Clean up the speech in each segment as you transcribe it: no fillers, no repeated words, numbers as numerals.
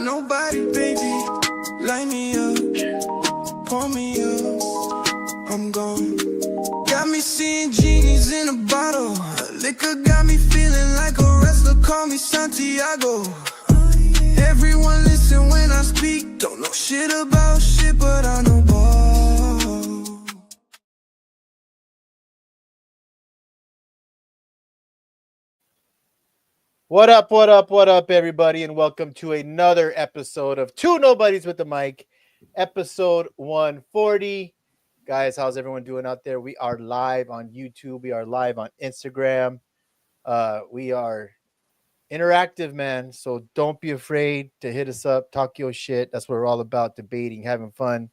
nobody, baby. Light me up, pour me up, I'm gone. Got me seeing genies in a bottle. Liquor got me feeling like a wrestler, call me Santiago. Everyone listen when I speak. Don't know shit about shit, but I know ball. What up, everybody, and welcome to another episode of Two Nobodies with the Mic, episode 140. Guys, how's everyone doing out there? We are live on YouTube. We are live on Instagram. We are interactive, man, so don't be afraid to hit us up, talk your shit. That's what we're all about, debating, having fun.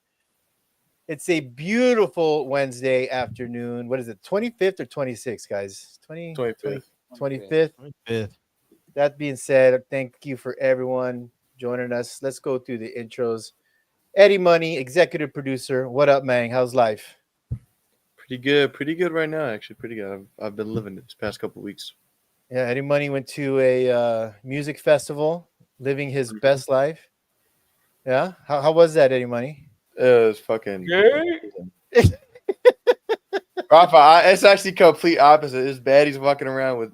It's a beautiful Wednesday afternoon. What is it, 25th or 26th, guys? 25th. 25th. That being said, thank you for everyone joining us. Let's go through the intros. Eddie Money, executive producer. What up, man? How's life? Pretty good right now, actually. Pretty good. I've been living it this past couple of weeks. Yeah, Eddie Money went to a music festival, living his best life. Yeah, how was that, Eddie Money? It was fucking. Rafa, it's actually complete opposite. It's baddies walking around with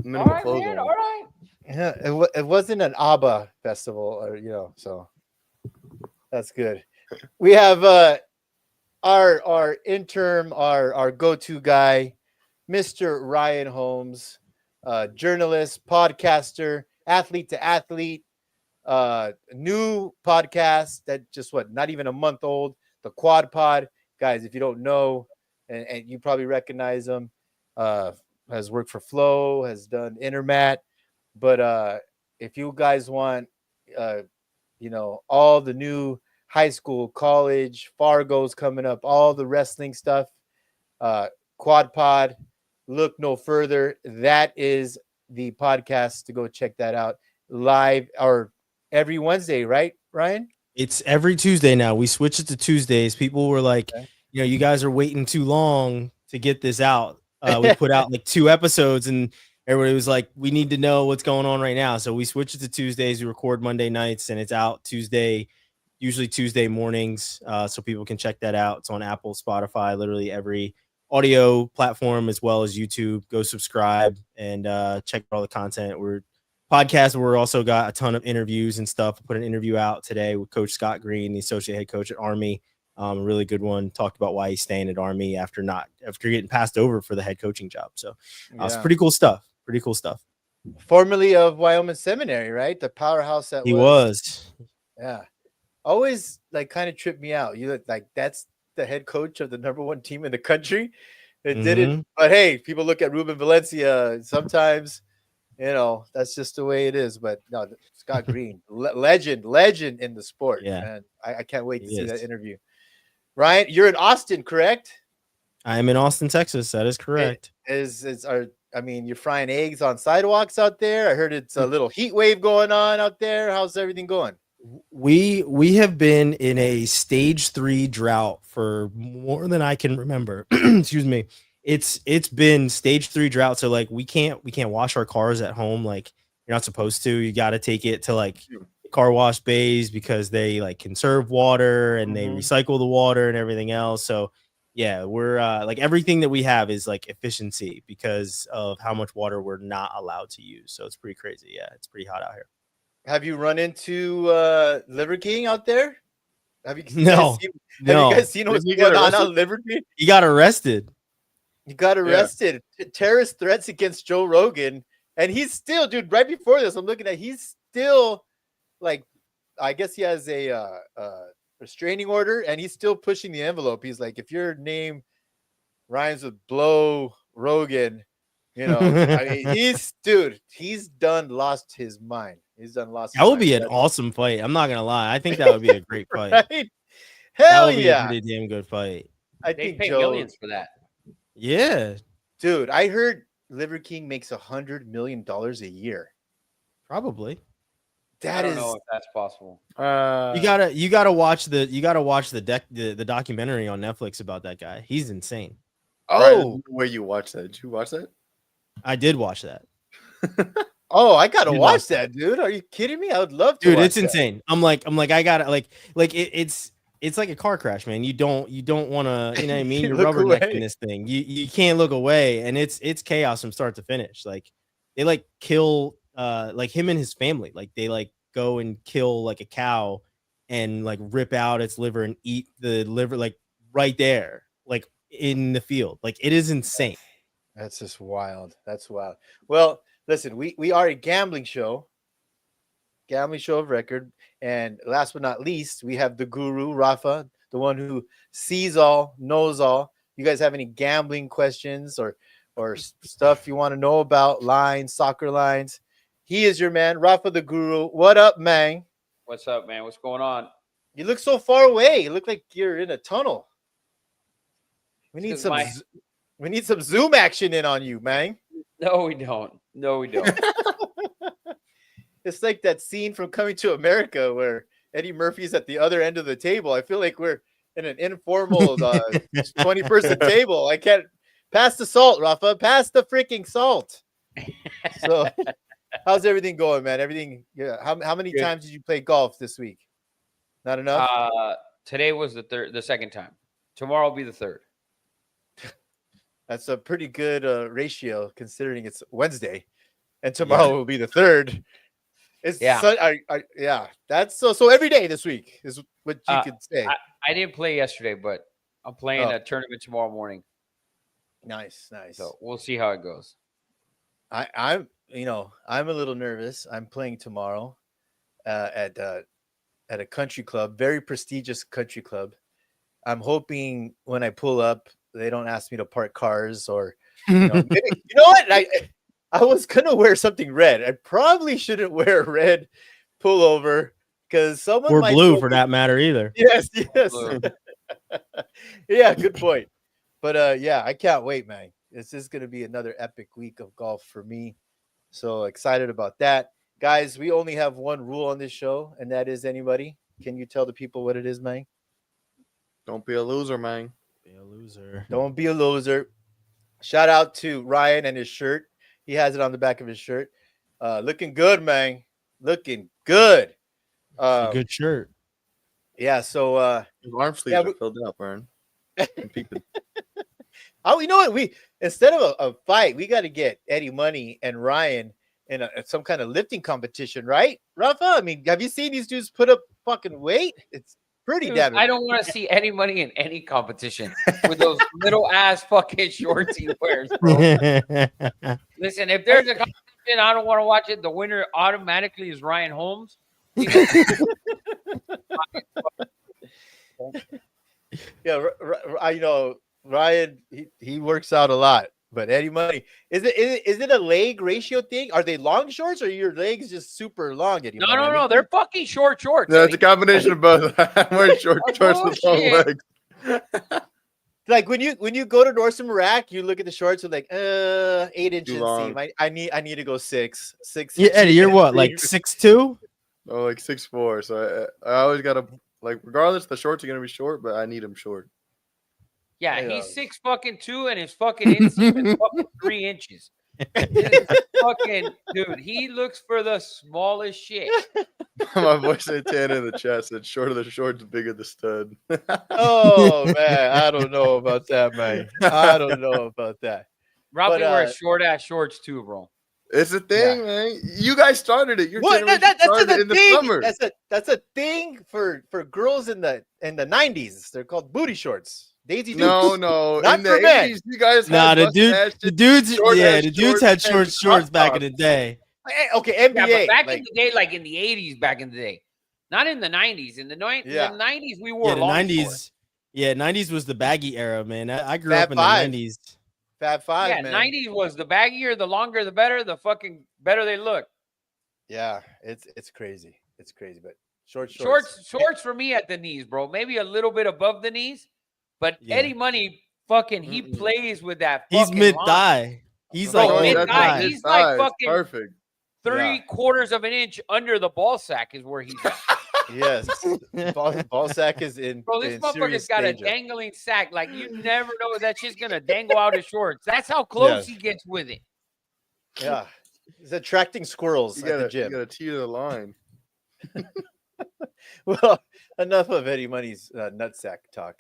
minimal clothes on. All right. Yeah, it wasn't an ABBA festival, or so that's good. We have our interim, our go-to guy, Mr. Ryan Holmes, journalist, podcaster, athlete to athlete, new podcast that just not even a month old, the Quad Pod. Guys, if you don't know, and you probably recognize him, has worked for Flow, has done Intermat. But if you guys want, all the new high school, college, Fargo's coming up, all the wrestling stuff, Quad Pod, look no further. That is the podcast to go check that out live or every Wednesday, right, Ryan? It's every Tuesday now. We switched it to Tuesdays. People were like, Okay. you guys are waiting too long to get this out. We put out like 2 episodes and everybody was like, we need to know what's going on right now. So we switched it to Tuesdays. We record Monday nights and it's out Tuesday, usually Tuesday mornings. So people can check that out. It's on Apple, Spotify, literally every audio platform as well as YouTube. Go subscribe and check out all the content. We're also got a ton of interviews and stuff. I put an interview out today with Coach Scott Green, the associate head coach at Army. A really good one. Talked about why he's staying at Army after getting passed over for the head coaching job. So it's pretty cool stuff. Formerly of Wyoming Seminary, right? The powerhouse that he was. Yeah. Always kind of tripped me out. You look like that's the head coach of the number 1 team in the country. It didn't. But hey, people look at Ruben Valencia. Sometimes, that's just the way it is. But no, Scott Green, legend in the sport. Yeah. Man. I can't wait to see that interview. Ryan, you're in Austin, correct? I am in Austin, Texas. That is correct. You're frying eggs on sidewalks out there. I heard it's a little heat wave going on out there. How's everything going? We have been in a stage 3 drought for more than I can remember. Excuse me. It's been stage 3 drought. So we can't wash our cars at home. Like you're not supposed to. You got to take it to car wash bays because they conserve water and they recycle the water and everything else. So yeah, we're everything that we have is efficiency because of how much water we're not allowed to use. So it's pretty crazy. Yeah, it's pretty hot out here. Have you run into Liver King out there? Have you No. Have you guys seen what's going on at Liver King? He got arrested. He got arrested. Yeah. Terrorist threats against Joe Rogan. And he's still, dude, right before this, I'm looking at, he's still I guess he has a restraining order and he's still pushing the envelope. He's like, if your name rhymes with Blow Rogan, he's lost his mind. That would be an awesome fight. I'm not gonna lie. I think that would be a great fight. Right? Hell that would yeah, be a pretty damn good fight. I They think pay Joe, millions for that. Yeah, dude. I heard Liver King makes $100 million a year. Probably. I don't know if that's possible. You gotta watch the documentary on Netflix about that guy. He's insane. Oh, where you watch that? Did you watch that? I did watch that. Oh, I gotta You watch lost that, dude. Are you kidding me? I would love to. Dude, watch it's that. insane. I'm like I gotta it's like a car crash, man. You don't want to, you know what I mean? You You're look rubbernecking away. this thing. You can't look away, and it's chaos from start to finish. Like they like kill like him and his family. Like they like go and kill like a cow and like rip out its liver and eat the liver like right there, like in the field. Like it is insane. That's just wild. That's wild. Well, listen, we are a gambling show of record. And last but not least, we have the guru, Rafa, the one who sees all, knows all. You guys have any gambling questions or stuff you want to know about, lines, soccer lines? He is your man, Rafa the guru. What up, man? What's up, man? What's going on? You look so far away. You look like you're in a tunnel. We need some we need some zoom action in on you, man. No, we don't. No, we don't. It's like that scene from Coming to America where Eddie Murphy's at the other end of the table. I feel like we're in an informal 20-person table. I can't pass the salt, Rafa. Pass the freaking salt. So, how's everything going, man? Everything? Yeah. How many Good. times did you play golf this week? Not enough. Today was the second time. Tomorrow will be the third. That's a pretty good ratio considering it's Wednesday, and tomorrow will be the third. It's yeah. That's so every day this week is what you could say. I didn't play yesterday, but I'm playing a tournament tomorrow morning. Nice. So we'll see how it goes. I'm a little nervous. I'm playing tomorrow at a country club, very prestigious country club. I'm hoping when I pull up, they don't ask me to park cars or maybe, you know what? I was gonna wear something red. I probably shouldn't wear a red pullover because someone Or might blue for that matter either. Yes. Blue. Yeah, good point. But yeah, I can't wait, man. This is gonna be another epic week of golf for me. So excited about that. Guys, we only have one rule on this show, and that is anybody. Can you tell the people what it is, man? Don't be a loser, man. Be a loser. Don't be a loser. Shout out to Ryan and his shirt. He has it on the back of his shirt. Looking good, man. Looking good. A good shirt. Yeah, so His arm sleeves are filled up, man. you know what? We instead of a fight, we got to get Eddie Money and Ryan in some kind of lifting competition, right, Rafa? I mean, have you seen these dudes put up fucking weight? It's pretty Dude, damn. I don't want to see any money in any competition with those little ass fucking shorts he wears, bro. Listen, if there's a competition, I don't want to watch it. The winner automatically is Ryan Holmes. Yeah, Ryan. He works out a lot, but Eddie Money is it a leg ratio thing? Are they long shorts or are your legs just super long, Eddie? No. They're fucking shorts. No, it's a combination of both. I'm wearing shorts with long legs. Like when you go to Nordstrom Rack, you look at the shorts with like 8 inches seam. I need to go 6. Yeah, Eddie, you're what, like 6'2"? Oh, like 6'4". So I always gotta regardless, the shorts are gonna be short, but I need them short. Yeah, he's 6'2" and his fucking inseam is fucking 3 inches. Fucking dude, he looks for the smallest shit. My boy Santana in the chat said, "Shorter the shorts, bigger the stud." Oh man, I don't know about that, man. I don't know about that. Probably wears short ass shorts too, bro. It's a thing, man. You guys started it. Your generation that's started it in the the thing. summer. That's a thing for girls in the 90s. They're called booty shorts. Daisy Dukes. No. Not in the for men. 80s, you guys Nah, had the dudes had short and shorts crop back in tops. the day. Okay, NBA. Yeah, but back in the day, like in the 80s, back in the day, not in the 90s. In the 90s, we wore the long 90s. shorts. Yeah, 90s was the baggy era, man. I grew Fab up in Five. the 90s. Fab Five, Yeah, man. 90s was the baggier, the longer, the better, the fucking better they look. Yeah, it's crazy. It's crazy, but shorts. Shorts for me at the knees, bro. Maybe a little bit above the knees, but Yeah. Eddie Money fucking he plays with that. He's fucking mid line. thigh. He's Bro, like mid-thigh. mid-thigh. He's like fucking perfect. 3/4 of an inch under the ball sack is where he's at. Yes, ball sack is in. Bro, this in motherfucker's serious got danger. a dangling sack. Like you never know that shit's gonna dangle out his shorts. That's how close Yes. he gets with it. Yeah, He's attracting squirrels You at the gotta gym. teeter the line. Well, enough of Eddie Money's nutsack talk.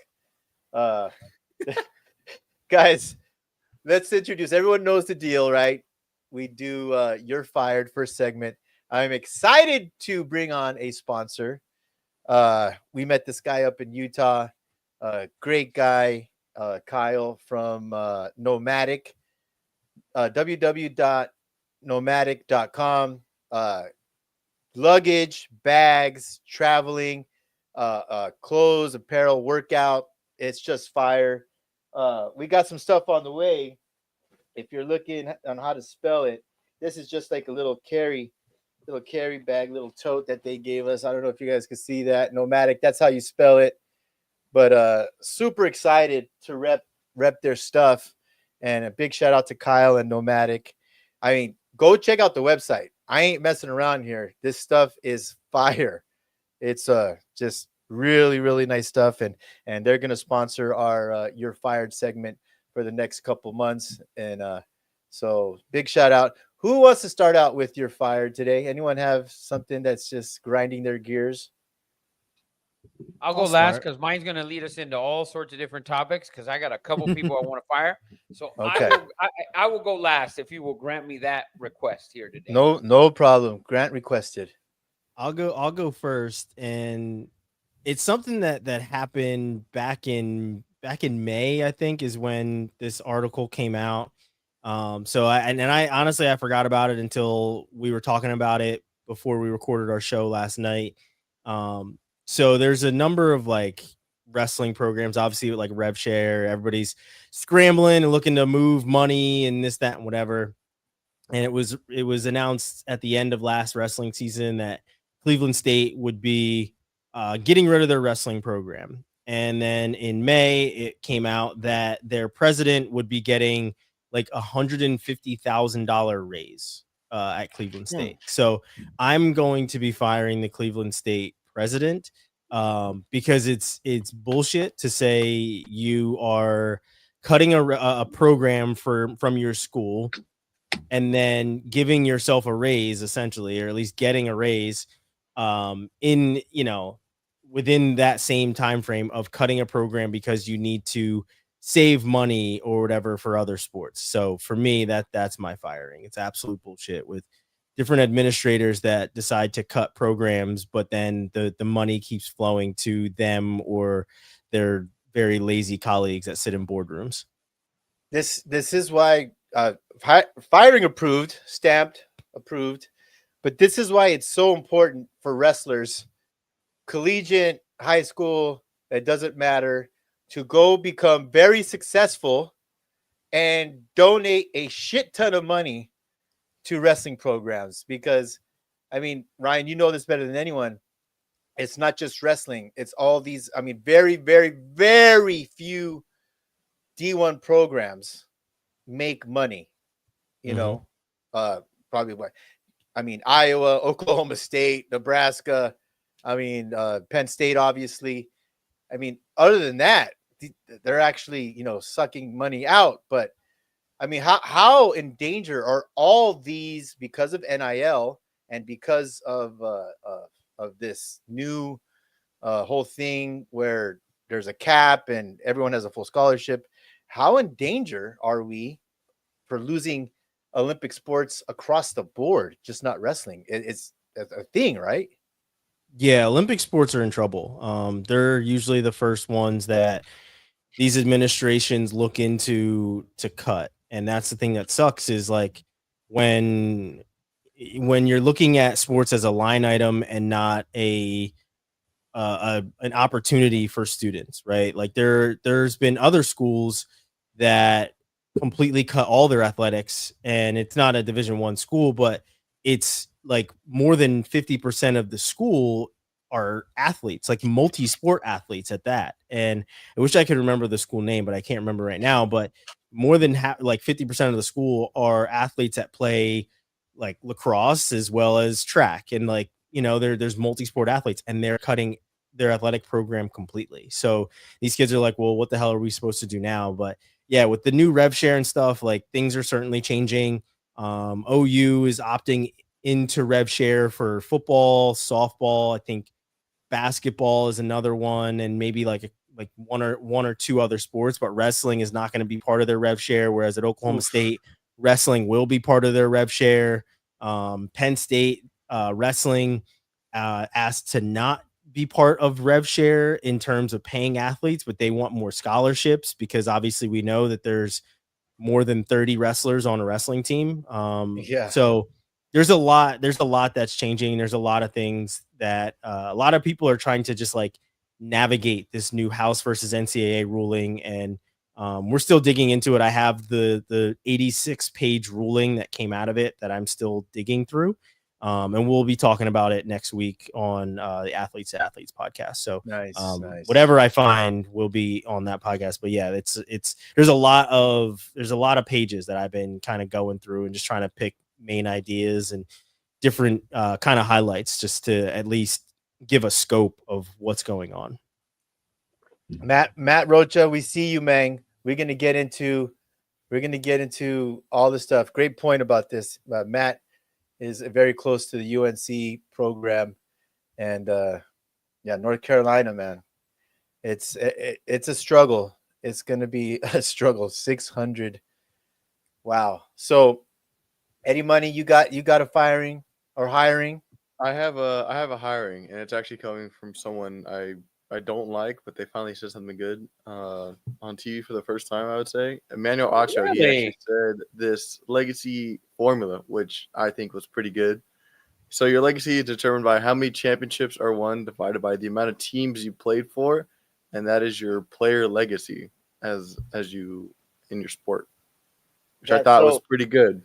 Uh, guys, let's introduce. Everyone knows the deal, right? We do You're Fired first segment. I'm excited to bring on a sponsor. We met this guy up in Utah. Great guy, Kyle from Nomadic. www.nomadic.com. Luggage, bags, traveling, clothes, apparel, workout. It's just fire. We got some stuff on the way. If you're looking on how to spell it, this is just like a little carry bag, little tote that they gave us. I don't know if you guys can see that. Nomadic, that's how you spell it. But super excited to rep their stuff. And a big shout out to Kyle and Nomadic. I mean, go check out the website. I ain't messing around here. This stuff is fire. It's just really, really nice stuff. And they're gonna sponsor our You're Fired segment for the next couple months. And so big shout out. Who wants to start out with You're Fired today? Anyone have something that's just grinding their gears? I'll go last because mine's going to lead us into all sorts of different topics because I got a couple people I want to fire. So Okay. I will go last if you will grant me that request here today. No problem. Grant requested. I'll go first, and it's something that happened back in May, I think, is when this article came out. So I honestly I forgot about it until we were talking about it before we recorded our show last night. So there's a number of like wrestling programs, obviously, like RevShare. Everybody's scrambling and looking to move money and this, that, and whatever. And it was announced at the end of last wrestling season that Cleveland State would be getting rid of their wrestling program. And then in May, it came out that their president would be getting like $150,000 raise at Cleveland State. So I'm going to be firing the Cleveland State president because it's bullshit to say you are cutting a program from your school and then giving yourself a raise, essentially, or at least getting a raise in, within that same time frame of cutting a program because you need to save money or whatever for other sports. So for me, that's my firing. It's absolute bullshit with different administrators that decide to cut programs, but then the money keeps flowing to them or their very lazy colleagues that sit in boardrooms. This is why firing approved, stamped, approved. But this is why it's so important for wrestlers, collegiate, high school, it doesn't matter, to go become very successful and donate a shit ton of money to wrestling programs. Because, I mean, Ryan, you know this better than anyone. It's not just wrestling. It's all these, I mean, very, very, very few D1 programs make money, probably what, I mean, Iowa, Oklahoma State, Nebraska, I mean, Penn State, obviously. I mean, other than that, they're actually, sucking money out. But I mean, how in danger are all these because of NIL and because of this new whole thing where there's a cap and everyone has a full scholarship? How in danger are we for losing Olympic sports across the board, just not wrestling? It's a thing, right? Yeah, Olympic sports are in trouble. They're usually the first ones that these administrations look into to cut. And that's the thing that sucks is like when you're looking at sports as a line item and not an opportunity for students, right? Like there's been other schools that completely cut all their athletics, and it's not a Division I school, but it's like more than 50% of the school are athletes, like multi-sport athletes at that. And I wish I could remember the school name, but I can't remember right now. But more than like 50% of the school are athletes that play like lacrosse as well as track. And like, there's multi-sport athletes, and they're cutting their athletic program completely. So these kids are like, well, what the hell are we supposed to do now? But yeah, with the new rev share and stuff, like things are certainly changing. OU is opting into rev share for football, softball. I think basketball is another one, and maybe like one or two other sports, but wrestling is not going to be part of their rev share. Whereas at Oklahoma State, wrestling will be part of their rev share. Penn State wrestling asked to not be part of rev share in terms of paying athletes, but they want more scholarships because obviously we know that there's more than 30 wrestlers on a wrestling team. So there's a lot that's changing. There's a lot of things that a lot of people are trying to just like navigate this new House versus NCAA ruling. And we're still digging into it. I have the 86 page ruling that came out of it that I'm still digging through. And we'll be talking about it next week on the Athletes to Athletes podcast. So nice. Whatever I find will be on that podcast. But yeah, there's a lot of pages that I've been kind of going through and just trying to pick main ideas and different kind of highlights just to at least give a scope of what's going on. Matt Rocha, we see you, man. We're gonna get into all the stuff. Great point about this. Matt is very close to the UNC program, and North Carolina, man. It's a struggle. It's gonna be a struggle. 600. Wow. So, Eddie Money, you got a firing or hiring? I have a hiring, and it's actually coming from someone I don't like, but they finally said something good on TV for the first time, I would say. Emmanuel Acho, He actually said this legacy formula, which I think was pretty good. So your legacy is determined by how many championships are won divided by the amount of teams you played for, and that is your player legacy as you in your sport, which I thought was pretty good.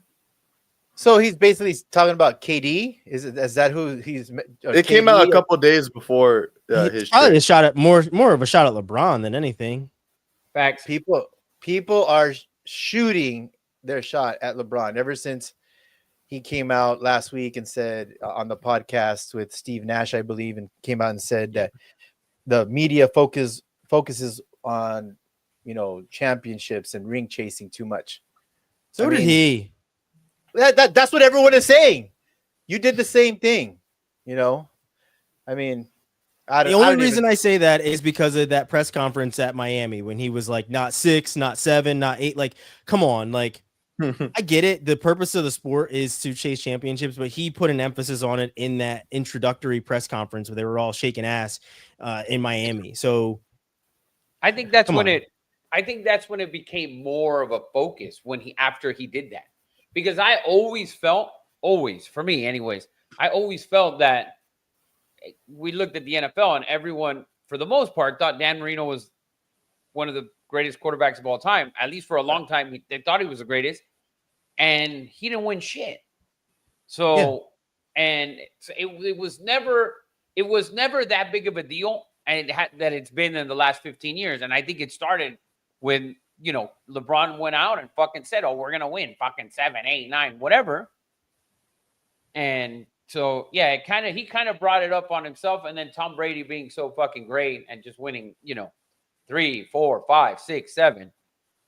So he's basically talking about KD. Is that who he's? It came out a couple of days before his. Probably a shot at more of a shot at LeBron than anything. Facts. People are shooting their shot at LeBron ever since he came out last week and said on the podcast with Steve Nash, I believe, and came out and said that the media focuses on championships and ring chasing too much. So did he. That's what everyone is saying. You did the same thing, I mean, the only reason I say that is because of that press conference at Miami when he was like, not 6, not 7, not 8. Like, come on. Like, I get it. The purpose of the sport is to chase championships, but he put an emphasis on it in that introductory press conference where they were all shaking ass in Miami. So I think that's when it became more of a focus after he did that. Because I always felt, for me anyways, I always felt that we looked at the NFL and everyone, for the most part, thought Dan Marino was one of the greatest quarterbacks of all time. At least for a long time, they thought he was the greatest. And he didn't win shit. So, and it was never that big of a deal and that it's been in the last 15 years. And I think it started when LeBron went out and fucking said, we're going to win fucking 7, 8, 9, whatever. And so, yeah, he kind of brought it up on himself. And then Tom Brady being so fucking great and just winning, 3, 4, 5, 6, 7.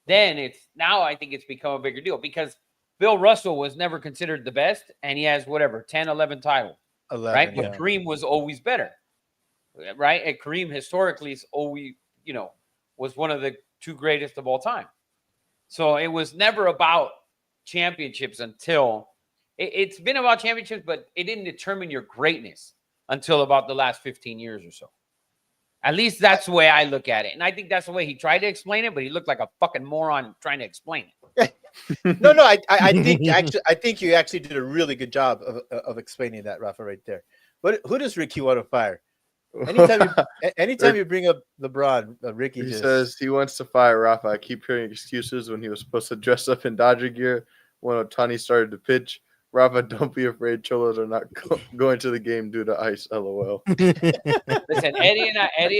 Then I think it's become a bigger deal because Bill Russell was never considered the best. And he has 10, 11 titles. 11, right? Yeah. But Kareem was always better. Right. And Kareem historically is always, was one of the 2 greatest of all time. So it was never about championships until it's been about championships, but it didn't determine your greatness until about the last 15 years or so. At least that's the way I look at it. And I think that's the way he tried to explain it, but he looked like a fucking moron trying to explain it. No, I think you actually did a really good job of explaining that, Rafa, right there. But who does Ricky want to fire? Anytime you bring up LeBron, Ricky says he wants to fire Rafa. I keep hearing excuses when he was supposed to dress up in Dodger gear when Ohtani started to pitch. Rafa, don't be afraid. Cholos are not going to the game due to ice. LOL. Listen, Eddie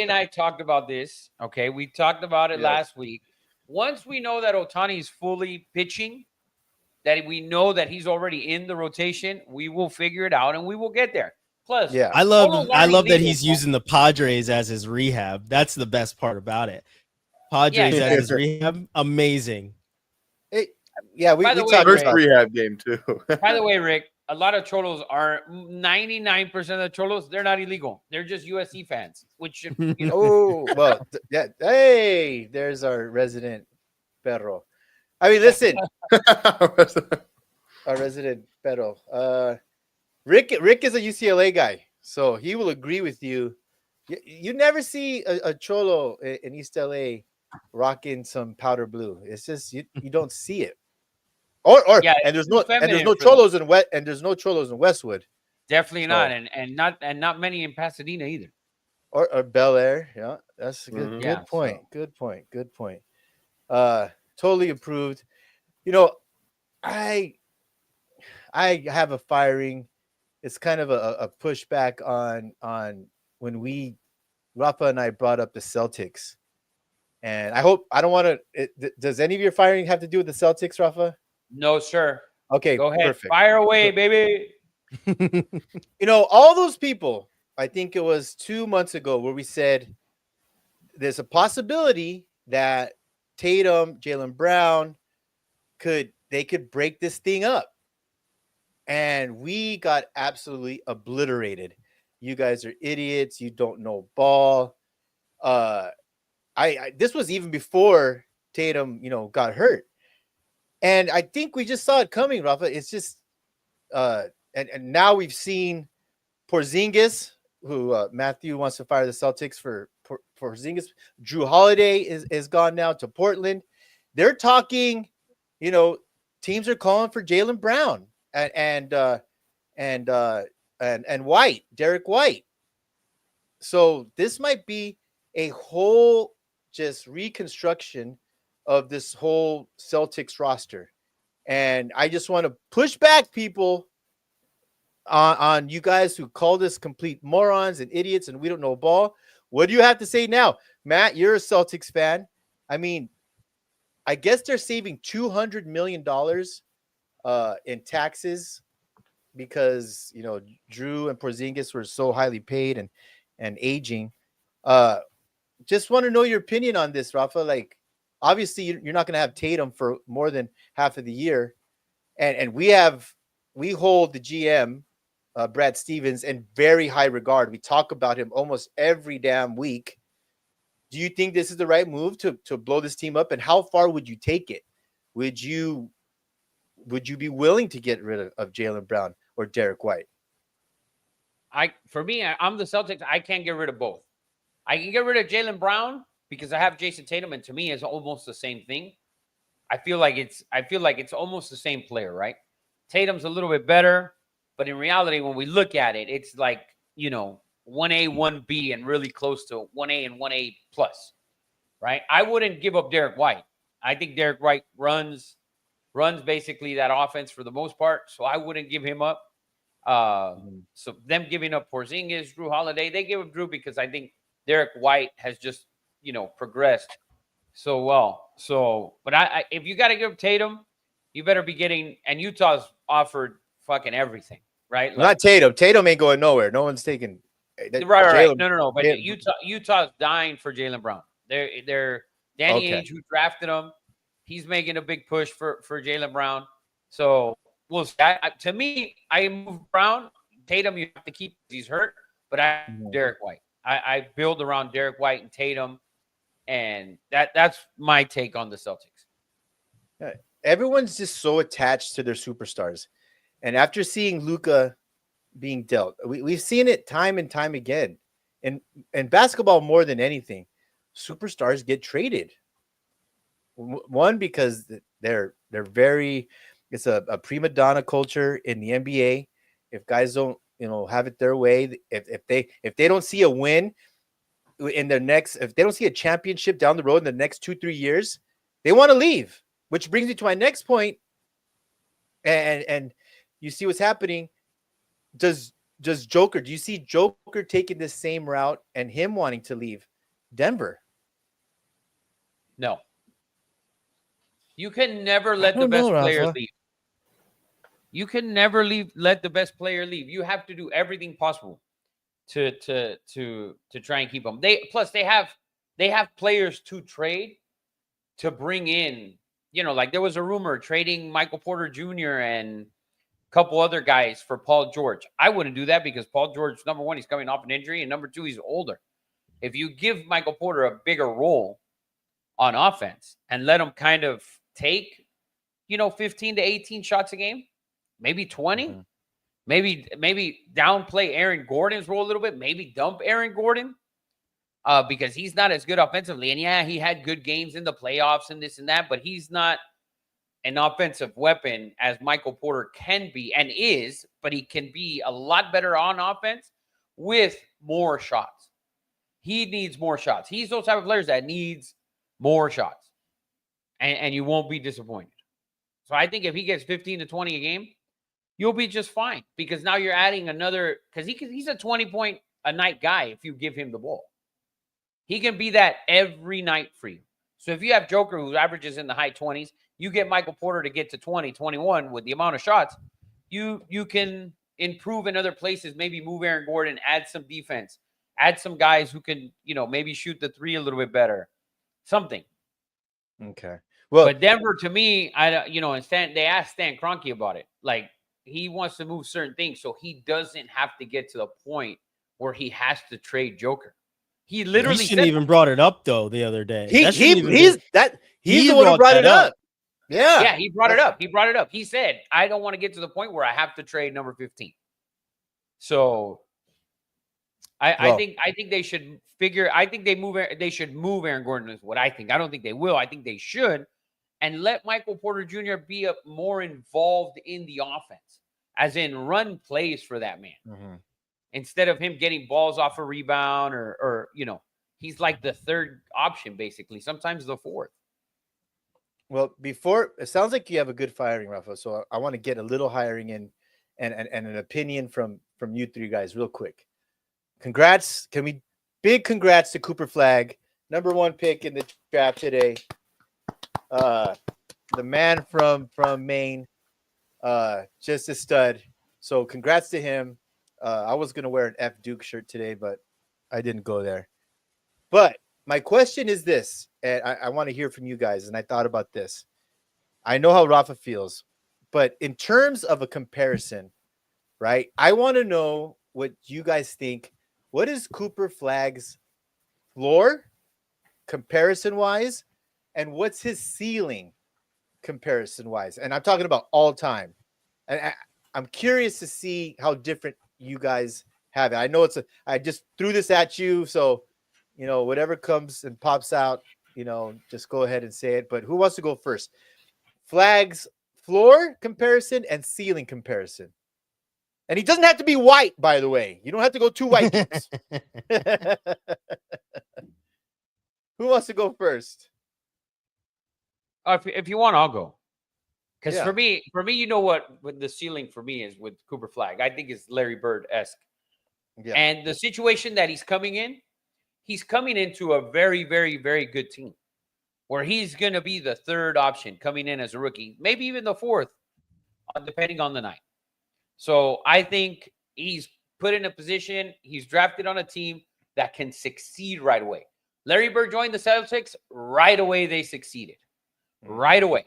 and I talked about this. Okay, we talked about it last week. Once we know that Ohtani is fully pitching, that we know that he's already in the rotation, we will figure it out and we will get there. Plus, I love that he's using the Padres as his rehab. That's the best part about it. Padres as his rehab, amazing. Yeah, we By the way, talked First about rehab game too. By the way, Rick, a lot of cholos are 99% of the cholos. They're not illegal. They're just USC fans, which should, you know. Oh, well, yeah. Hey, there's our resident perro. I mean, listen, our resident perro. Rick is a UCLA guy, so he will agree with you. You never see a cholo in East LA rocking some powder blue. It's just you don't see it. Or Yeah, and there's it's too no feminine for them. cholos in there's no cholos in Westwood Definitely not, So- and not many in Pasadena either. or Bel Air. Yeah, that's a good Mhm. good Yeah, point. so- Good point. Good point. Totally approved. You know, I have a firing. It's kind of a pushback on when Rafa and I brought up the Celtics, and I don't want to. Does any of your firing have to do with the Celtics, Rafa? No, sir. Okay, Go ahead, perfect. fire away, baby. You know, all those people. I think it was 2 months ago where we said there's a possibility that Tatum, Jaylen Brown could break this thing up. And we got absolutely obliterated. You guys are idiots. You don't know ball. This was even before Tatum, got hurt. And I think we just saw it coming, Rafa. It's just and now we've seen Porzingis, who Matthew wants to fire the Celtics for Porzingis. Drew Holiday is gone now to Portland. They're talking, teams are calling for Jaylen Brown and White, Derek White. So this might be a whole just reconstruction of this whole Celtics roster. And I just want to push back people on you guys who call this complete morons and idiots and we don't know ball. What do you have to say now? Matt, you're a Celtics fan. I mean, I guess they're saving $200 million in taxes because, Drew and Porzingis were so highly paid and aging. Just want to know your opinion on this, Rafa. Like, obviously, you're not going to have Tatum for more than half of the year. And we hold the GM, Brad Stevens, in very high regard. We talk about him almost every damn week. Do you think this is the right move to blow this team up? And how far would you take it? Would you be willing to get rid of Jaylen Brown or Derek White? I'm the Celtics. I can't get rid of both. I can get rid of Jaylen Brown because I have Jason Tatum, and to me, it's almost the same thing. I feel like it's almost the same player, right? Tatum's a little bit better, but in reality, when we look at it, it's like 1A, 1B, and really close to 1A and 1A plus, right? I wouldn't give up Derek White. I think Derek White runs basically that offense for the most part, so I wouldn't give him up. So them giving up Porzingis, Drew Holiday, they give up Drew because I think Derek White has just progressed so well. So, but I if you got to give up Tatum, you better be getting. And Utah's offered fucking everything, right? Like, Not Tatum. Tatum ain't going nowhere. No one's taking. Right. No. But Jaylen- Utah's dying for Jaylen Brown. They're Danny Okay. Ainge, who drafted him. He's making a big push for Jaylen Brown. So we'll see. To me, I move Brown. Tatum, you have to keep. He's hurt, but Derek White. I build around Derek White and Tatum, and that's my take on the Celtics. Everyone's just so attached to their superstars, and after seeing Luka being dealt, we've seen it time and time again. In basketball, more than anything, superstars get traded. One, because they're very. It's a prima donna culture in the NBA. If guys don't have it their way, if they don't see a win in their next, if they don't see a championship down the road in the next 2-3 years, they want to leave. Which brings me to my next point. And you see what's happening. Does Joker? Do you see Joker taking the same route and him wanting to leave Denver? No. You can never let the don't best know, player Rafa. leave. You can never let the best player leave. You have to do everything possible to try and keep them. They have players to trade to bring in, like there was a rumor trading Michael Porter Jr. and a couple other guys for Paul George. I wouldn't do that because Paul George, number one, he's coming off an injury, and number two, he's older. If you give Michael Porter a bigger role on offense and let him kind of take, 15 to 18 shots a game, maybe 20, maybe downplay Aaron Gordon's role a little bit, maybe dump Aaron Gordon because he's not as good offensively. And yeah, he had good games in the playoffs and this and that, but he's not an offensive weapon as Michael Porter can be and is, but he can be a lot better on offense with more shots. He needs more shots. He's those type of players that needs more shots, and you won't be disappointed. So I think if he gets 15 to 20 a game, you'll be just fine because now you're adding another, because he's a 20-point a night guy if you give him the ball. He can be that every night for you. So if you have Joker who averages in the high 20s, you get Michael Porter to get to 20, 21 with the amount of shots, you can improve in other places, maybe move Aaron Gordon, add some defense, add some guys who can, maybe shoot the three a little bit better, something. Okay. Well, but Denver, to me, they asked Stan Kroenke about it. Like, he wants to move certain things so he doesn't have to get to the point where he has to trade Joker. He literally shouldn't even brought it up though the other day. He's the one who brought it up. Yeah, he brought it up. He said, "I don't want to get to the point where I have to trade number 15." So, I think they should figure. I think they should move Aaron Gordon. Is what I think. I don't think they will. I think they should, and let Michael Porter Jr. be more involved in the offense, as in run plays for that man. Instead of him getting balls off a rebound or he's like the third option, basically, sometimes the fourth. Well, it sounds like you have a good firing, Rafa. So I want to get a little hiring in and an opinion from you three guys real quick. Congrats. Big congrats to Cooper Flagg, number 1 pick in the draft today. The man from Maine, just a stud. So congrats to him. I was going to wear an F Duke shirt today, but I didn't go there. But my question is this, and I want to hear from you guys, and I thought about this. I know how Rafa feels, but in terms of a comparison, right, I want to know what you guys think. What is Cooper Flagg's floor comparison-wise, and what's his ceiling comparison-wise? And I'm talking about all time. And I'm curious to see how different you guys have it. I know I just threw this at you, so whatever comes and pops out, just go ahead and say it. But who wants to go first? Flagg's floor comparison and ceiling comparison. And he doesn't have to be white, by the way. You don't have to go 2 white dudes. Who wants to go first? If you want, I'll go. Because for me, what the ceiling for me is with Cooper Flagg. I think it's Larry Bird-esque. Yeah. And the situation that he's coming into a very, very, very good team where he's going to be the third option coming in as a rookie, maybe even the fourth, depending on the night. So I think he's put in a position, he's drafted on a team that can succeed right away. Larry Bird joined the Celtics, right away they succeeded. Right away.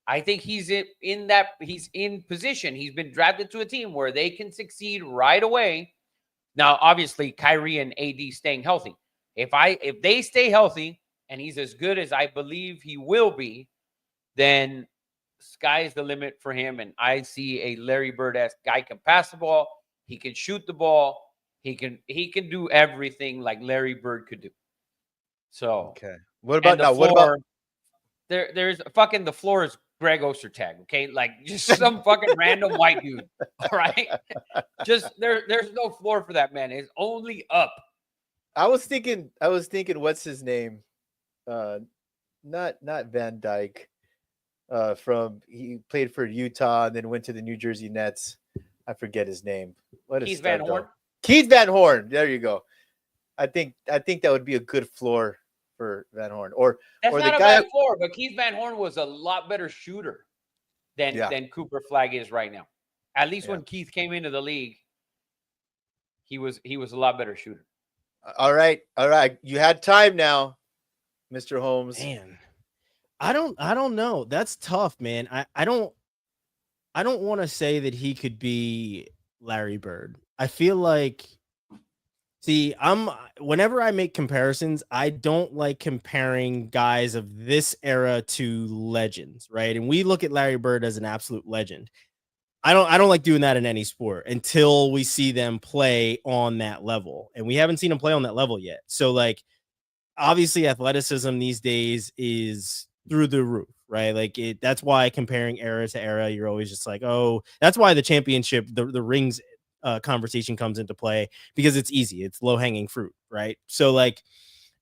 I think he's in position. He's been drafted to a team where they can succeed right away. Now, obviously, Kyrie and AD staying healthy. If they stay healthy and he's as good as I believe he will be, then sky's the limit for him. And I see a Larry Bird-esque guy can pass the ball. He can shoot the ball. He can do everything like Larry Bird could do. So okay. What about there's fucking the floor is Greg Ostertag, okay? Like just some fucking random white dude. All right. Just there's no floor for that man. It's only up. I was thinking, what's his name? Not Van Dyke. He played for Utah and then went to the New Jersey Nets. I forget his name. Keith Van Horn. Keith Van Horn. There you go. I think that would be a good floor for Van Horn. That's or not the a guy bad floor, but Keith Van Horn was a lot better shooter than Cooper Flagg is right now. At least when Keith came into the league, he was a lot better shooter. All right. You had time now, Mr. Holmes. Man. I don't know. That's tough, man. I don't want to say that he could be Larry Bird. I feel like, see, whenever I make comparisons, I don't like comparing guys of this era to legends, right? And we look at Larry Bird as an absolute legend. I don't like doing that in any sport until we see them play on that level. And we haven't seen them play on that level yet. So like, obviously athleticism these days is through the roof, right? Like that's why comparing era to era, you're always just like, oh, that's why the championship, the rings conversation comes into play, because it's easy. It's low hanging fruit, right? So like,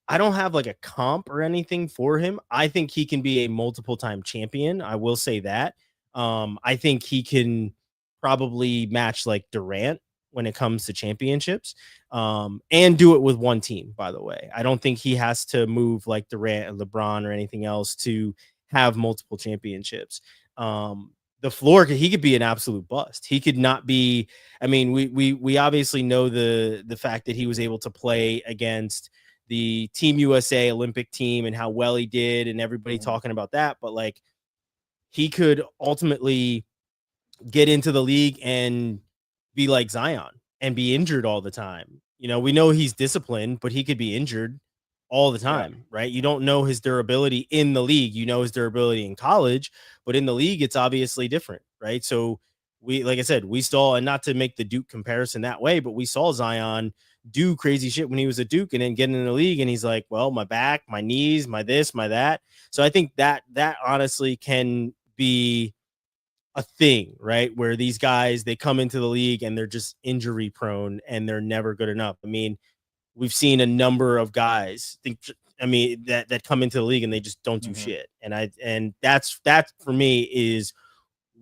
I don't have like a comp or anything for him. I think he can be a multiple time champion. I will say that. I think he can probably match like Durant when it comes to championships, and do it with one team, by the way. I don't think he has to move like Durant and LeBron or anything else to have multiple championships. The floor, he could be an absolute bust. He could not be. I mean, we obviously know the fact that he was able to play against the Team USA Olympic team and how well he did, and everybody talking about that. But like, he could ultimately get into the league and be like Zion and be injured all the time. You know, we know he's disciplined, but he could be injured all the time, right? You don't know his durability in the league. You know his durability in college, but in the league, it's obviously different, right? So like I said, we saw, and not to make the Duke comparison that way, but we saw Zion do crazy shit when he was a Duke and then get in the league. And he's like, well, my back, my knees, my this, my that. So I think that honestly can be a thing, right? Where these guys, they come into the league and they're just injury prone and they're never good enough. I mean, we've seen a number of guys that come into the league and they just don't do shit. And that's for me is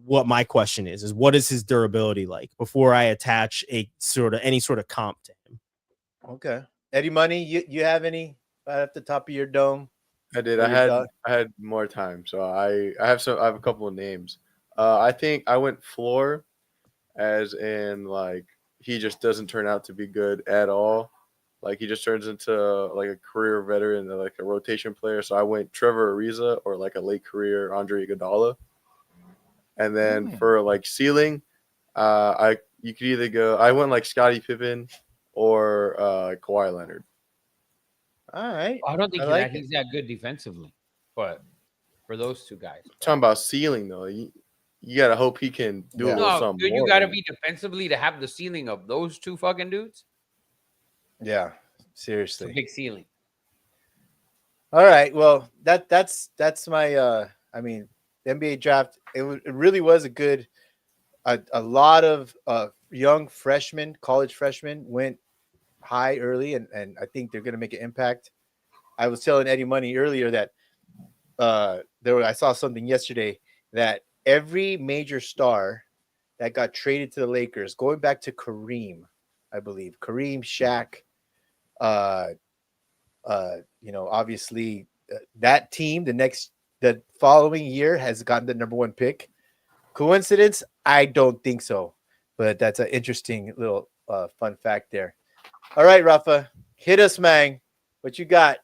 what my question is what is his durability like before I attach any sort of comp to him. Okay. Eddie Money, you have any right at the top of your dome? I did. I had more time, so I have a couple of names. I think I went floor, as in like he just doesn't turn out to be good at all. Like he just turns into like a career veteran, like a rotation player. So I went Trevor Ariza or like a late career Andre Iguodala. And then for like ceiling, you could either go. I went like Scottie Pippen or Kawhi Leonard. All right. I don't think like he's that good defensively, but for those two guys, Talking about ceiling though, you gotta hope he can do a little something. Dude, you gotta be defensively to have the ceiling of those two fucking dudes. Yeah, seriously, it's a big ceiling. All right, well that's my I mean, the NBA draft. It really was a good. A lot of young freshmen, college freshmen, went high early, and I think they're going to make an impact. I was telling Eddie Money earlier that I saw something yesterday that every major star that got traded to the Lakers, going back to Kareem, I believe, Shaq, obviously that team, the following year has gotten the number 1 pick. Coincidence? I don't think so, but that's an interesting little fun fact there. All right, Rafa, hit us, man. What you got?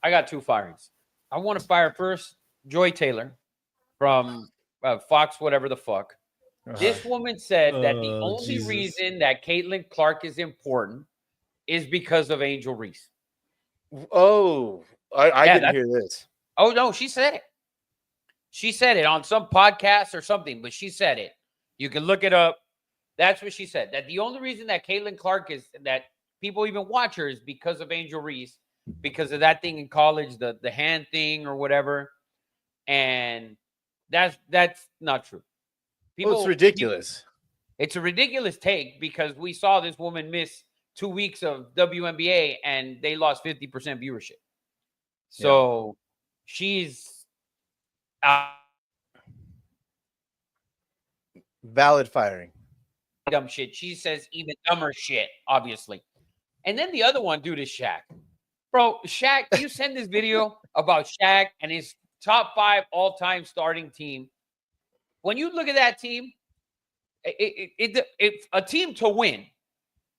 I got 2 firings. I want to fire first Joy Taylor from Fox, whatever the fuck. This woman said that the only reason that Caitlin Clark is important is because of Angel Reese. Oh, I didn't hear this. Oh, no, she said it. She said it on some podcast or something, but she said it. You can look it up. That's what she said. That the only reason that Caitlin Clark is that people even watch her is because of Angel Reese, because of that thing in college, the hand thing or whatever. And that's not true. It's ridiculous. It's a ridiculous take because we saw this woman miss 2 weeks of WNBA and they lost 50% viewership. So she's valid firing. Dumb shit. She says even dumber shit, obviously. And then the other one, dude, is Shaq. Bro, Shaq, you send this video about Shaq and his top 5 all-time starting team. When you look at that team, it's a team to win,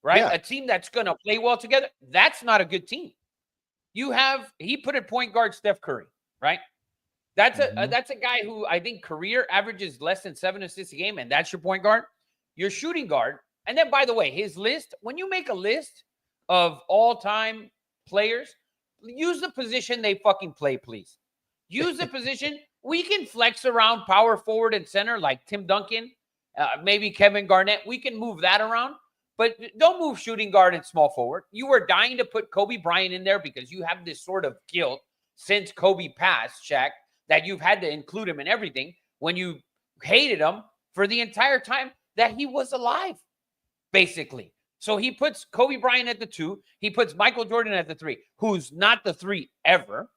right? Yeah. A team that's going to play well together. That's not a good team. He put at point guard Steph Curry, right? That's Mhm. a guy who I think career averages less than 7 assists a game, and that's your point guard, your shooting guard. And then, by the way, his list, when you make a list of all-time players, use the position they fucking play, please. Use the position. We can flex around power forward and center like Tim Duncan, maybe Kevin Garnett. We can move that around, but don't move shooting guard and small forward. You were dying to put Kobe Bryant in there because you have this sort of guilt since Kobe passed, Shaq, that you've had to include him in everything when you hated him for the entire time that he was alive, basically. So he puts Kobe Bryant at the 2. He puts Michael Jordan at the 3, who's not the 3 ever.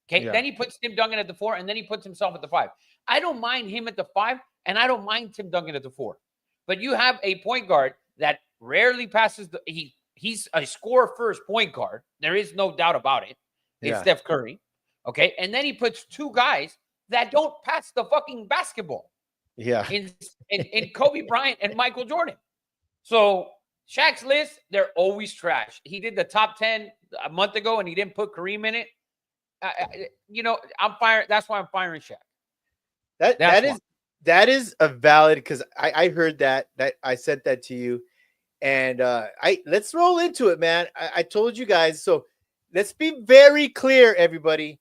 Okay. Yeah. Then he puts Tim Duncan at the 4, and then he puts himself at the 5. I don't mind him at the 5, and I don't mind Tim Duncan at the 4. But you have a point guard that rarely passes he's a score first point guard. There is no doubt about it. It's Yeah. Steph Curry. Okay. And then he puts 2 guys that don't pass the fucking basketball Yeah. in Kobe Bryant and Michael Jordan. So Shaq's list, they're always trash. He did the top 10 a month ago and he didn't put Kareem in it. I'm firing. That's why I'm firing Shaq. That is a valid, because I heard that I sent that to you, and let's roll into it, man. I told you guys, so let's be very clear, everybody.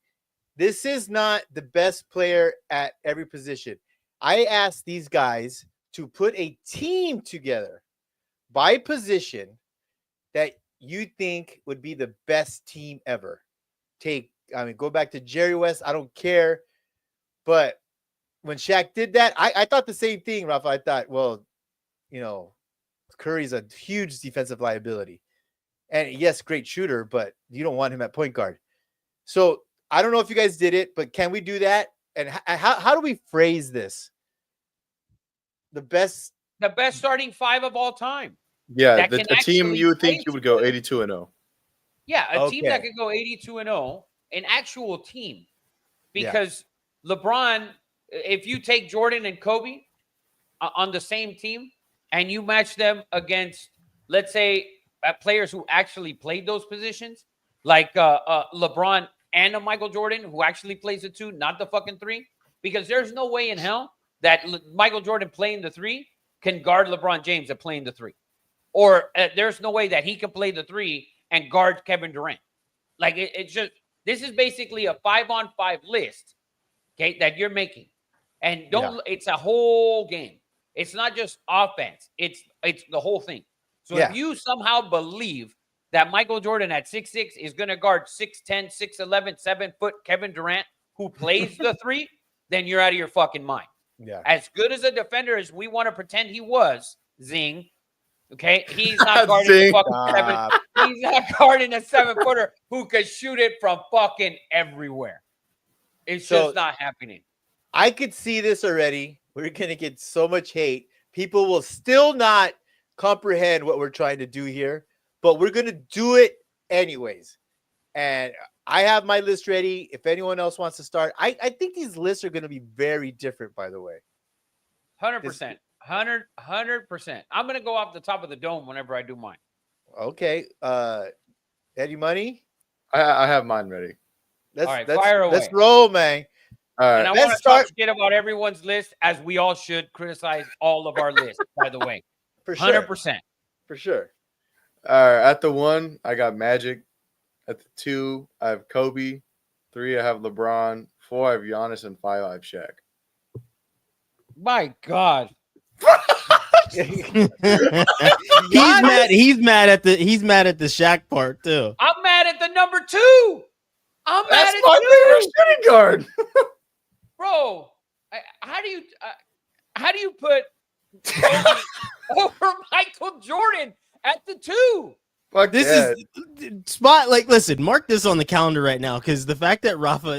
This is not the best player at every position. I asked these guys to put a team together by position that you think would be the best team ever. Go back to Jerry West. I don't care. But when Shaq did that, I thought the same thing, Rafa. I thought, well, Curry's a huge defensive liability. And yes, great shooter, but you don't want him at point guard. So I don't know if you guys did it, but can we do that? And how do we phrase this? The best starting 5 of all time. Yeah, That a can team actually you would play think you would go 82-0. Yeah, a team that Okay. could go 82-0, an actual team. Because LeBron, if you take Jordan and Kobe on the same team and you match them against, let's say, players who actually played those positions, like LeBron and a Michael Jordan who actually plays the 2, not the fucking 3, because there's no way in hell that Michael Jordan playing the 3 can guard LeBron James at playing the 3. Or there's no way that he can play the 3 and guard Kevin Durant. Like, it's just, this is basically a 5-on-5 list, okay, that you're making. And it's a whole game. It's not just offense. It's the whole thing. So if you somehow believe that Michael Jordan at 6'6" is going to guard 6'10", 6'11", 7-foot Kevin Durant, who plays the 3, then you're out of your fucking mind. Yeah. As good as a defender as we want to pretend he was, Zing, okay, he's not guarding the fucking 7. He's not guarding a 7-footer who could shoot it from fucking everywhere. It's just not happening. I could see this already. We're going to get so much hate. People will still not comprehend what we're trying to do here, but we're going to do it anyways. And I have my list ready. If anyone else wants to start, I think these lists are going to be very different, by the way. 100%. 100%. I'm going to go off the top of the dome whenever I do mine. Okay. Eddie Money? I have mine ready. Fire away. Let's roll, man. All right. And I want to talk shit about everyone's list, as we all should criticize all of our lists, by the way. For sure. 100%. For sure. All right. At the 1, I got Magic. At the 2, I have Kobe. 3, I have LeBron. 4, I have Giannis, and 5, I have Shaq. My God. He's mad at the Shaq part too. I'm mad at the number 2. I'm That's mad at my 2. favorite shooting guard. Bro, how do you put Kobe over Michael Jordan at the 2? Fuck This is spot. Like, listen, mark this on the calendar right now, because the fact that Rafa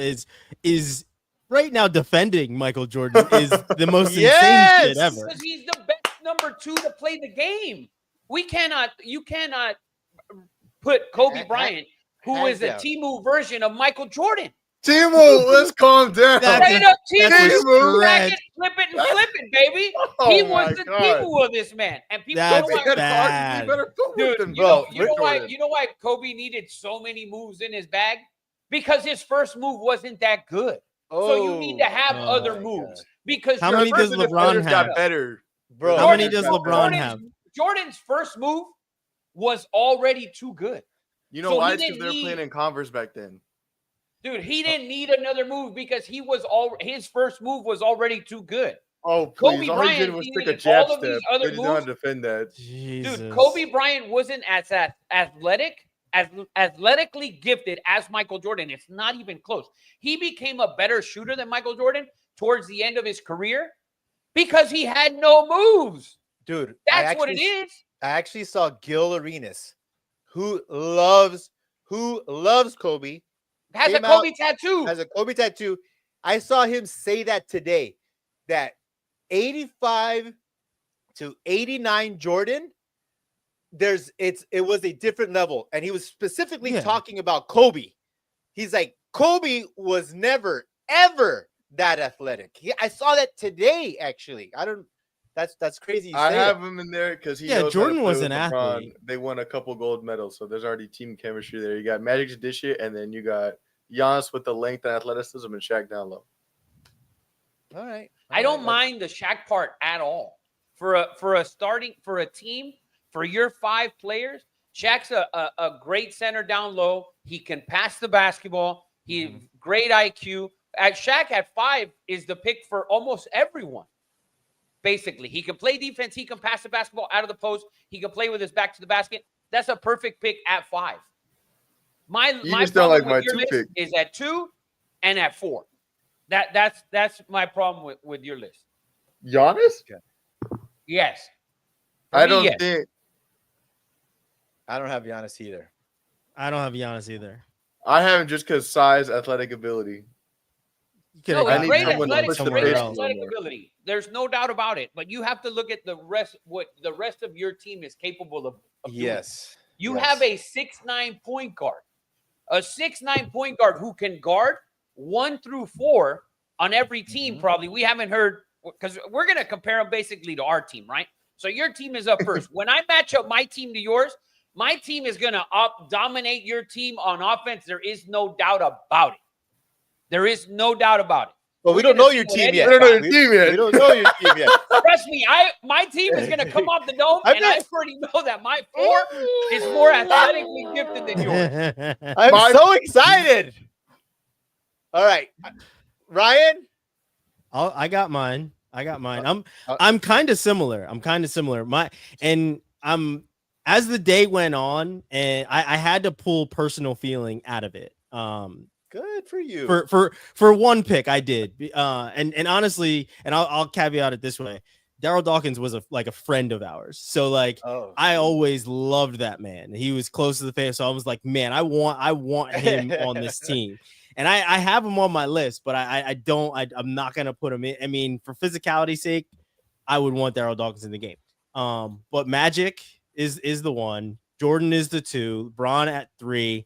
is right now defending Michael Jordan is the most insane shit ever. Because he's the best number 2 to play the game. You cannot put Kobe Bryant, who is the Timu version of Michael Jordan. Timu, let's calm down. Straight up Timu, stretch. flip it and flip it, baby. Oh He my was the God. Timu of this man. And people That's don't know why. bad. You better go Dude, with him, you know bro. why? You know why Kobe needed so many moves in his bag? Because his first move wasn't that good. So you need to have Oh other my moves God. because How your many does first- LeBron have? Got better. Bro, How many Jordan's does got LeBron better. have? Jordan's first move was already too good. You know So why? he It's because didn't they were playing need- in Converse back then. Dude, he didn't need another move because his first move was already too good. Oh, Kobe please. All he did Bryant was needed take a jab all of step. these other They didn't know how moves. to defend that. Jesus. Dude, Kobe Bryant wasn't as athletically gifted as Michael Jordan. It's not even close. He became a better shooter than Michael Jordan towards the end of his career because he had no moves. dude, That's what it is. I actually saw Gil Arenas, who loves Kobe, Has a came out Kobe tattoo. has a Kobe tattoo. I saw him say that today, that 85 to 89 Jordan, it was a different level. And he was specifically Yeah. talking about Kobe. He's like, Kobe was never, ever that athletic. I saw that today, actually. That's crazy. I say have that. him in there because he Yeah, knows Jordan how to play was with an LeBron. athlete. They won a couple gold medals, so there's already team chemistry there. You got Magic to dish it, and then you got Giannis with the length and athleticism, and Shaq down low. All right. I don't mind the Shaq part at all. For a team, for your 5 players, Shaq's a great center down low. He can pass the basketball. He great IQ. Shaq at 5 is the pick for almost everyone. Basically, he can play defense. He can pass the basketball out of the post. He can play with his back to the basket. That's a perfect pick at 5. My just problem don't like with my your 2 list pick. is at 2 and at 4. That's my problem with your list. Giannis? Yes. For I me, don't yes. think. I don't have Giannis either. I don't have Giannis either. I have him just because size, athletic ability. You could No, have I great need someone to athletic, push the somewhere great pace a else. little athletic more. ability. There's no doubt about it. But you have to look at what the rest of your team is capable of doing. Yes. You Yes. have a 6'9" point guard. A 6'9" point guard who can guard 1 through 4 on every team, Mhm. probably. We haven't heard, because we're going to compare them basically to our team, right? So your team is up first. When I match up my team to yours, my team is going to dominate your team on offense. There is no doubt about it. There is no doubt about it. But we We're don't gonna know see your what team Eddie yet. We don't know your We- team yet. We don't know your team yet. Trust me, my team is going to come off the dome, I and I bet. already know that my 4 is more athletically gifted than yours. I'm My- so excited. All right. Ryan? I got mine. I'm Uh, kind of similar. As the day went on, and I had to pull personal feeling out of it. Good for you. For one pick, I did. And honestly, and I'll caveat it this way: Daryl Dawkins was a friend of ours. So like, oh, I always loved that man. He was close to the face, so I was like, man, I want him on this team. And I have him on my list, but I'm not gonna put him in. I mean, for physicality's sake, I would want Daryl Dawkins in the game. But Magic is the one. Jordan is the 2. LeBron at 3.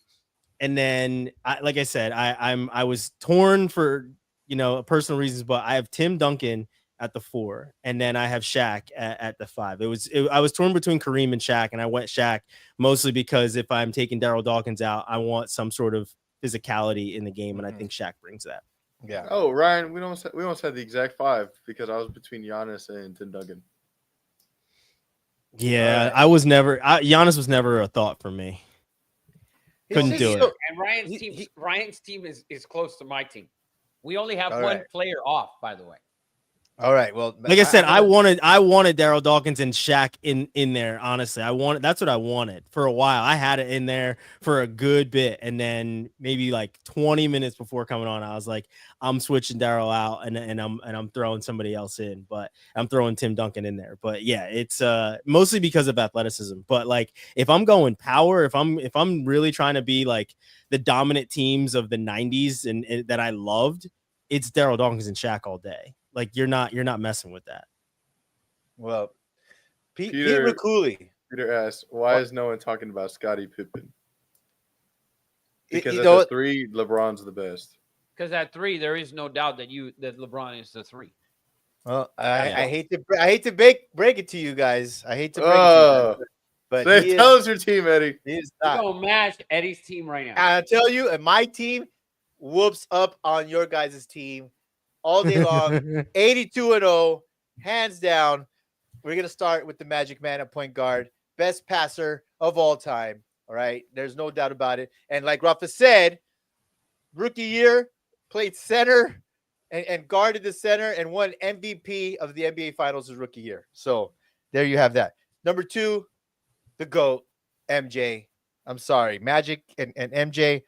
And then, like I said, I was torn for personal reasons, but I have Tim Duncan at the 4, and then I have Shaq at the 5. I was torn between Kareem and Shaq, and I went Shaq mostly because if I'm taking Daryl Dawkins out, I want some sort of physicality in the game, and I think Shaq brings that. yeah. Oh, Ryan, we almost had the exact 5 because I was between Giannis and Tim Duncan. Yeah, Giannis was never a thought for me. Couldn't He's do so- it. And Ryan's team is close to my team. We only have All one right. player off, by the way. All right. Well, Like I said, I wanted Daryl Dawkins and Shaq in there. Honestly, that's what I wanted for a while. I had it in there for a good bit, and then maybe like 20 minutes before coming on, I was like, I'm switching Daryl out, and I'm throwing somebody else in, but I'm throwing Tim Duncan in there. But yeah, it's mostly because of athleticism. But like, if I'm going power, if I'm really trying to be like the dominant teams of the 90s and that I loved, it's Daryl Dawkins and Shaq all day. Like you're not messing with that. Well, Pete Peter- Riccouli. Peter asked, "Why is no one talking about Scottie Pippen?" Because You at know the what? 3, LeBron's the best. Because at 3, there is no doubt that LeBron is the 3. Well, Yeah. I hate to break it to you guys. I hate to break it to you guys, but he Tell is, us your team, Eddie. he is We're not. going to match Eddie's team right now. I'll tell you, and my team, whoops up on your guys' team all day long. 82-0, hands down. We're gonna start with the Magic Man at point guard, best passer of all time. All right, there's no doubt about it. And like Rafa said, rookie year, played center and guarded the center and won MVP of the NBA Finals his rookie year. So there you have that. Number 2, the GOAT, MJ. I'm sorry, Magic and MJ.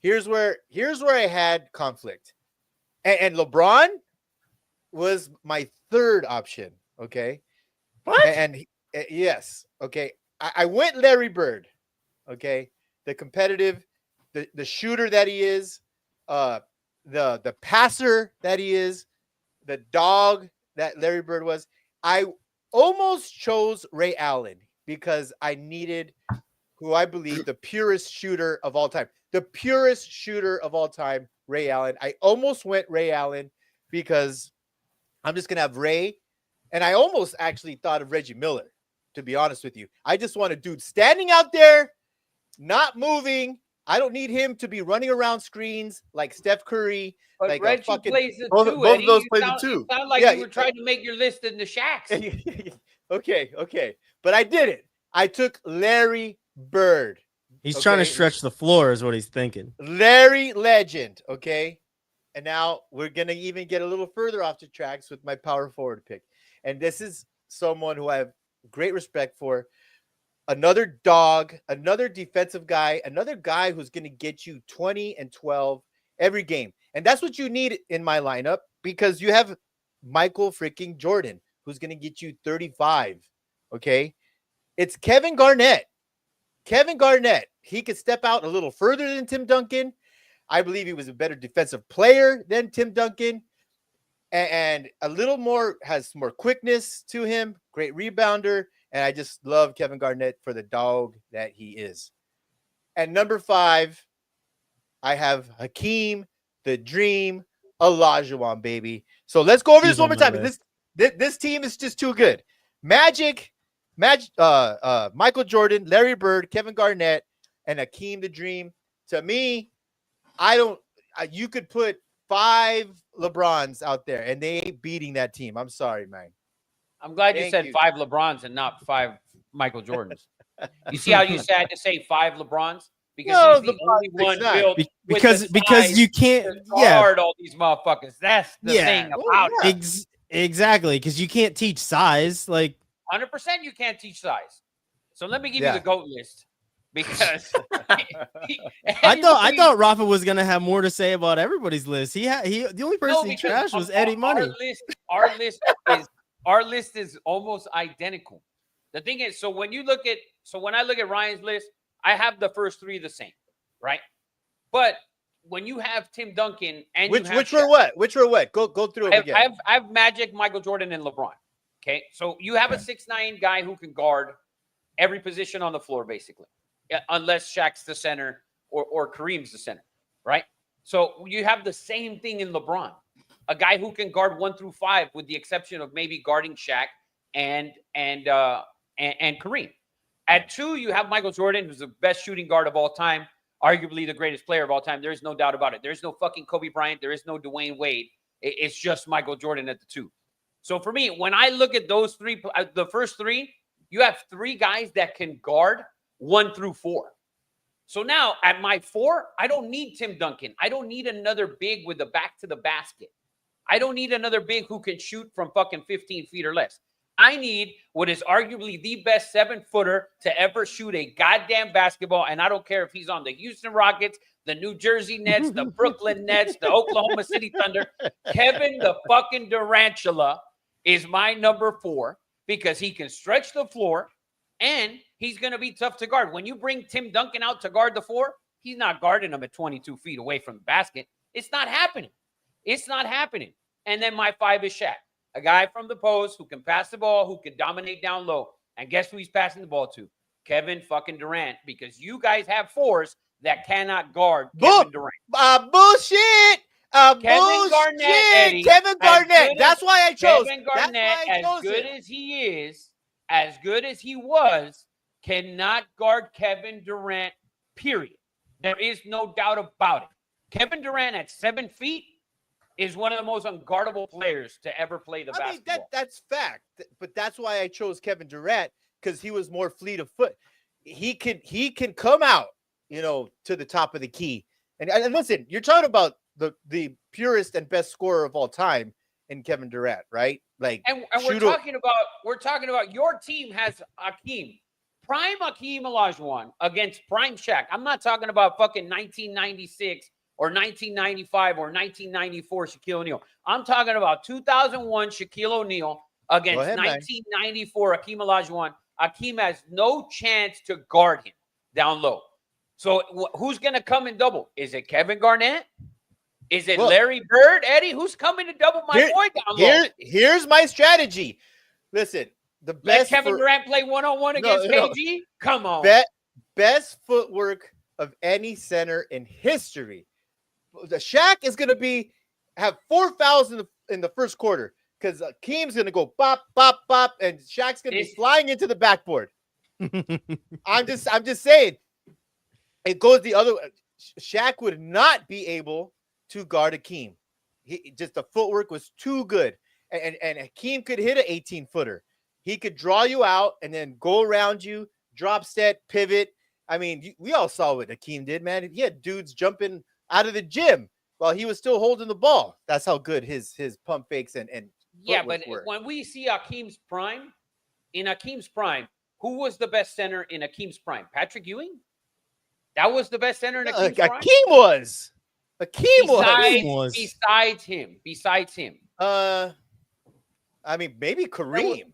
Here's where I had conflict. And LeBron was my third option. Okay. What? And yes. Okay. I went Larry Bird. Okay. The competitive, the shooter that he is, the passer that he is, the dog that Larry Bird was. I almost chose Ray Allen because I needed who I believe the purest shooter of all time. The purest shooter of all time, Ray Allen. I almost went Ray Allen because I'm just going to have Ray. And I almost actually thought of Reggie Miller, to be honest with you. I just want a dude standing out there, not moving. I don't need him to be running around screens like Steph Curry. But like Reggie fucking, plays the both- two. both of Eddie. those You play the sound- two. You sound like Yeah, you were trying to make your list in the Shaqs. okay. But I did it. I took Larry Bird. He's trying to Okay. stretch the floor, is what he's thinking. Larry Legend, okay? And now we're going to even get a little further off the tracks with my power forward pick. And this is someone who I have great respect for. Another dog, another defensive guy, another guy who's going to get you 20 and 12 every game. And that's what you need in my lineup because you have Michael freaking Jordan, who's going to get you 35, okay? It's Kevin Garnett. Kevin Garnett, he could step out a little further than Tim Duncan. I believe he was a better defensive player than Tim Duncan and a little more, has more quickness to him, great rebounder. And I just love Kevin Garnett for the dog that he is. At number 5, I have Hakeem, the Dream, Olajuwon, baby. So let's go over He's this one on more my time. list. This team is just too good. Michael Jordan, Larry Bird, Kevin Garnett, and Hakeem the Dream. To me, you could put 5 LeBrons out there and they ain't beating that team. I'm sorry, man. I'm glad you Thank said you. 5 LeBrons and not 5 Michael Jordans. You see how you had to say 5 LeBrons? Because No, he's the LeBron only one 6'9". built with Because the because size you to can't guard all these motherfuckers. That's the Yeah. thing Oh, about yeah. it. Exactly, because you can't teach size. Like 100% you can't teach size. So let me give Yeah. you the GOAT list. Because I thought Rafa was gonna have more to say about everybody's list. The only person he because trashed was of- Eddie Money. Our list is almost identical. The thing is, when I look at Ryan's list, I have the first 3 the same, right? But when you have Tim Duncan and Which you have were Shaq, what? Which were what? Go through it again. I have Magic, Michael Jordan, and LeBron. Okay, so you have a 6'9" guy who can guard every position on the floor, basically, unless Shaq's the center or Kareem's the center, right? So you have the same thing in LeBron, a guy who can guard 1 through 5, with the exception of maybe guarding Shaq and Kareem. At 2, you have Michael Jordan, who's the best shooting guard of all time, arguably the greatest player of all time. There's no doubt about it. There's no fucking Kobe Bryant. There is no Dwayne Wade. It's just Michael Jordan at the 2. So for me, when I look at those 3, the first 3, you have 3 guys that can guard 1 through 4. So now at my 4, I don't need Tim Duncan. I don't need another big with the back to the basket. I don't need another big who can shoot from fucking 15 feet or less. I need what is arguably the best 7-footer to ever shoot a goddamn basketball. And I don't care if he's on the Houston Rockets, the New Jersey Nets, the Brooklyn Nets, the Oklahoma City Thunder. Kevin the fucking Durantula is my number 4 because he can stretch the floor and he's going to be tough to guard. When you bring Tim Duncan out to guard the 4, he's not guarding him at 22 feet away from the basket. It's not happening. It's not happening. And then my 5 is Shaq, a guy from the post who can pass the ball, who can dominate down low. And guess who he's passing the ball to? Kevin fucking Durant, because you guys have 4s that cannot guard Kevin Durant. Bullshit. Kevin Bullshit. Garnett, Eddie, Kevin as Garnett. good That's why I chose. Kevin That's Garnett, why I as chose good him. as he is, as good as he was, cannot guard Kevin Durant, period. There is no doubt about it. Kevin Durant at 7 feet is one of the most unguardable players to ever play the I mean, basketball. that's fact. But that's why I chose Kevin Durant, because he was more fleet of foot. He can come out, to the top of the key. And listen, you're talking about the purest and best scorer of all time in Kevin Durant, right? Like, And we're talking about your team has Hakeem, prime Hakeem Olajuwon against prime Shaq. I'm not talking about fucking 1996 or 1995 or 1994 Shaquille O'Neal. I'm talking about 2001 Shaquille O'Neal against 1994 Hakeem Olajuwon. Hakeem has no chance to guard him down low. So who's going to come and double? Is it Kevin Garnett? Is it Larry Bird? Eddie, who's coming to double my boy down low? Here's my strategy. Listen, the best. Let Kevin Durant play one-on-one against KG? Come on. Best footwork of any center in history. The Shaq is going to have 4 fouls in the first quarter, because Hakeem's going to go bop, bop, bop, and Shaq's going to be flying into the backboard. I'm just saying. It goes the other way. Shaq would not be able to guard Hakeem. The footwork was too good. And Hakeem could hit an 18-footer. He could draw you out and then go around you, drop step, pivot. I mean, we all saw what Hakeem did, man. He had dudes jumping out of the gym while he was still holding the ball. That's how good his pump fakes and yeah, but when we see Hakeem's prime, who was the best center in Hakeem's prime? Patrick Ewing? That was the best center in Hakeem's prime? Hakeem was. Besides him. I mean, maybe Kareem.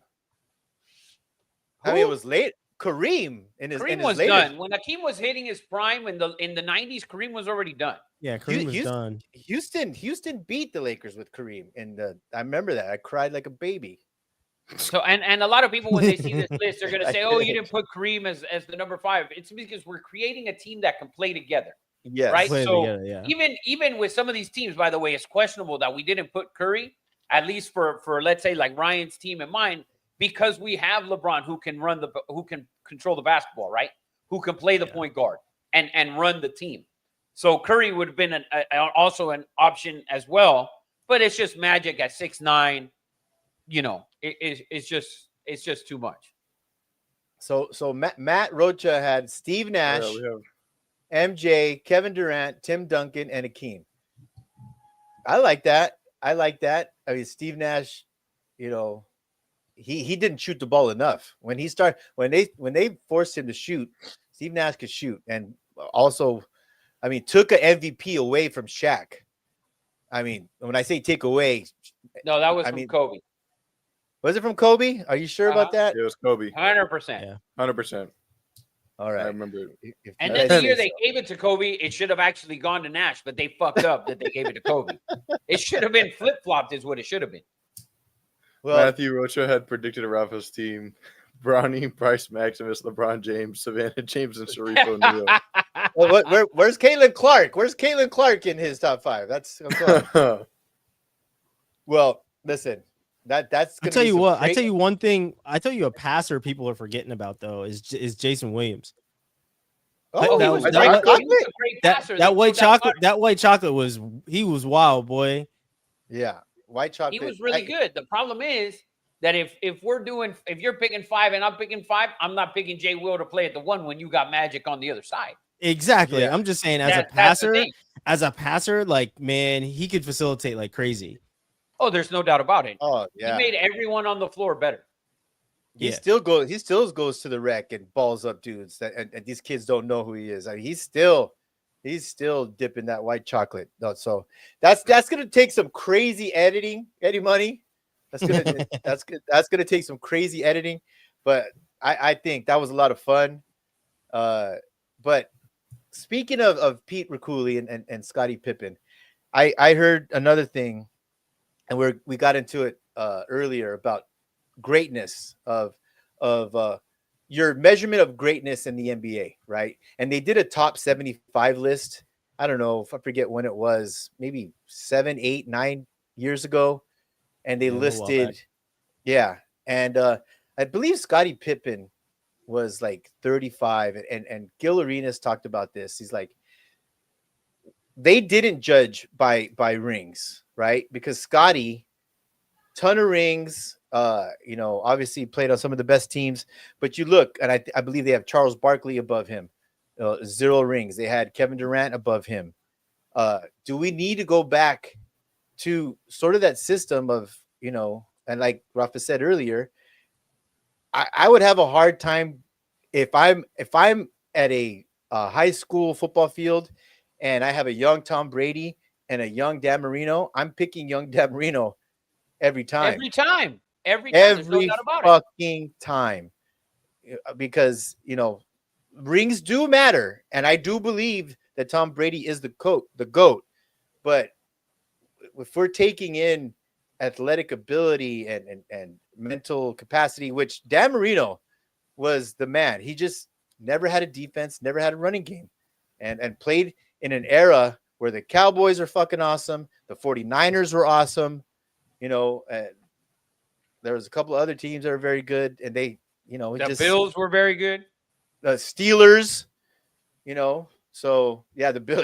I mean, it was late. Kareem was done. When Hakeem was hitting his prime in the 90s, Kareem was already done. Yeah, Kareem was done. Houston beat the Lakers with Kareem. I remember that. I cried like a baby. So and a lot of people, when they see this list, they're gonna say, "Oh, you didn't put Kareem as the number 5." It's because we're creating a team that can play together. Yeah, right. So even with some of these teams, by the way, it's questionable that we didn't put Curry, at least for let's say like Ryan's team and mine, because we have LeBron who can control the basketball, right? Who can play the point guard and run the team. So Curry would have been also an option as well, but it's just Magic at 6'9". It's just too much. So Matt Rocha had Steve Nash, MJ, Kevin Durant, Tim Duncan, and Hakeem. I like that. I mean, Steve Nash, he didn't shoot the ball enough. When they forced him to shoot, Steve Nash could shoot, and also, I mean, took an MVP away from Shaq. I mean, when I say take away, no, that was from Kobe. Was it from Kobe? Are you sure about that? It was Kobe. 100%. Yeah. 100%. All right. I remember. And then the year they gave it to Kobe, it should have actually gone to Nash, but they fucked up that they gave it to Kobe. It should have been flip-flopped is what it should have been. Well, Matthew Rocha had predicted Rafa's team: Bronny, Bryce Maximus, LeBron James, Savannah James, and Sharif O'Neal. Where's Caitlin Clark? Where's Caitlin Clark in his top 5? Well, listen. That's. I tell you what. I tell you one thing. I tell you a passer people are forgetting about though is Jason Williams. Oh, that white chocolate. That white chocolate was wild, boy. Yeah, white chocolate. He was really good. The problem is that if you're picking 5 and I'm picking 5, I'm not picking Jay Will to play at the 1 when you got Magic on the other side. Exactly. Yeah. I'm just saying, as a passer, like, man, he could facilitate like crazy. Oh, there's no doubt about it. Oh, yeah. He made everyone on the floor better. He still goes to the rec and balls up dudes and these kids don't know who he is. I mean, he's still dipping that white chocolate. So that's gonna take some crazy editing, Eddie Money. That's gonna take some crazy editing, but I think that was a lot of fun. But speaking of Pete Riccouli and Scottie Pippen, I heard another thing. And we got into it earlier about greatness of your measurement of greatness in the NBA, right? And they did a top 75 list. I don't know if I forget when it was, maybe 7, 8, 9 years ago. And they listed, and I believe Scottie Pippen was like 35, and Gil Arenas talked about this. He's like, they didn't judge by rings, right? Because Scotty, ton of rings, obviously played on some of the best teams. But you look, and I believe they have Charles Barkley above him, 0 rings. They had Kevin Durant above him. Do we need to go back to sort of that system of, and like Rafa said earlier, I would have a hard time if I'm at a high school football field and I have a young Tom Brady and a young Dan Marino. I'm picking young Dan Marino every time. Every time. There's no doubt about fucking time. Because, rings do matter. And I do believe that Tom Brady is the GOAT. But if we're taking in athletic ability and mental capacity, which Dan Marino was the man. He just never had a defense, never had a running game, and played in an era where the Cowboys are fucking awesome. The 49ers were awesome. There was a couple of other teams that are very good, and they, the Bills were very good. The Steelers, so yeah, the Bill,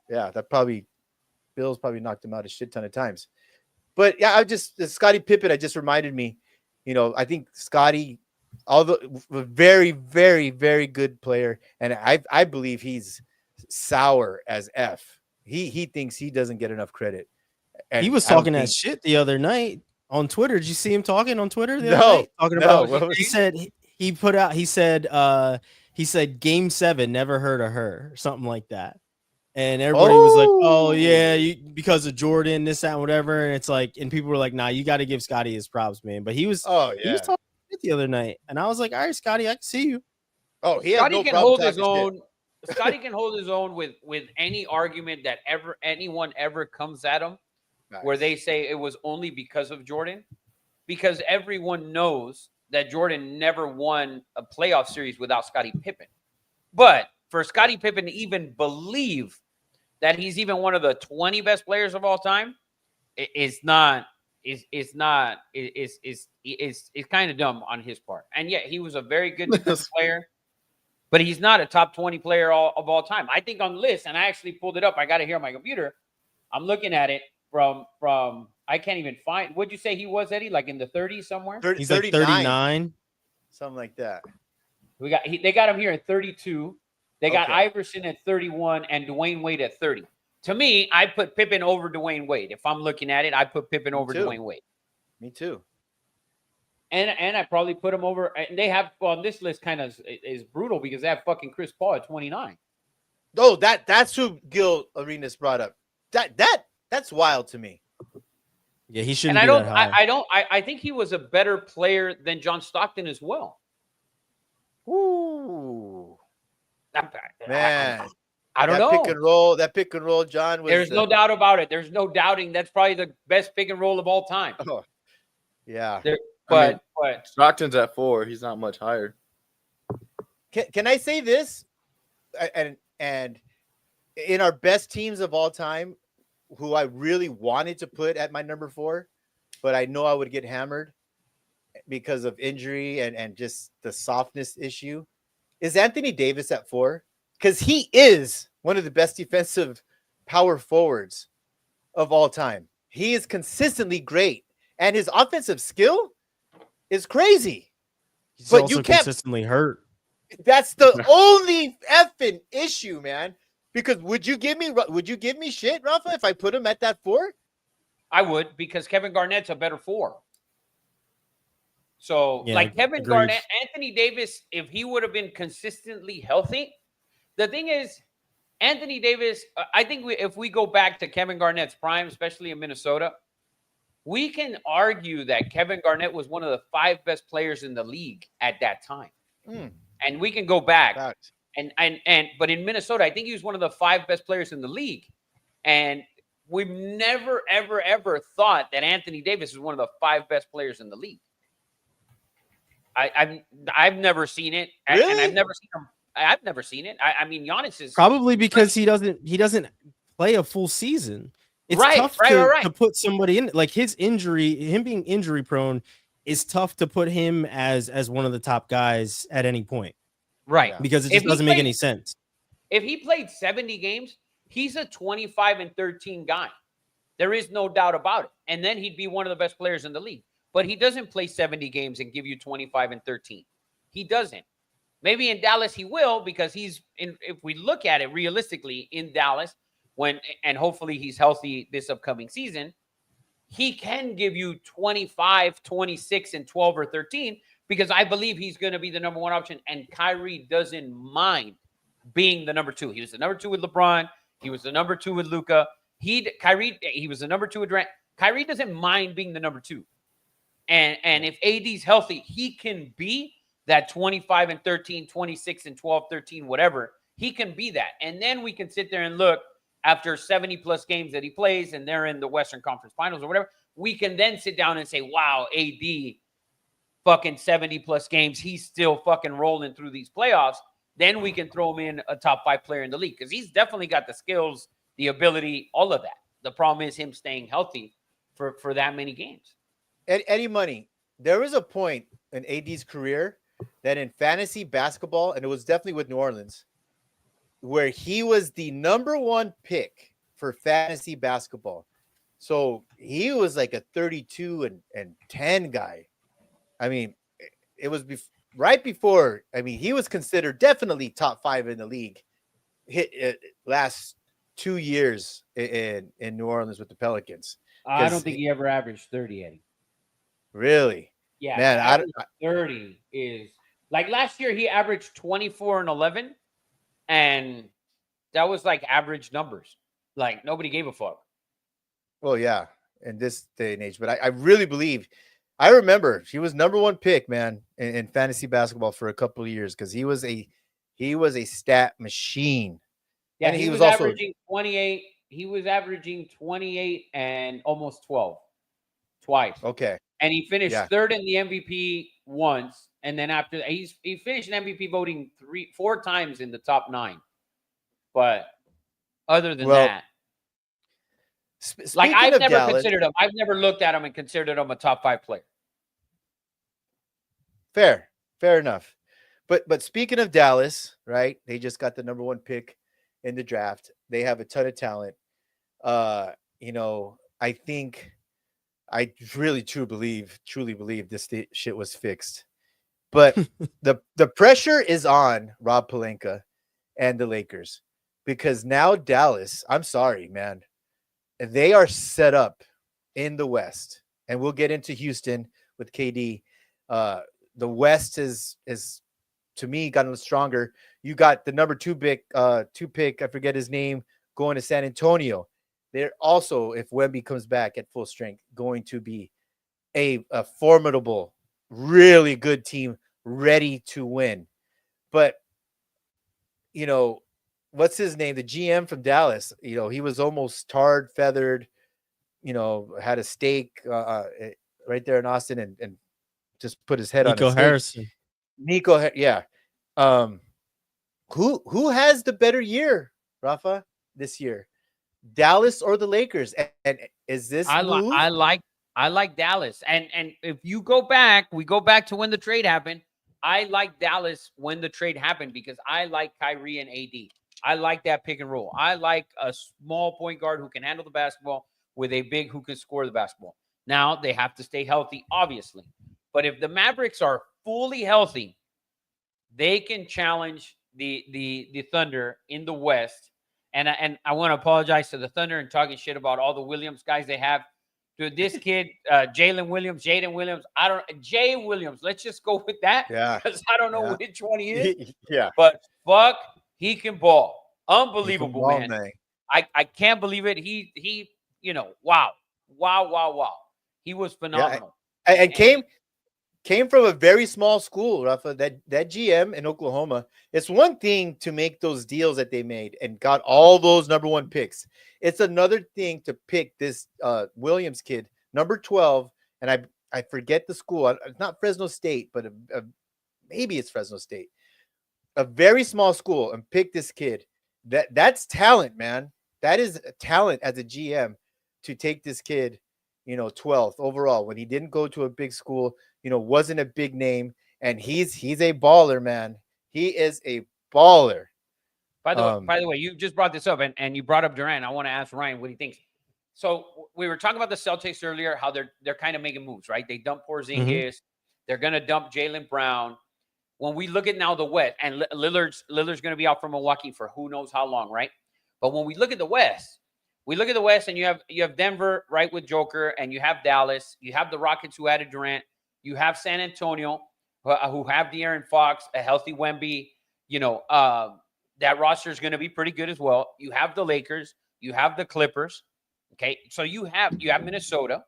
that probably Bills probably knocked him out a shit ton of times. But yeah, Scottie Pippen, I just reminded me, I think Scottie, although a very, very, very good player, and I believe he's sour as F. He thinks he doesn't get enough credit. And he was talking that shit the other night on Twitter. Did you see him talking on Twitter the other night? Talking about he said he said Game 7 never heard of her or something like that. And everybody was like, "Oh yeah, because of Jordan, this, that, and whatever." And it's like, and people were like, "Nah, you got to give Scotty his props, man." But he was talking shit the other night, and I was like, "All right, Scotty, I can see you." Oh, Scotty can hold his own. Scotty can hold his own with any argument that anyone ever comes at him, where they say it was only because of Jordan, because everyone knows that Jordan never won a playoff series without Scottie Pippen. But for Scottie Pippen to even believe that he's even one of the 20 best players of all time is kind of dumb on his part. And yet he was a very good player, but he's not a top 20 player of all time. I think on the list, and I actually pulled it up. I got it here on my computer. I'm looking at it from I can't even find. What'd you say he was, Eddie? Like in the 30s somewhere? He's like 39. Something like that. They got him here at 32. They got Iverson at 31 and Dwayne Wade at 30. To me, I put Pippen over Dwayne Wade. If I'm looking at it, I put Pippen over Dwayne Wade. Me too. And I probably put him over. And they have on this list kind of is brutal because they have fucking Chris Paul at 29. Oh, that's who Gil Arenas brought up. That's wild to me. Yeah, he shouldn't. And I think he was a better player than John Stockton as well. Ooh. Man, I don't know. That pick and roll, John. There's no doubt about it. There's no doubting that's probably the best pick and roll of all time. Oh, yeah. But Stockton's at 4. He's not much higher. Can I say this? And in our best teams of all time, who I really wanted to put at my number 4, but I know I would get hammered because of injury and just the softness issue, is Anthony Davis at 4, because he is one of the best defensive power forwards of all time. He is consistently great, and his offensive skill is crazy. He's but also you can't consistently hurt. That's the only effing issue, man. Because would you give me shit, Rafa, if I put him at that 4? I would, because Kevin Garnett's a better 4. So, Yeah, like Kevin agreed. Garnett, Anthony Davis, if he would have been consistently healthy, the thing is, Anthony Davis, I think if we go back to Kevin Garnett's prime, especially in Minnesota, we can argue that Kevin Garnett was one of the 5 best players in the league at that time. And we can go back. Fact. But in Minnesota, I think he was one of the 5 best players in the league. And we've never, ever, ever thought that Anthony Davis was one of the 5 best players in the league. I've never seen it. Really? And I've never seen it. I mean, Giannis is Probably because he doesn't play a full season. It's tough to put somebody in, like his injury, him being injury prone is tough to put him as one of the top guys at any point. right. Because it just doesn't make any sense. If he played 70 games, He's a 25-13 guy. There is no doubt about it. And then he'd be one of the best players in the league. But he doesn't play 70 games and give you 25-13. He doesn't. Maybe in Dallas he will, because he's in. If we look at it realistically, in Dallas, and hopefully he's healthy this upcoming season, he can give you 25, 26, and 12 or 13, because I believe he's going to be the number one option. And Kyrie doesn't mind being the number two. He was the number two with LeBron. He was the number two with Luka. He was the number two with Durant. Kyrie doesn't mind being the number two. And if AD's healthy, he can be that 25-13, 26-12, 13, whatever. He can be that. And then we can sit there and look after 70 plus games that he plays, and they're in the Western Conference Finals or whatever. We can then sit down and say, wow, AD fucking 70 plus games. He's still fucking rolling through these playoffs. Then we can throw him in a top 5 player in the league, because he's definitely got the skills, the ability, all of that. The problem is him staying healthy for that many games. Eddie Money, there was a point in AD's career that in fantasy basketball, and it was definitely with New Orleans, where he was the number one pick for fantasy basketball. So he was like a 32 and 10 guy. I mean, it was right before. I mean, he was considered definitely top 5 in the league. Last 2 years in New Orleans with the Pelicans. I don't think he ever averaged 30, Eddie. Really? Yeah, man. 30 is like last year. He averaged 24 and 11, and that was like average numbers. Like nobody gave a fuck. Well, yeah, in this day and age, but I really believe. I remember he was number one pick, man, in fantasy basketball for a couple of years, because he was a stat machine. Yeah, and he was also averaging 28. He was averaging 28 and almost 12 twice. Okay. And he finished third in the MVP once. And then after that, he finished in MVP voting 4 times in the top 9. But other than that, like I've never considered him. I've never looked at him and considered him a top 5 player. Fair enough. But speaking of Dallas, right? They just got the number 1 pick in the draft. They have a ton of talent. I think I really truly believe this shit was fixed. But the pressure is on Rob Pelinka and the Lakers, because now Dallas, I'm sorry, man, they are set up in the West, and we'll get into Houston with KD. The West is to me gotten stronger. You got the number 2 pick, I forget his name, going to San Antonio. They're also, if Wemby comes back at full strength, going to be a formidable, really good team ready to win. But, what's his name? The GM from Dallas, he was almost tarred, feathered, had a stake right there in Austin and just put his head on Nico Harrison. Nico, yeah. Who has the better year, Rafa, this year? Dallas or the Lakers? And is this I like Dallas. And if you go back, we go back to when the trade happened. I like Dallas when the trade happened, because I like Kyrie and AD. I like that pick and roll. I like a small point guard who can handle the basketball with a big who can score the basketball. Now they have to stay healthy, obviously. But if the Mavericks are fully healthy, they can challenge the Thunder in the West. And I want to apologize to the Thunder and talking shit about all the Williams guys they have. Dude, this kid, Jaden Williams, Jay Williams. Let's just go with that. Yeah. Because I don't know which one he is. Yeah. But fuck, he can ball. Unbelievable, ball, man. I can't believe it. He wow. He was phenomenal. Yeah, and came from a very small school, Rafa. That GM in Oklahoma. It's one thing to make those deals that they made and got all those number 1 picks. It's another thing to pick this Williams kid, number 12, and I forget the school. It's not Fresno State, but maybe it's Fresno State. A very small school, and pick this kid. That's talent, man. That is talent as a GM to take this kid, 12th overall when he didn't go to a big school, wasn't a big name, and he's a baller, man. He is a baller. By the way, you just brought this up, and you brought up Durant. I want to ask Ryan what he thinks. So we were talking about the Celtics earlier, how they're kind of making moves, right? They dump Porzingis. They're going to dump Jaylen Brown. When we look at now the West, and Lillard's going to be out for Milwaukee for who knows how long, right? But when we look at the West, and you have Denver, right, with Joker, and you have Dallas. You have the Rockets who added Durant. You have San Antonio who have De'Aaron Fox, a healthy Wemby. That roster is going to be pretty good as well. You have the Lakers. You have the Clippers. Okay, so you have Minnesota.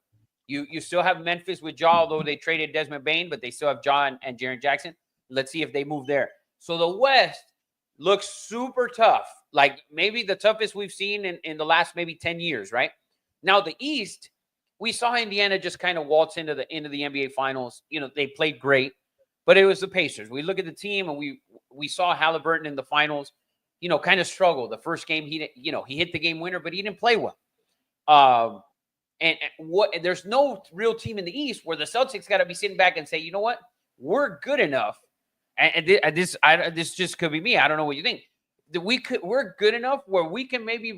You still have Memphis with Ja, although they traded Desmond Bane, but they still have Ja and Jaren Jackson. Let's see if they move there. So the West looks super tough, like maybe the toughest we've seen in the last maybe 10 years, right? Now the East, we saw Indiana just kind of waltz into the NBA Finals. They played great, but it was the Pacers. We look at the team, and we saw Halliburton in the finals, kind of struggle. The first game, he hit the game winner, but he didn't play well. There's no real team in the East where the Celtics got to be sitting back and say, you know what, we're good enough. And this just could be me. I don't know what you think. That we're good enough where we can maybe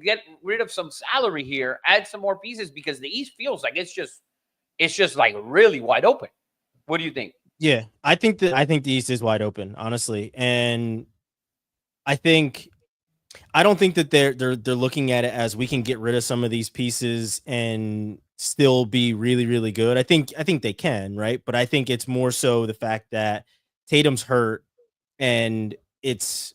get rid of some salary here, add some more pieces, because the East feels like it's just like really wide open. What do you think? Yeah, I think the East is wide open, honestly, and I don't think that they're looking at it as we can get rid of some of these pieces and still be really, really good. I think they can, right? But I think it's more so the fact that Tatum's hurt, and it's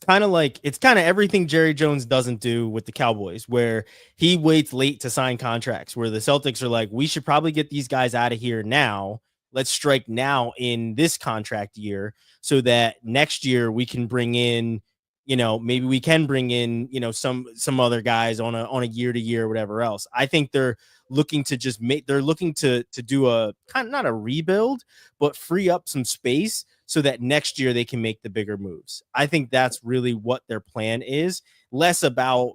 kind of everything Jerry Jones doesn't do with the Cowboys, where he waits late to sign contracts, where the Celtics are like, we should probably get these guys out of here now. Let's strike now in this contract year so that next year we can bring in, maybe we can bring in, some other guys on a year to year, whatever else. I think they're looking to to do a kind of not a rebuild, but free up some space so that next year they can make the bigger moves. I think that's really what their plan is, less about,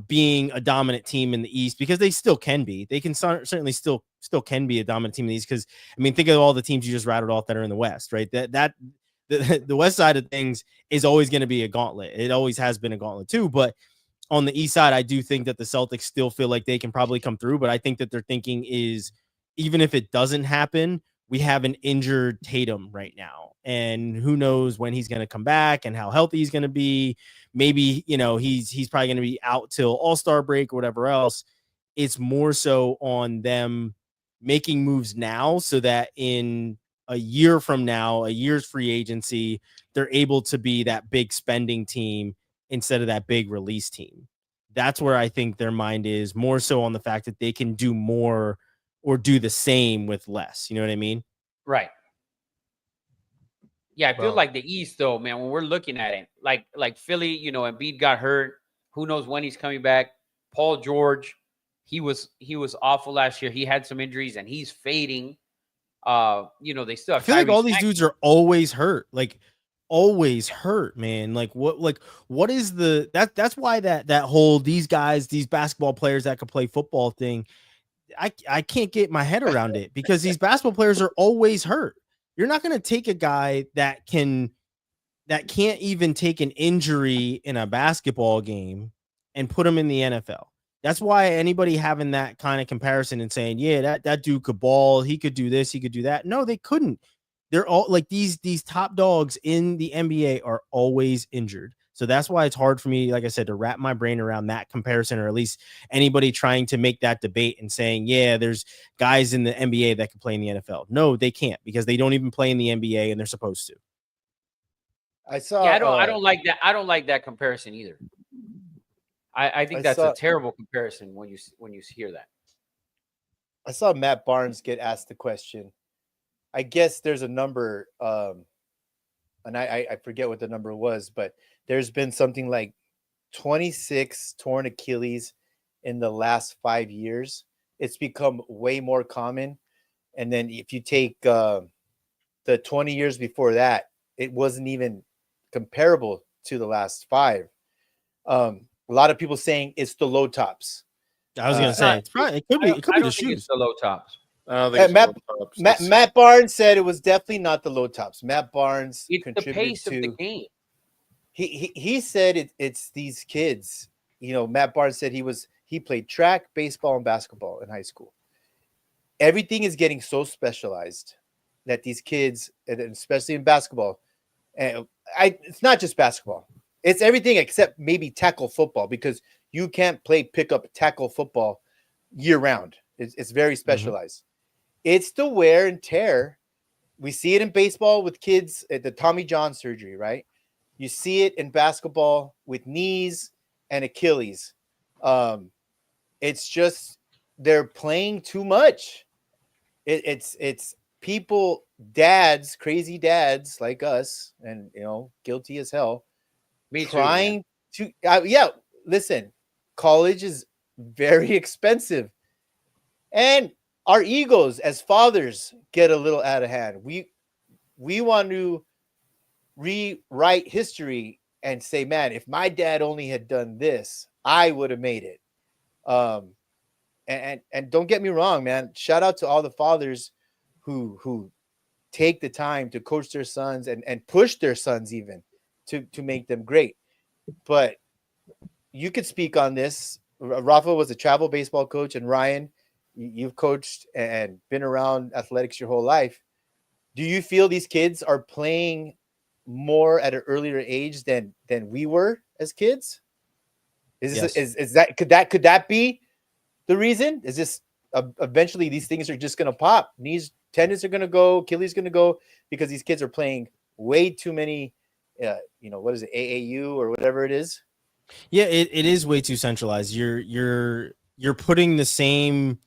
being a dominant team in the East, because they still can be. They can certainly still can be a dominant team in the East, because, think of all the teams you just rattled off that are in the West, right? The West side of things is always going to be a gauntlet. It always has been a gauntlet too. But on the East side, I do think that the Celtics still feel like they can probably come through. But I think that their thinking is, even if it doesn't happen, we have an injured Tatum right now, and who knows when he's going to come back and how healthy he's going to be. Maybe, he's probably going to be out till All-Star break or whatever else. It's more so on them making moves now so that in a year from now, a year's free agency, they're able to be that big spending team instead of that big release team. That's where I think their mind is, more so on the fact that they can do more or do the same with less. You know what I mean? Right. Yeah, I feel like the East, though, man, when we're looking at it, like Philly, Embiid got hurt. Who knows when he's coming back? Paul George, he was awful last year. He had some injuries, and he's fading. They still have. I feel like all these dudes are always hurt. Like, always hurt, man. What is that's why that whole these basketball players that could play football thing, I can't get my head around it, because these basketball players are always hurt. You're not going to take a guy that can't even take an injury in a basketball game and put him in the NFL. That's why anybody having that kind of comparison and saying, yeah, that dude could ball, he could do this, he could do that. No, they couldn't. They're all like these top dogs in the NBA are always injured. So that's why it's hard for me, like I said, to wrap my brain around that comparison, or at least anybody trying to make that debate and saying, yeah, there's guys in the NBA that can play in the NFL. No, they can't, because they don't even play in the NBA, and they're supposed to. I saw. Yeah, I don't like that. I don't like that comparison either. I think that's a terrible comparison when you hear that. I saw Matt Barnes get asked the question. I guess there's a number, and I forget what the number was, but there's been something like 26 torn Achilles in the last 5 years. It's become way more common. And then if you take the 20 years before that, it wasn't even comparable to the last 5. A lot of people saying it's the low tops. I was going to say, it could be the shoes. It's the low tops. Matt Barnes said it was definitely not the low tops. Matt Barnes it's the pace of the game. he said it's these kids. You know, Matt Barnes said he played track, baseball, and basketball in high school. Everything is getting so specialized that these kids, and especially in basketball, and it's not just basketball. It's everything except maybe tackle football, because you can't play pickup tackle football year round. It's very specialized. It's the wear and tear. We see it in baseball with kids at the Tommy John surgery, right? You see it in basketball with knees and Achilles. It's just they're playing too much. It's people, dads, crazy dads like us, and guilty as hell. Me too, Trying to listen, college is very expensive, and our egos as fathers get a little out of hand. We want to rewrite history and say, man, if my dad only had done this, I would have made it. And don't get me wrong, man, shout out to all the fathers who take the time to coach their sons and push their sons even to make them great. But you could speak on this. Rafa was a travel baseball coach, and Ryan, you've coached and been around athletics your whole life. Do you feel these kids are playing more at an earlier age than we were as kids? Is that could that be the reason? Is this eventually these things are just going to pop? Knees, tendons are going to go, Achilles going to go, because these kids are playing way too many. What is it, AAU or whatever it is? Yeah, it is way too centralized. You're putting the same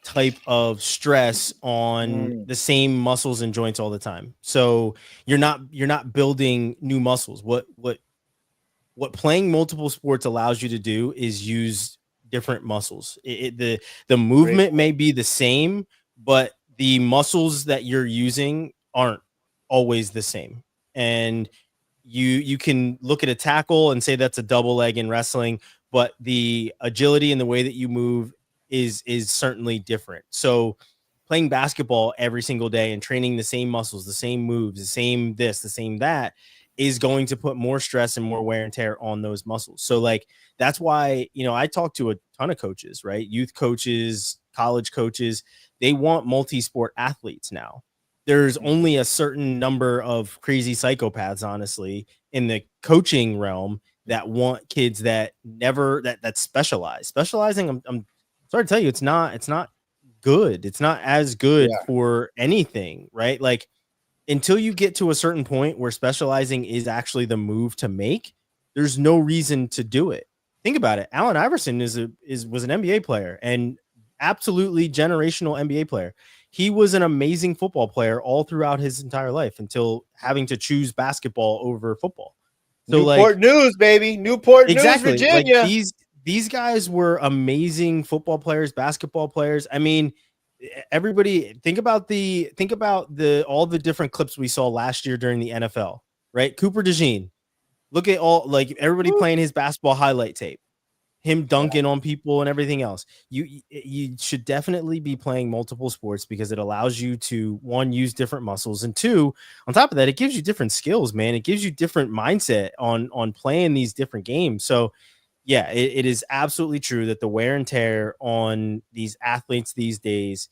type of stress on the same muscles and joints all the time. So you're not building new muscles. What playing multiple sports allows you to do is use different muscles. The movement may be the same, but the muscles that you're using aren't always the same. And you can look at a tackle and say that's a double leg in wrestling, but the agility and the way that you move is certainly different. So playing basketball every single day and training the same muscles, the same moves, the same this, the same that is going to put more stress and more wear and tear on those muscles. So like, that's why, I talk to a ton of coaches, right? Youth coaches, college coaches, they want multi-sport athletes now. There's only a certain number of crazy psychopaths, honestly, in the coaching realm that want kids that never that specialize. Specializing, I'm sorry to tell you, it's not good. It's not as good for anything, right? Like, until you get to a certain point where specializing is actually the move to make, there's no reason to do it. Think about it. Allen Iverson was an NBA player, and absolutely generational NBA player. He was an amazing football player all throughout his entire life until having to choose basketball over football. So Newport News, baby. Newport News, Virginia. Like these guys were amazing football players, basketball players. I mean, everybody think about all the different clips we saw last year during the NFL, right? Cooper DeJean. Look at everybody playing his basketball highlight tape. Him dunking on people and everything else. You should definitely be playing multiple sports, because it allows you to, one, use different muscles, and two, on top of that, it gives you different skills, man. It gives you different mindset on playing these different games. So yeah, it is absolutely true that the wear and tear on these athletes these days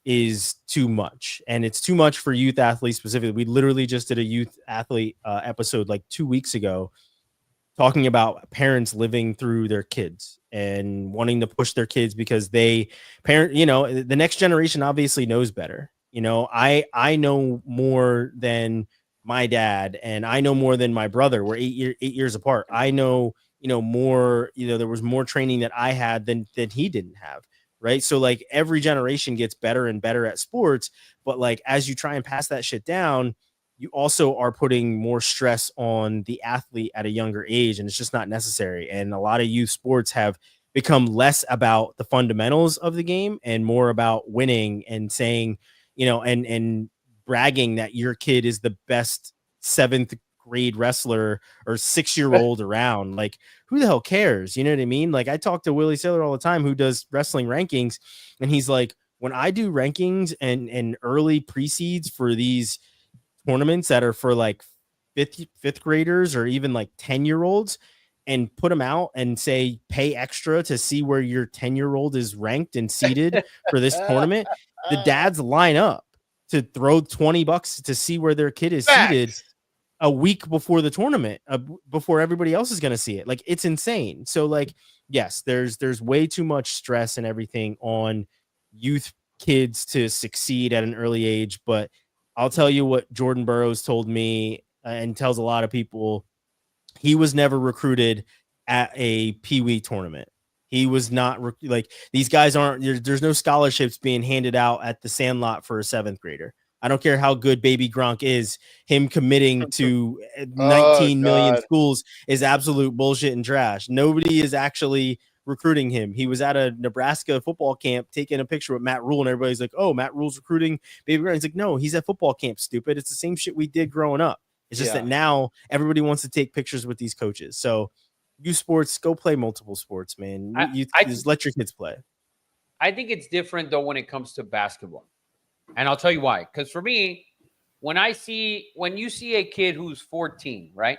is too much, and it's too much for youth athletes specifically. We literally just did a youth athlete episode like 2 weeks ago, talking about parents living through their kids and wanting to push their kids because the next generation obviously knows better. I know more than my dad, and I know more than my brother. We're 8 years apart. I know, more, there was more training that I had than he didn't have. Right. So like, every generation gets better and better at sports, but like, as you try and pass that shit down, you also are putting more stress on the athlete at a younger age, and it's just not necessary. And a lot of youth sports have become less about the fundamentals of the game and more about winning and saying, and bragging that your kid is the best 7th grade wrestler or 6-year-old around. Like, who the hell cares? You know what I mean? Like, I talk to Willie Saylor all the time, who does wrestling rankings, and he's like, when I do rankings and early pre-seeds for these tournaments that are for like fifth graders or even like 10-year-olds and put them out and say pay extra to see where your 10-year-old is ranked and seated for this tournament, the dads line up to throw $20 to see where their kid is seated a week before the tournament, before everybody else is going to see it. Like, it's insane. So like, yes, there's way too much stress and everything on youth kids to succeed at an early age. But I'll tell you what Jordan Burroughs told me and tells a lot of people. He was never recruited at a Pee-wee tournament. He was not like, these guys aren't, there's no scholarships being handed out at the Sandlot for a 7th grader. I don't care how good Baby Gronk is. Him committing to 19 million schools is absolute bullshit and trash. Nobody is actually recruiting him. He was at a Nebraska football camp taking a picture with Matt Rule, and everybody's like, oh, Matt Rule's recruiting Baby Gronk. He's like, no, he's at football camp, stupid. It's the same shit we did growing up. It's just that now everybody wants to take pictures with these coaches. So you sports, go play multiple sports, man. You just let your kids play. I think it's different though when it comes to basketball. And I'll tell you why. Because for me, when you see a kid who's 14, right?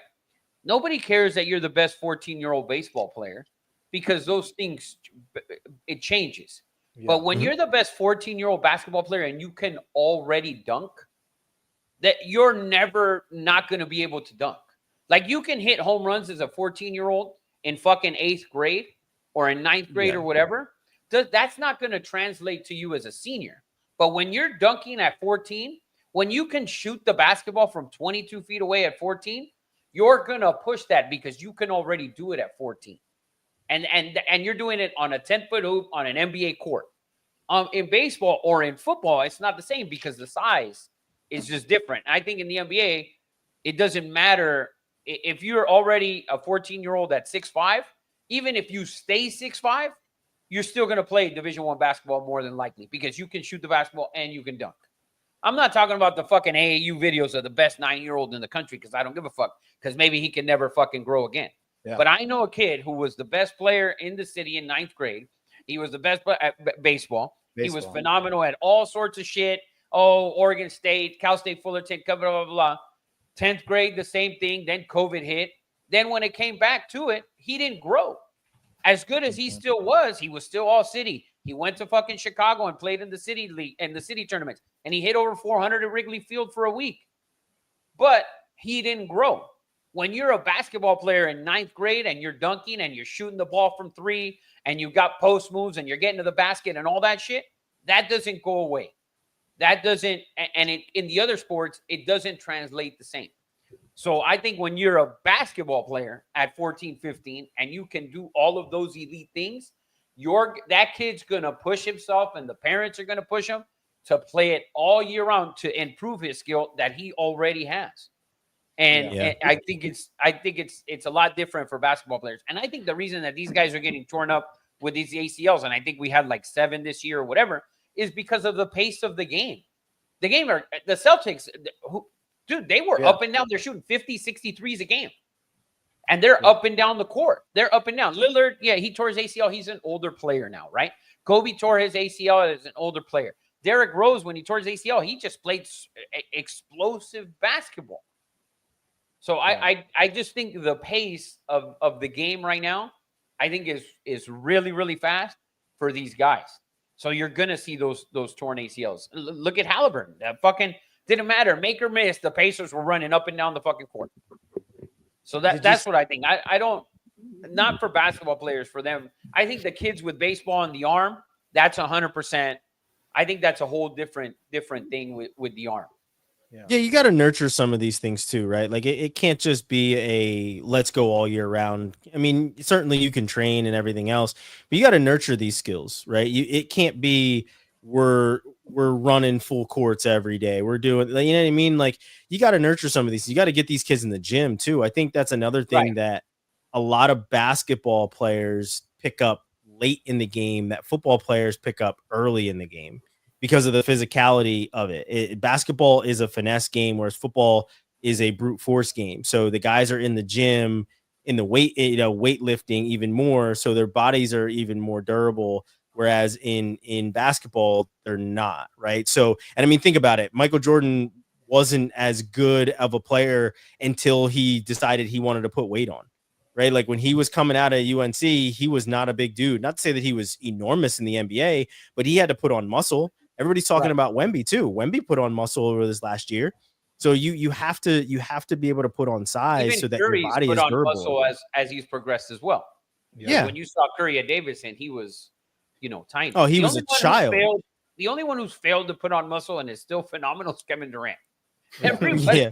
Nobody cares that you're the best 14-year-old baseball player because those things, it changes. Yeah. But when you're the best 14-year-old basketball player and you can already dunk, that you're never not going to be able to dunk. Like, you can hit home runs as a 14-year-old in fucking 8th grade or in 9th grade or whatever. That's not going to translate to you as a senior. But when you're dunking at 14, when you can shoot the basketball from 22 feet away at 14, you're going to push that because you can already do it at 14. And you're doing it on a 10-foot hoop on an NBA court. In baseball or in football, it's not the same because the size is just different. I think in the NBA, it doesn't matter if you're already a 14-year-old at 6'5", even if you stay 6'5", you're still going to play Division I basketball more than likely because you can shoot the basketball and you can dunk. I'm not talking about the fucking AAU videos of the best 9-year-old in the country because I don't give a fuck because maybe he can never fucking grow again. Yeah. But I know a kid who was the best player in the city in 9th grade. He was the best at baseball. He was phenomenal at all sorts of shit. Oh, Oregon State, Cal State Fullerton, blah, blah, blah, blah. 10th grade, the same thing. Then COVID hit. Then when it came back to it, he didn't grow. As good as he still was, he was still all city. He went to fucking Chicago and played in the city league and the city tournaments. And he hit over 400 at Wrigley Field for a week. But he didn't grow. When you're a basketball player in 9th grade and you're dunking and you're shooting the ball from 3 and you've got post moves and you're getting to the basket and all that shit, that doesn't go away. That doesn't, and in the other sports, it doesn't translate the same. So I think when you're a basketball player at 14, 15, and you can do all of those elite things, that kid's going to push himself and the parents are going to push him to play it all year round to improve his skill that he already has. And I think it's a lot different for basketball players. And I think the reason that these guys are getting torn up with these ACLs, and I think we had like 7 this year or whatever, is because of the pace of the game. The Celtics, they were up and down. They're shooting 50, 63s a game. And they're up and down the court. They're up and down. Lillard, he tore his ACL. He's an older player now, right? Kobe tore his ACL as an older player. Derrick Rose, when he tore his ACL, he just played explosive basketball. So I just think the pace of the game right now, I think is really, really fast for these guys. So you're going to see those torn ACLs. Look at Halliburton. That fucking didn't matter. Make or miss, the Pacers were running up and down the fucking court. So that's what I think. I don't, not for basketball players, for them. I think the kids with baseball in the arm, that's 100%. I think that's a whole different thing with the arm. Yeah, you got to nurture some of these things too, right? Like it can't just be a let's go all year round. I mean, certainly you can train and everything else, but you got to nurture these skills, right? It can't be we're running full courts every day. We're doing, you know what I mean? Like you got to nurture some of these. You got to get these kids in the gym too. I think that's another thing that a lot of basketball players pick up late in the game that football players pick up early in the game. Because of the physicality of it. Basketball is a finesse game, whereas football is a brute force game. So the guys are in the gym, in the weightlifting even more, so their bodies are even more durable. Whereas in basketball, they're not, right? So, and I mean, think about it. Michael Jordan wasn't as good of a player until he decided he wanted to put weight on, right? Like when he was coming out of UNC, he was not a big dude. Not to say that he was enormous in the NBA, but he had to put on muscle. Everybody's talking about Wemby too. Wemby put on muscle over this last year. So you have to be able to put on size Even so that Curry's your body put is on durable. muscle as he's progressed as well. Yeah. When you saw Curry at Davidson, he was, tiny. Oh, he The was only a one who's child. the only one who's failed to put on muscle and is still phenomenal is Kevin Durant. Everybody Yeah.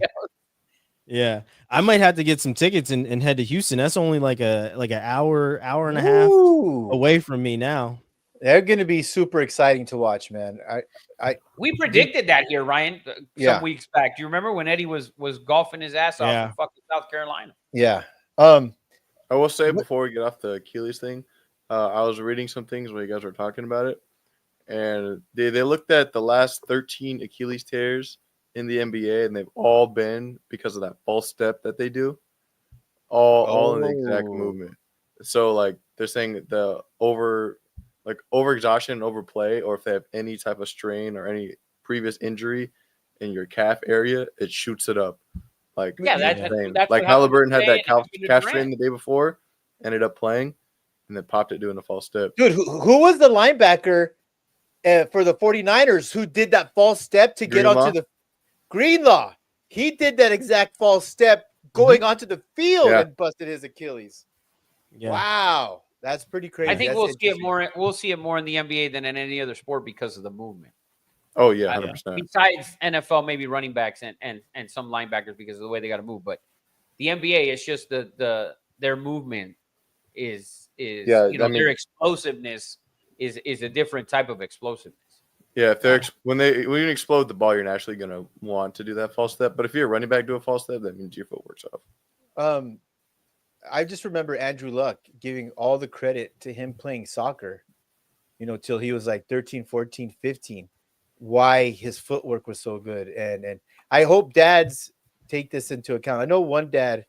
Yeah, I might have to get some tickets and head to Houston. That's only like an hour and a half Ooh. away from me now. They're going to be super exciting to watch, man. We predicted that here, Ryan, Yeah. some weeks back. Do you remember when Eddie was golfing his ass off Yeah. in fucking South Carolina? Yeah. I will say before we get off the Achilles thing, I was reading some things when you guys were talking about it, and they looked at the last 13 Achilles tears in the NBA, and they've all been because of that false step that they do, all in the exact Oh. movement. So like they're saying that the over exhaustion and overplay, or if they have any type of strain or any previous injury in your calf area, it shoots it up. Like Yeah, that's insane. what Like happened Halliburton had today that and it happened to calf Durant. strain the day before, ended up playing, and then popped it doing a false step. Dude, who was the linebacker for the 49ers who did that false step to get Greenlaw? onto the Greenlaw? He did that exact false step going onto the field Yeah. and busted his Achilles. Yeah. Wow. That's pretty crazy. I think That's we'll see it interesting. more. We'll see it more in the NBA than in any other sport because of the movement. Oh yeah, Yeah. 100%. Besides NFL, maybe running backs and some linebackers because of the way they got to move. But the NBA, it's just their movement is Yeah, I mean- their explosiveness is a different type of explosiveness. Yeah, if they're when you explode the ball, you're naturally gonna want to do that false step. But if you're a running back do a false step, that means your footwork's off. I just remember Andrew Luck giving all the credit to him playing soccer, till he was like 13, 14, 15, why his footwork was so good. And I hope dads take this into account. I know one dad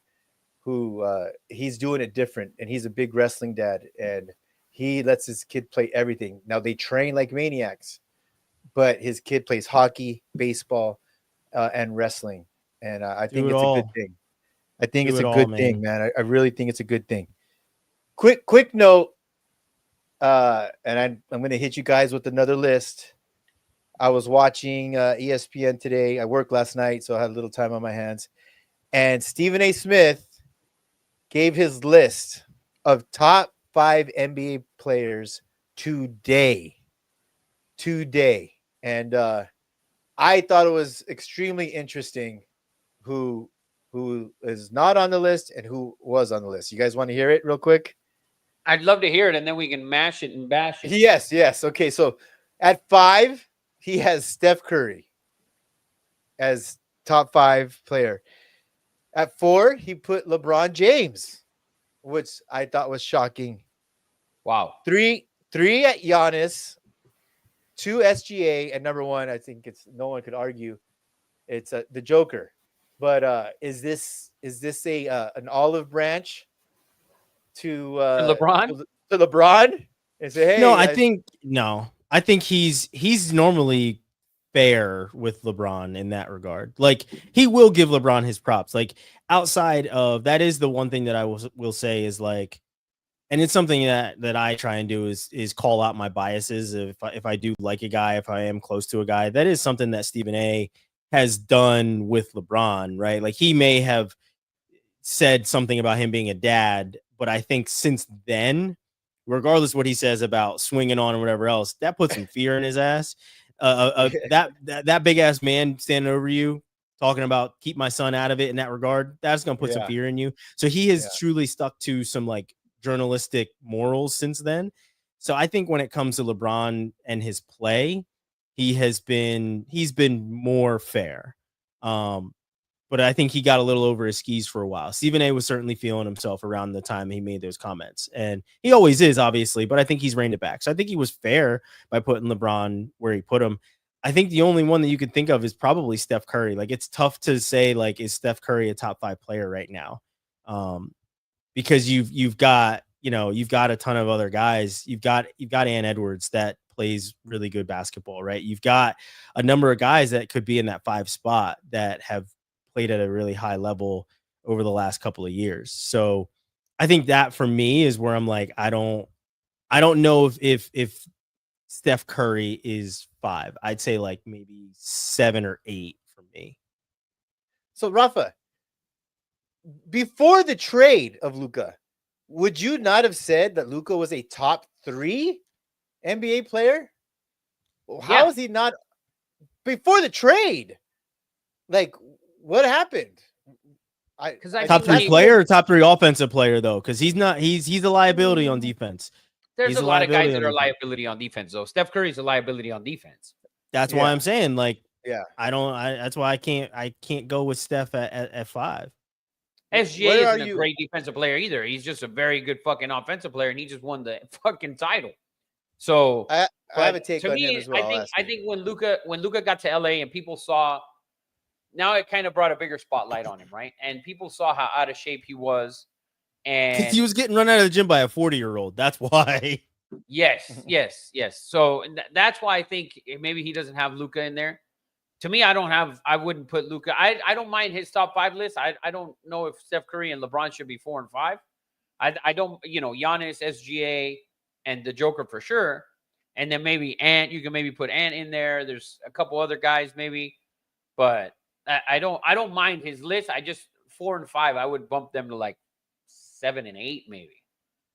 who he's doing it different, and he's a big wrestling dad, and he lets his kid play everything. Now they train like maniacs, but his kid plays hockey, baseball, and wrestling. And I think it it's a all. good thing. I think Do it's it a all, good thing, man. man. I really think it's a good thing. Quick note, and I'm going to hit you guys with another list. I was watching ESPN today. I worked last night, so I had a little time on my hands. And Stephen A. Smith gave his list of top 5 NBA players today. And I thought it was extremely interesting who is not on the list and who was on the list. You guys want to hear it real quick? I'd love to hear it, and then we can mash it and bash it. Yes. Okay, so at 5, he has Steph Curry as top 5 player. At 4, he put LeBron James, which I thought was shocking. Wow. 3 at Giannis, 2 SGA, and number 1, I think it's no one could argue, it's the Joker. But is this an olive branch to LeBron? To LeBron? And say, hey, No, I think he's normally fair with LeBron in that regard. Like he will give LeBron his props. Like outside of that is the one thing that I will say is like, and it's something that I try and do is call out my biases. If I do like a guy, if I am close to a guy, that is something that Stephen A. has done with LeBron, right? Like he may have said something about him being a dad, but I think since then, regardless what he says about swinging on or whatever else, that puts some fear in his ass. That big ass man standing over you talking about keep my son out of it in that regard, that's gonna put some Yeah. fear in you. So he has Yeah. truly stuck to some like journalistic morals since then. So I think when it comes to LeBron and his play, he's been more fair. But I think he got a little over his skis for a while. Stephen A was certainly feeling himself around the time he made those comments. And he always is, obviously, but I think he's reined it back. So I think he was fair by putting LeBron where he put him. I think the only one that you could think of is probably Steph Curry. Like it's tough to say, like, is Steph Curry a top 5 player right now? Because you've got a ton of other guys. You've got Ann Edwards that plays really good basketball, right? You've got a number of guys that could be in that 5 spot that have played at a really high level over the last couple of years. So I think that for me is where I'm like, I don't know if Steph Curry is 5. I'd say like maybe 7 or 8 for me. So Rafa, before the trade of Luka, would you not have said that Luka was a top 3 NBA player? How is he not before the trade? Like, what happened? Because I Top think 3 player or top 3 offensive player though, because he's not. He's a liability on defense. There's He's a a lot of guys liability that on are defense. liability on defense, though. Steph Curry's a liability on defense. That's why Yeah. I'm saying like Yeah. that's why I can't go with Steph at 5. SGA Where are isn't a you- great defensive player either. He's just a very good fucking offensive player, and he just won the fucking title. So I have a but take to on me, him as well. I'll ask I you. think when Luka got to LA and people saw, now it kind of brought a bigger spotlight on him, right? And people saw how out of shape he was. And Because he was getting run out of the gym by a 40-year-old. That's why. yes. So that's why I think maybe he doesn't have Luka in there. To me, I wouldn't put Luka. I don't mind his top 5 list. I don't know if Steph Curry and LeBron should be 4 and 5. I don't, Giannis, SGA, and the Joker for sure. And then maybe Ant. You can maybe put Ant in there. There's a couple other guys maybe, but I don't mind his list. I just 4 and 5. I would bump them to like 7 and 8 maybe.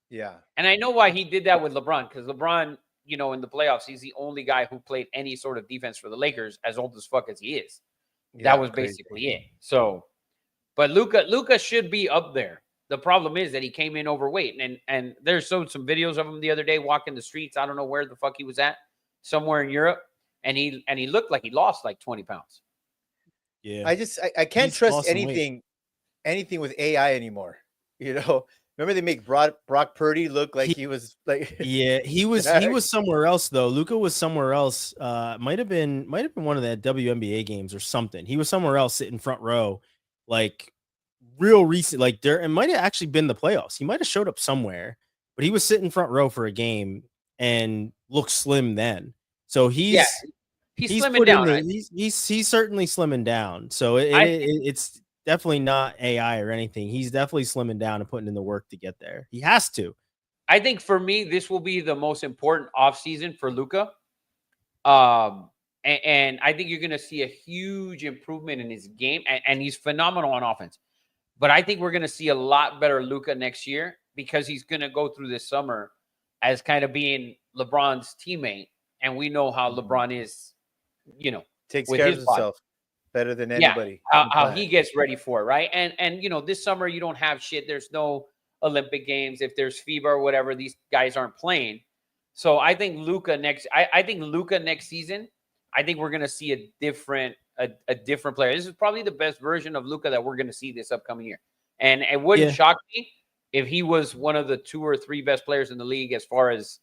Yeah. And I know why he did that with LeBron, because LeBron, in the playoffs, he's the only guy who played any sort of defense for the Lakers, as old as fuck as he is. Yeah, That was crazy. basically it. So, but Luka should be up there. The problem is that he came in overweight, and there's some videos of him the other day walking the streets. I don't know where the fuck he was at, somewhere in Europe, and he looked like he lost like 20 pounds. Yeah. I can't He's trust lost some weight. anything with AI anymore. Remember they make Brock Purdy look like he was like Yeah, he was somewhere else though. Luka was somewhere else. Might have been one of the WNBA games or something. He was somewhere else sitting front row, like real recent. Like it might have actually been the playoffs. He might have showed up somewhere, but he was sitting front row for a game and looked slim then. So he's slimming put in down. he's certainly slimming down. So it's definitely not AI or anything. He's definitely slimming down and putting in the work to get there. He has to. I think for me, this will be the most important offseason for Luka. And I think you're going to see a huge improvement in his game. And he's phenomenal on offense. But I think we're going to see a lot better Luka next year, because he's going to go through this summer as kind of being LeBron's teammate. And we know how LeBron is, takes with care of his body. himself better than anybody. How he gets ready for it, right? And this summer you don't have shit. There's no Olympic Games. If there's FIBA or whatever, these guys aren't playing. So I think Luka next season, I think we're gonna see a different player. This is probably the best version of Luka that we're gonna see this upcoming year. And it wouldn't shock me if he was one of the 2 or 3 best players in the league as far as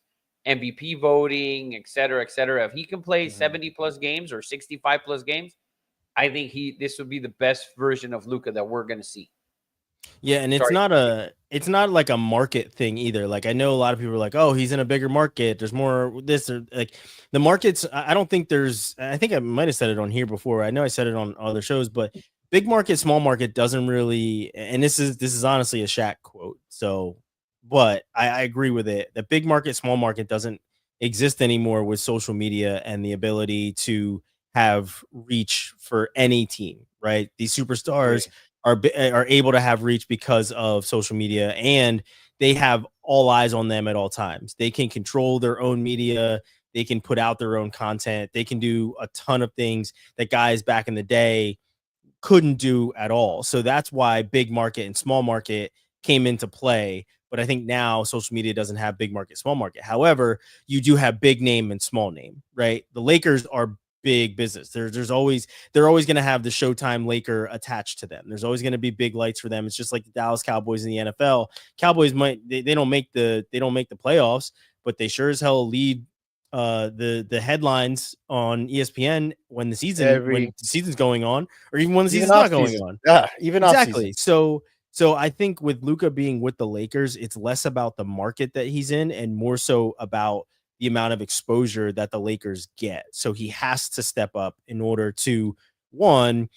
MVP voting, et cetera, et cetera. If he can play 70 plus games or 65 plus games, I think this would be the best version of Luka that we're going to see. Yeah, and it's not like a market thing either. Like I know a lot of people are like, "Oh, he's in a bigger market. There's more this or like the markets." I don't think I think I might have said it on here before. I know I said it on other shows, but big market, small market doesn't really. And this is honestly a Shaq quote. So, but I agree with it. The big market, small market doesn't exist anymore with social media and the ability to have reach for any team, right? These superstars are able to have reach because of social media, and they have all eyes on them at all times. They can control their own media. They can put out their own content. They can do a ton of things that guys back in the day couldn't do at all. So that's why big market and small market came into play. But I think now social media doesn't have big market, small market. However, you do have big name and small name, right? The Lakers are big business. They're always going to have the Showtime Laker attached to them. There's always going to be big lights for them. It's just like the Dallas Cowboys in the NFL. Cowboys they don't make the playoffs, but they sure as hell lead the headlines on ESPN when the season's going on, or even when the season's not going on. Yeah, even exactly. So I think with Luka being with the Lakers, it's less about the market that he's in and more so about the amount of exposure that the Lakers get. So he has to step up in order to, one,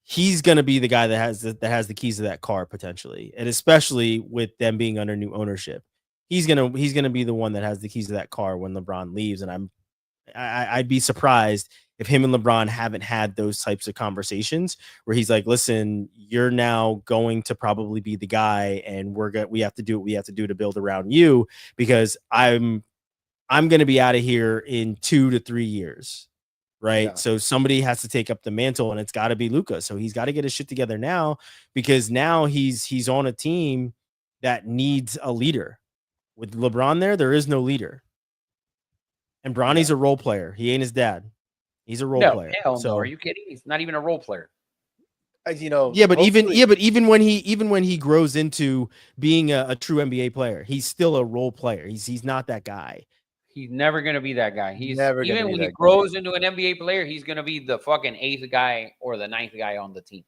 he's going to be the guy that has the keys to that car potentially, and especially with them being under new ownership, he's gonna be the one that has the keys to that car when LeBron leaves. And I'd be surprised if him and LeBron haven't had those types of conversations where he's like, listen, you're now going to probably be the guy, and we have to do what we have to do to build around you, because I'm going to be out of here in 2 to 3 years. Right. Yeah. So somebody has to take up the mantle, and it's got to be Luka. So he's got to get his shit together now, because now he's on a team that needs a leader. With LeBron there is no leader. And Bronny's a role player. He ain't his dad. He's a role player. Hell so no. Are you kidding? He's not even a role player. You know, yeah, but hopefully- even when he grows into being a true NBA player, he's still a role player. He's not that guy. He's never going to be that guy. He's Never gonna even be when he that guy. grows into an NBA player, he's going to be the fucking 8th guy or the 9th guy on the team.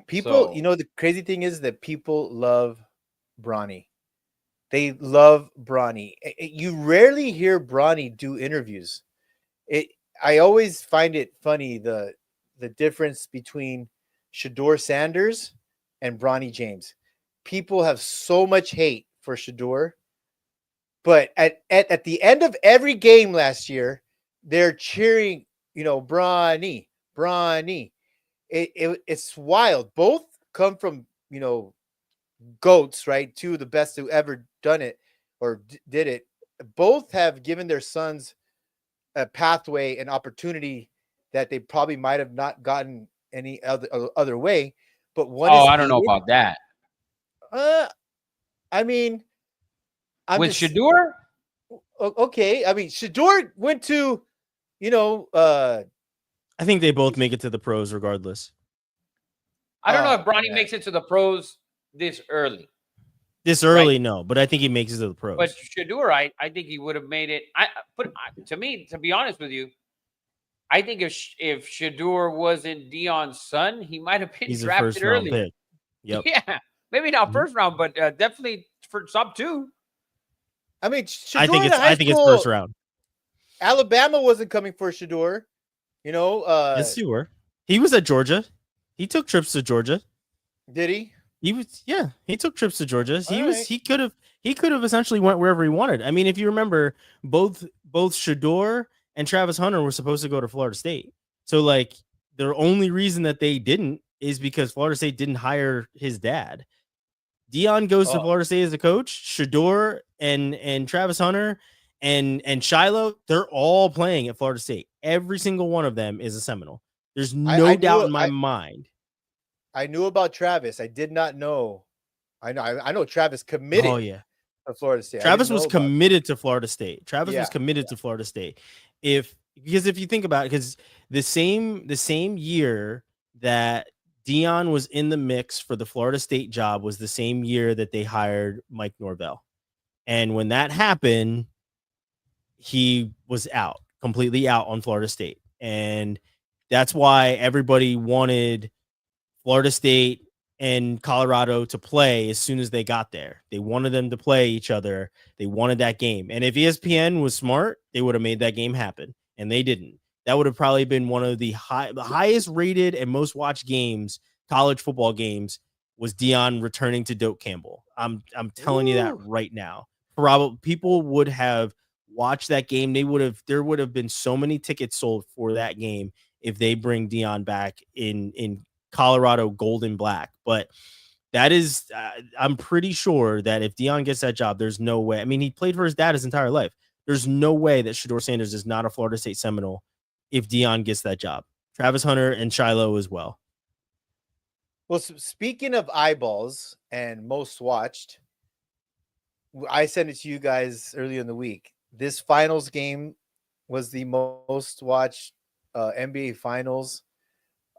people, So- you know, the crazy thing is that people love Bronny. They love Bronny. You rarely hear Bronny do interviews. I always find it funny the difference between Shedeur Sanders and Bronny James. People have so much hate for Shedeur, but at the end of every game last year, they're cheering, you know, Bronny. It's wild. Both come from, you know, GOATs, right? Two of the best who ever done it or did it. Both have given their sons a pathway, an opportunity that they probably might have not gotten any other way. But one is I don't know about that. I mean, With Shedeur? okay. I mean, Shedeur went to, you know, I think they both make it to the pros regardless. I don't know if Bronny yeah. makes it to the pros this early. This early, no, but I think he makes it to the pros. But Shedeur, I think he would have made it. To me, to be honest with you, I think if Shedeur wasn't Dion's son, he might have been He's a first drafted round early. pick. Yep. Yeah, maybe not Mhm. first round, but definitely for top 2. I mean, I think Shedeur in it's high I think it's school, first round. Alabama wasn't coming for Shedeur. You know, Yes, you were. He was at Georgia. He took trips to Georgia. did he? He took trips to Georgia. Alright. He could have essentially went wherever he wanted. I mean, if you remember, both Shedeur and Travis Hunter were supposed to go to Florida State. So like the only reason that they didn't is because Florida State didn't hire his dad. Dion goes to Oh. Florida State as a coach. Shedeur and Travis Hunter and Shiloh, they're all playing at Florida State. Every single one of them is a Seminole. There's no I doubt knew- in my mind. I knew about Travis. I did not know. I know Travis committed Oh yeah. to Florida State. I Travis didn't was know about- committed to Florida State. Travis Yeah, was committed to Florida State. Because if you think about it, because the same year that Dion was in the mix for the Florida State job was the same year that they hired Mike Norvell. And when that happened, he was completely out on Florida State. And that's why everybody wanted Florida State and Colorado to play as soon as they got there. They wanted them to play each other. They wanted that game. And if ESPN was smart, they would have made that game happen. And they didn't. That would have probably been one of the highest rated and most watched games, college football games, was Dion returning to Doak Campbell. I'm telling you that Ooh. right now. Probably people would have watched that game. There would have been so many tickets sold for that game if they bring Dion back in Colorado gold and black. But that is, I'm pretty sure that if Dion gets that job, there's no way. I mean, he played for his dad his entire life. There's no way that Shedeur Sanders is not a Florida State Seminole if Dion gets that job. Travis Hunter and Shiloh as well. Well, speaking of eyeballs and most watched, I sent it to you guys earlier in the week. This finals game was the most watched NBA finals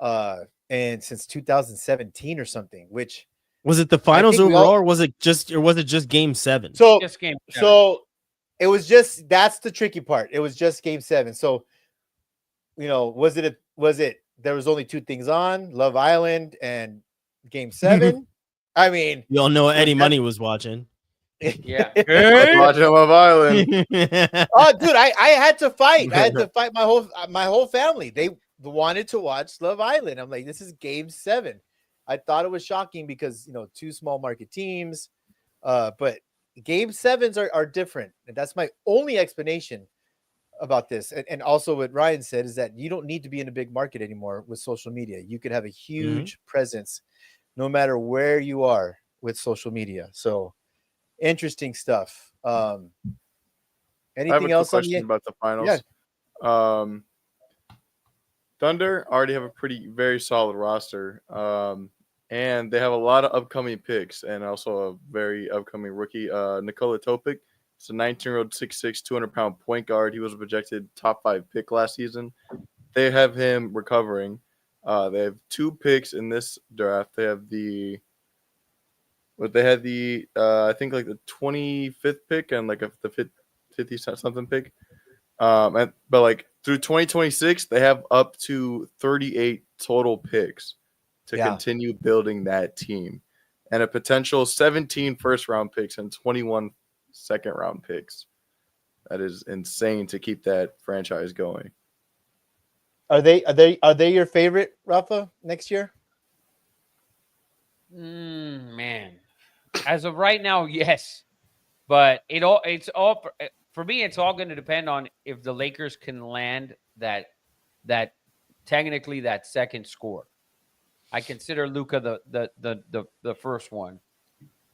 and since 2017 or something, which Was it the finals think we overall, all- or was it just game 7? so Just game. so it was just, that's the tricky part. It was just game 7. So, you know, was it there was only 2 things on, Love Island and game 7? I mean, You all know Eddie that- Money was watching. Yeah. Watching Love Island. Oh, dude, I had to fight. I had to fight my whole family. They wanted to watch Love Island. I'm like, this is game 7. I thought it was shocking because, you know, 2 small market teams. But game 7s are different. And that's my only explanation about this. And also what Ryan said is that you don't need to be in a big market anymore with social media. You could have a huge presence no matter where you are with social media. So interesting stuff. Anything else on question about the finals? Yeah. Thunder already have a very solid roster. And they have a lot of upcoming picks and also a very upcoming rookie, Nikola Topic. It's a 19-year-old 6'6", 200-pound point guard. He was a projected top 5 pick last season. They have him recovering. They have 2 picks in this draft. They have I think like the 25th pick and like the 50 something pick. But like through 2026, they have up to 38 total picks to continue building that team, and a potential 17 first-round picks and 21 second-round picks. That is insane to keep that franchise going. Are they your favorite, Rafa, next year? Man, as of right now, yes, but it's all for me. It's all going to depend on if the Lakers can land that technically that second score. I consider Luka the first one,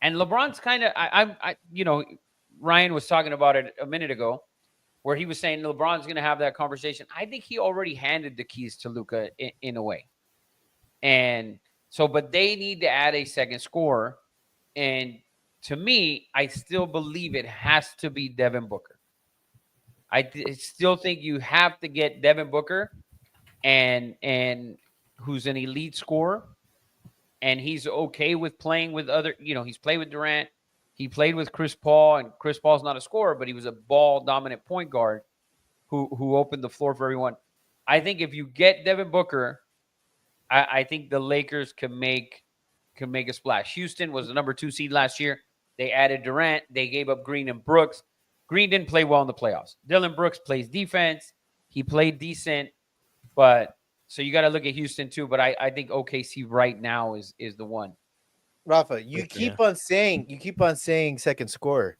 and LeBron's kind of I you know, Ryan was talking about it a minute ago, where he was saying LeBron's going to have that conversation. I think he already handed the keys to Luka in a way, and so but they need to add a second scorer, and to me, I still believe it has to be Devin Booker. I still think you have to get Devin Booker, and who's an elite scorer, and he's okay with playing with other, you know, he's played with Durant, he played with Chris Paul, and Chris Paul's not a scorer, but he was a ball-dominant point guard who opened the floor for everyone. I think if you get Devin Booker, I think the Lakers can make a splash. Houston was the number 2 seed last year. They added Durant. They gave up Green and Brooks. Green didn't play well in the playoffs. Dylan Brooks plays defense. He played decent, but so you got to look at Houston too. But I think OKC right now is the one. Rafa, you keep on saying second scorer.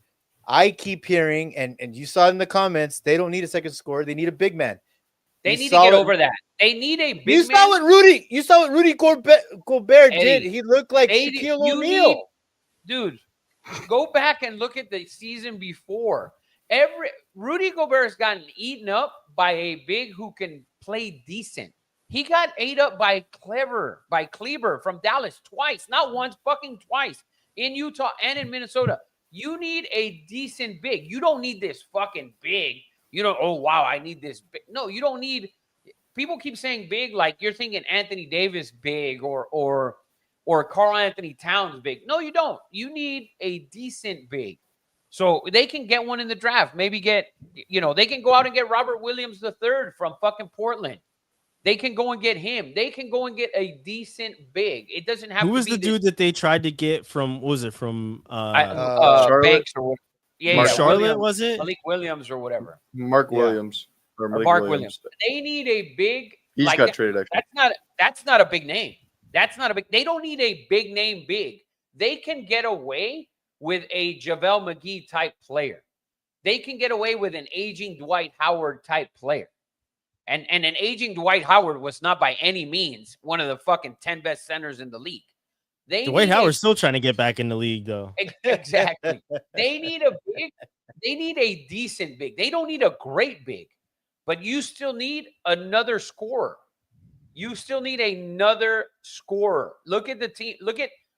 I keep hearing, and you saw in the comments, they don't need a second scorer. They need a big man. They need to get over that. They need a big man. You saw what Rudy Gobert did. He looked like Shaquille O'Neal. Dude, go back and look at the season before. Rudy Gobert's gotten eaten up by a big who can play decent. He got ate up by Kleber from Dallas twice, not once, fucking twice, in Utah and in Minnesota. You need a decent big. You don't need this fucking big. You don't, oh, wow, I need this big. No, you don't need. People keep saying big like you're thinking Anthony Davis big or Karl Anthony Towns big. No, you don't. You need a decent big. So they can get one in the draft. Maybe they can go out and get Robert Williams III from fucking Portland. They can go and get him. They can go and get a decent big. It doesn't have to be. Who was the dude that they tried to get from, what was it, from Charlotte? Banks or whatever. Yeah, Charlotte, Williams, was it? Malik Williams or whatever. Mark Williams. Or Mark Williams. They need a big. He's like got traded, actually. That's not a big name. They don't need a big name big. They can get away with a JaVale McGee type player. They can get away with an aging Dwight Howard type player. And an aging Dwight Howard was not by any means one of the fucking 10 best centers in the league. Dwight Howard's still trying to get back in the league, though. Exactly. They need a big. They need a decent big. They don't need a great big, but you still need another scorer. You still need another scorer. Look at the team.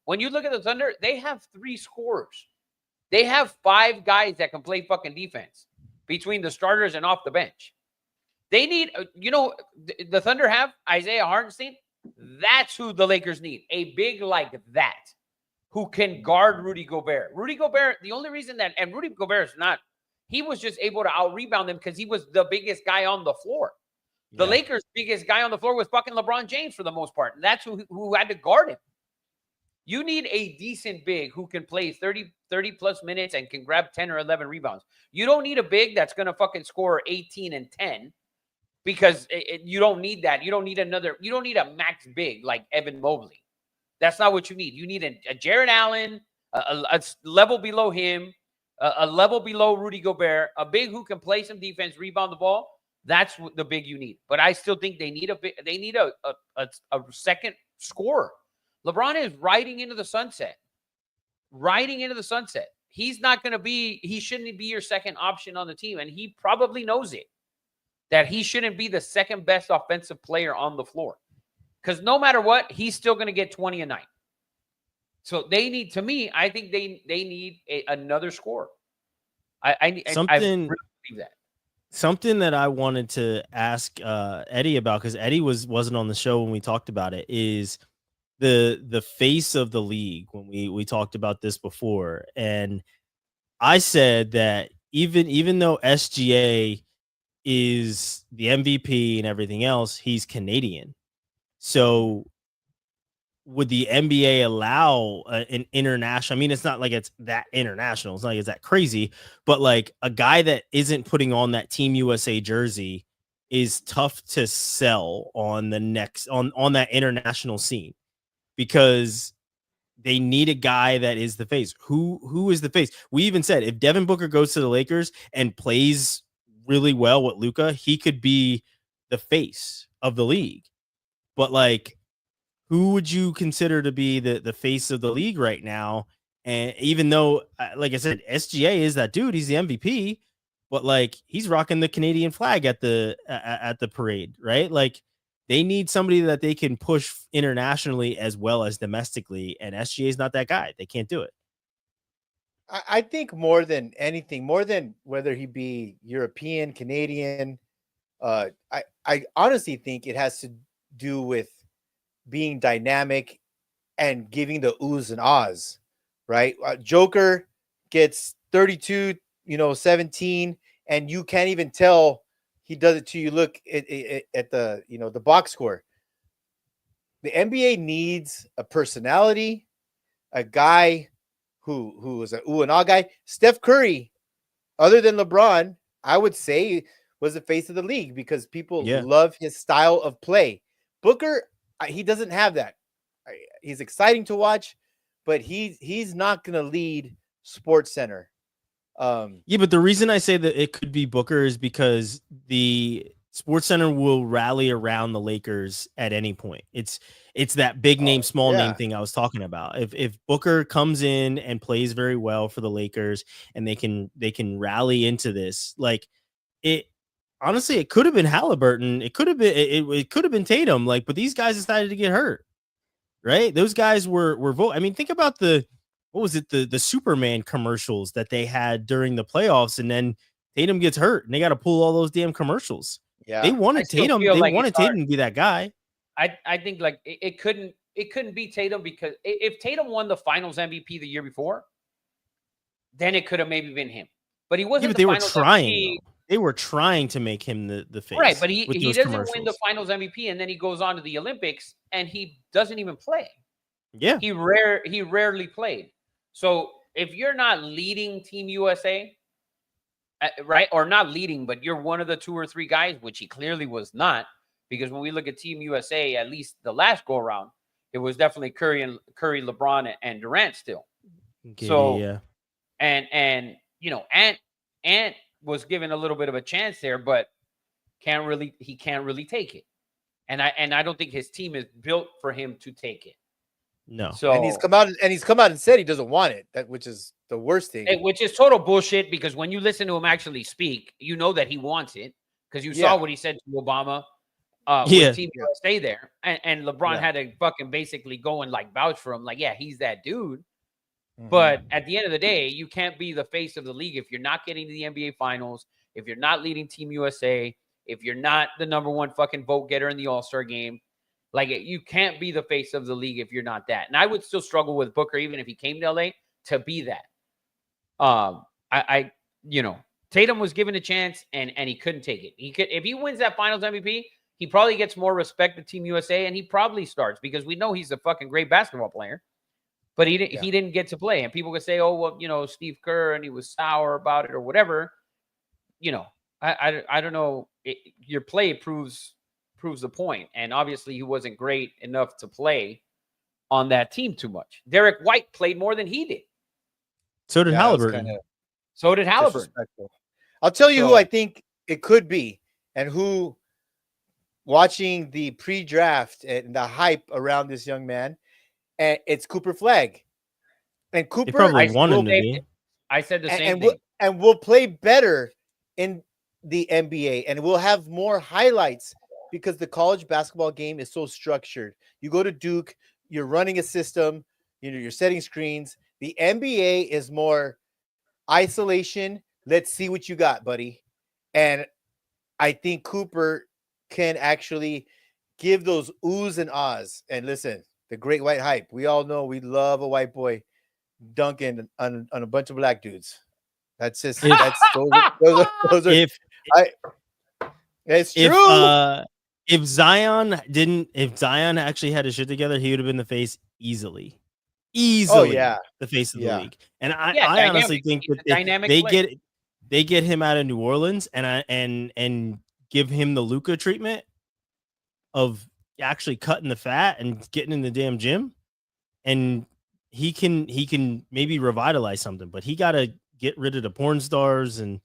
When you look at the Thunder, they have 3 scorers. They have 5 guys that can play fucking defense between the starters and off the bench. They need, the Thunder have Isaiah Hartenstein. That's who the Lakers need. A big like that who can guard Rudy Gobert. Rudy Gobert, the only reason and Rudy Gobert is not, he was just able to out-rebound them because he was the biggest guy on the floor. The Lakers' biggest guy on the floor was fucking LeBron James for the most part. And that's who had to guard him. You need a decent big who can play 30 30 plus minutes and can grab 10 or 11 rebounds. You don't need a big that's going to fucking score 18 and 10 because you don't need that. You don't need a max big like Evan Mobley. That's not what you need. You need a Jared Allen, a level below him, a level below Rudy Gobert, a big who can play some defense, rebound the ball. That's the big you need. But I still think they need a second scorer. LeBron is riding into the sunset. He's not going to be, he shouldn't be your second option on the team. And he probably knows it, that he shouldn't be the second best offensive player on the floor. Because no matter what, he's still going to get 20 a night. So they need, to me, I think they need another scorer. I really believe that. Something that I wanted to ask Eddie about, because Eddie wasn't on the show when we talked about it, is the face of the league when we talked about this before. And I said that even though SGA is the MVP and everything else, he's Canadian. So would the NBA allow an international? I mean, it's not like it's that international. It's not like it's that crazy, but like a guy that isn't putting on that Team USA jersey is tough to sell on the next on that international scene, because they need a guy that is the face. Who is the face? We even said if Devin Booker goes to the Lakers and plays really well with Luka, he could be the face of the league. But like, who would you consider to be the face of the league right now? And even though, like I said, SGA is that dude, he's the MVP, but like he's rocking the Canadian flag at the parade, right? Like they need somebody that they can push internationally as well as domestically, and SGA is not that guy. They can't do it. I think more than anything, more than whether he be European, Canadian, I honestly think it has to do with being dynamic and giving the oohs and ahs, right? Joker gets 32, 17, and you can't even tell he does it to you. Look at the, the box score. The NBA needs a personality, a guy who is an ooh and ah guy. Steph Curry, other than LeBron, I would say was the face of the league because people love his style of play. Booker, he doesn't have that. He's exciting to watch, but he's not going to lead Sports Center. Yeah, but the reason I say that it could be Booker is because the Sports Center will rally around the Lakers at any point. It's that big name, small name thing I was talking about. If Booker comes in and plays very well for the Lakers and they can rally into this, like it. Honestly, it could have been Halliburton. It could have been Tatum. Like, but these guys decided to get hurt, right? Those guys were I mean, think about the Superman commercials that they had during the playoffs, and then Tatum gets hurt, and they got to pull all those damn commercials. Yeah, they wanted Tatum. They wanted Tatum to be that guy. I think like it couldn't be Tatum, because if Tatum won the Finals MVP the year before, then it could have maybe been him. But he wasn't. Yeah, but they were trying. They were trying to make him the face. Right, but he doesn't win the Finals MVP, and then he goes on to the Olympics, and he doesn't even play. Yeah. He rarely played. So if you're not leading Team USA, right, or not leading, but you're one of the 2 or 3 guys, which he clearly was not, because when we look at Team USA, at least the last go around, it was definitely Curry, LeBron, and Durant still. Okay, so yeah. And Ant was given a little bit of a chance there, but he can't really take it. And I don't think his team is built for him to take it. No. So and he's come out and said he doesn't want it. Which is the worst thing. Which is total bullshit, because when you listen to him actually speak, you know that he wants it, because you saw what he said to Obama with Team USA there. And LeBron had to fucking basically go and like vouch for him. Like, yeah, he's that dude. Mm-hmm. But at the end of the day, you can't be the face of the league if you're not getting to the NBA Finals, if you're not leading Team USA, if you're not the number 1 fucking vote getter in the All-Star game. Like, you can't be the face of the league if you're not that. And I would still struggle with Booker, even if he came to LA, to be that. Tatum was given a chance and he couldn't take it. He could, if he wins that Finals MVP, he probably gets more respect to Team USA, and he probably starts, because we know he's a fucking great basketball player. but he didn't. Yeah. He didn't get to play. And people could say, "Oh, well, Steve Kerr, and he was sour about it or whatever." I don't know. Your play proves the point, and obviously he wasn't great enough to play on that team too much. Derek White played more than he did. So did Yeah, that was Halliburton. kinda So did Halliburton. disrespectful. I'll tell you who So- I think it could be, and who, watching the pre-draft and the hype around this young man, and it's Cooper Flagg. And They Cooper probably I want him still to think- be. I said the same and thing. we'll play better in the NBA, and we'll have more highlights because the college basketball game is so structured. You go to Duke, you're running a system, you're setting screens. The NBA is more isolation. Let's see what you got, buddy. And I think Cooper can actually give those oohs and ahs. And listen, the great white hype. We all know we love a white boy dunking on a bunch of black dudes. That's just that's those are If it's if true. if Zion actually had his shit together, he would have been the face easily. Easily, yeah. the face of the Yeah. league. And I Yeah, honestly dynamic. think He's that a dynamic they player. get him out of New Orleans and give him the Luka treatment of actually cutting the fat and getting in the damn gym, and he can maybe revitalize something. But he got to get rid of the porn stars and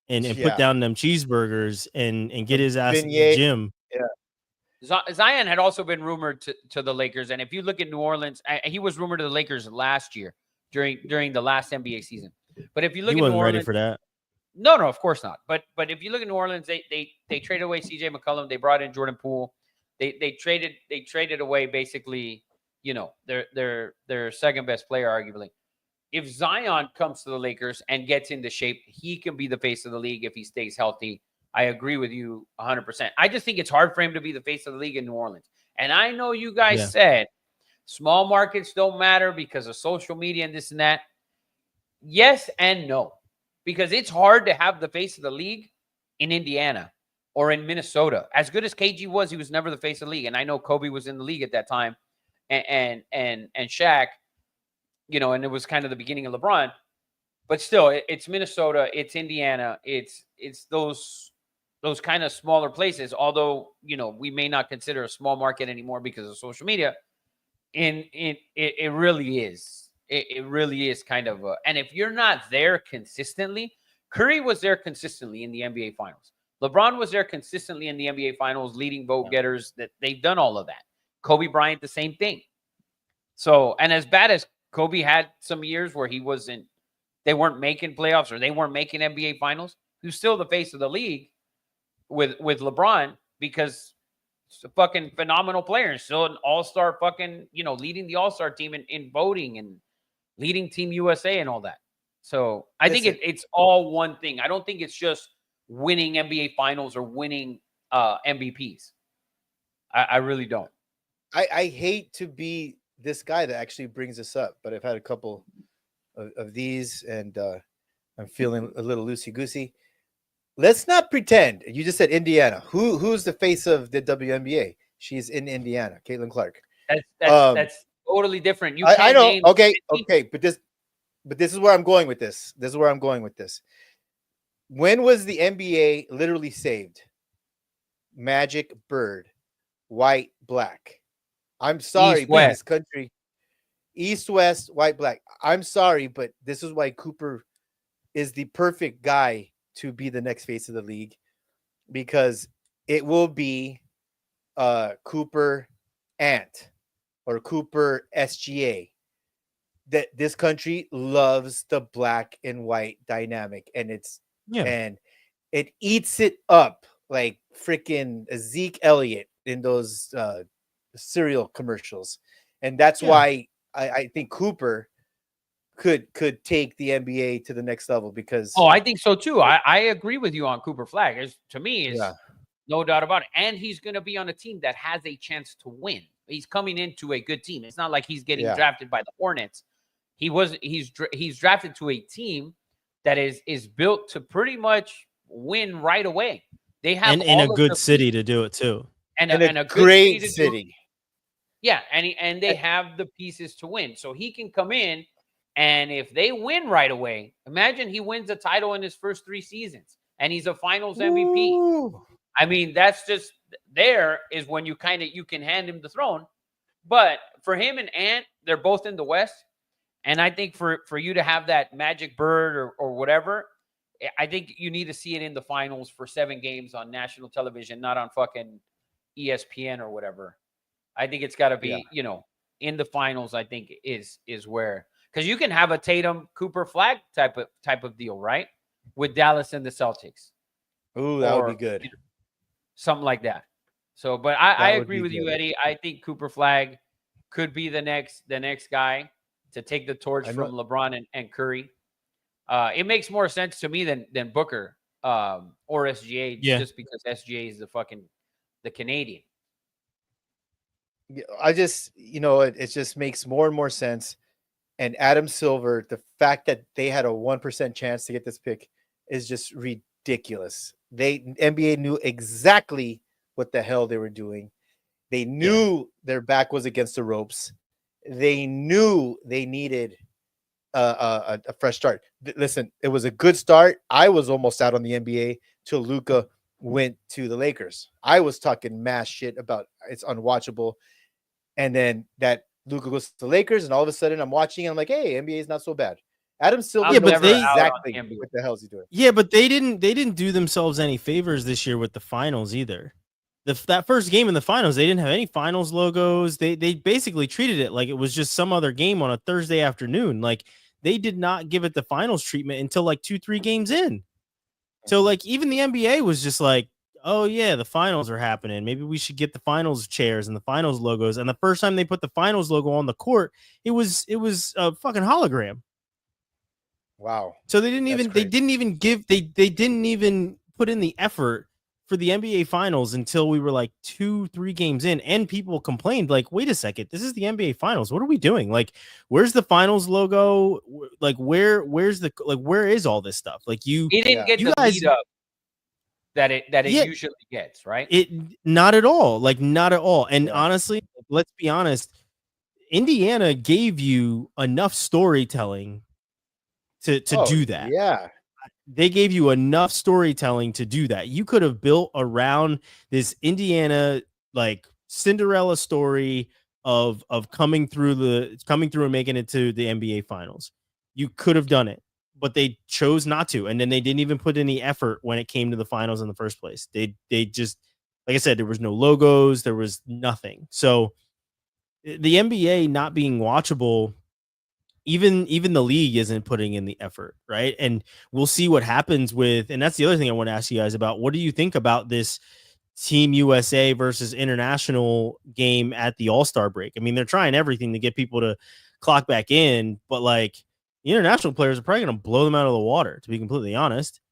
Yeah. put down them cheeseburgers and get his ass in the Beignet. gym. Zion had also been rumored to the Lakers, and if you look at New Orleans, he was rumored to the Lakers last year during the last NBA season. But if you look He at New wasn't ready Orleans, for that. no, of course not. But if you look at New Orleans, they traded away CJ McCollum, they brought in Jordan Poole, they traded away basically, their second best player arguably. If Zion comes to the Lakers and gets into shape, he can be the face of the league if he stays healthy. I agree with you 100%. I just think it's hard for him to be the face of the league in New Orleans. And I know you guys said small markets don't matter because of social media and this and that. Yes and no. Because it's hard to have the face of the league in Indiana or in Minnesota. As good as KG was, he was never the face of the league. And I know Kobe was in the league at that time and Shaq, and it was kind of the beginning of LeBron. But still, it's Minnesota, it's Indiana, it's those kind of smaller places, although, we may not consider a small market anymore because of social media. And it really is. It really is kind of and if you're not there consistently, Curry was there consistently in the NBA Finals. LeBron was there consistently in the NBA Finals, leading vote getters. That they've done all of that. Kobe Bryant, the same thing. So, and as bad as Kobe had some years where they weren't making playoffs or they weren't making NBA Finals, he was still the face of the league with LeBron because he's a fucking phenomenal player. Still an all-star fucking, leading the all-star team in voting and leading Team USA and all that. So I think it's all one thing. I don't think it's just winning NBA Finals or winning MVPs. I really don't. I hate to be this guy that actually brings this up, but I've had a couple of these, and I'm feeling a little loosey-goosey. Let's not pretend. You just said Indiana. Who's the face of the WNBA? She's in Indiana, Caitlin Clark. That's totally different. You I can't know. name Okay, 50 but this is where I'm going with this. When was the NBA literally saved? Magic, Bird, white, black. I'm sorry, East, but West. this country, East, West, white, black. I'm sorry, but this is why Cooper is the perfect guy to be the next face of the league, because it will be Cooper Ant or Cooper SGA. That this country loves the black and white dynamic, and and it eats it up like freaking Zeke Elliott in those cereal commercials. And that's why I think Cooper could take the NBA to the next level, because I think so too. I agree with you on Cooper Flagg. To me, is no doubt about it. And he's going to be on a team that has a chance to win. He's coming into a good team. It's not like he's getting drafted by the Hornets. He's drafted to a team that is built to pretty much win right away. They have in a good city to do it too. And in a a good great to do it. city. Yeah, and they have the pieces to win. So he can come in, and if they win right away, imagine he wins the title in his first 3 seasons and he's a finals MVP. Ooh. I mean, that's just there is when you can hand him the throne. But for him and Ant, they're both in the West. And I think for you to have that magic bird or whatever, I think you need to see it in the finals for 7 games on national television, not on fucking ESPN or whatever. I think it's got to be, in the finals. I think is where, because you can have a Tatum Cooper Flag type of deal, right? With Dallas and the Celtics. Ooh, that would be good. Something like that. So, but I would agree be with you, good. Eddie. I think Cooper Flag could be the next guy to take the torch from LeBron and Curry. It makes more sense to me than Booker or SGA, just because SGA is the Canadian. I just, it just makes more and more sense. And Adam Silver, the fact that they had a 1% chance to get this pick is just ridiculous. NBA knew exactly what the hell they were doing. They knew their back was against the ropes. They knew they needed a fresh start. Listen, it was a good start. I was almost out on the NBA till Luka went to the Lakers. I was talking mass shit about it's unwatchable. And then that Luka goes to the Lakers, and all of a sudden I'm watching and I'm like, hey, NBA is not so bad. Adam Silver knows exactly what the hell is he doing. Yeah, but they didn't do themselves any favors this year with the finals either. That first game in the finals, they didn't have any finals logos. They basically treated it like it was just some other game on a Thursday afternoon. Like they did not give it the finals treatment until like 2-3 games in. So like even the NBA was just like, oh yeah, the finals are happening. Maybe we should get the finals chairs and the finals logos. And the first time they put the finals logo on the court, it was a fucking hologram. Wow. So they didn't even put in the effort for the NBA finals until we were like 2-3 games in, and people complained like, wait a second, this is the NBA finals. What are we doing? Like, where's the finals logo? Like where is all this stuff? Like he didn't get the lead up that it usually gets, right? It not at all. Like not at all. And honestly, let's be honest, Indiana gave you enough storytelling to do that. Yeah. They gave you enough storytelling to do that. You could have built around this Indiana like Cinderella story of coming through and making it to the NBA finals. You could have done it, but they chose not to. And then they didn't even put any effort when it came to the finals in the first place. They just, like I said, there was no logos, there was nothing. So the NBA not being watchable, even the league isn't putting in the effort, right? And we'll see what happens with, and that's the other thing I want to ask you guys about. What do you think about this Team USA versus international game at the All-Star break? I mean, they're trying everything to get people to clock back in, but like the international players are probably going to blow them out of the water, to be completely honest.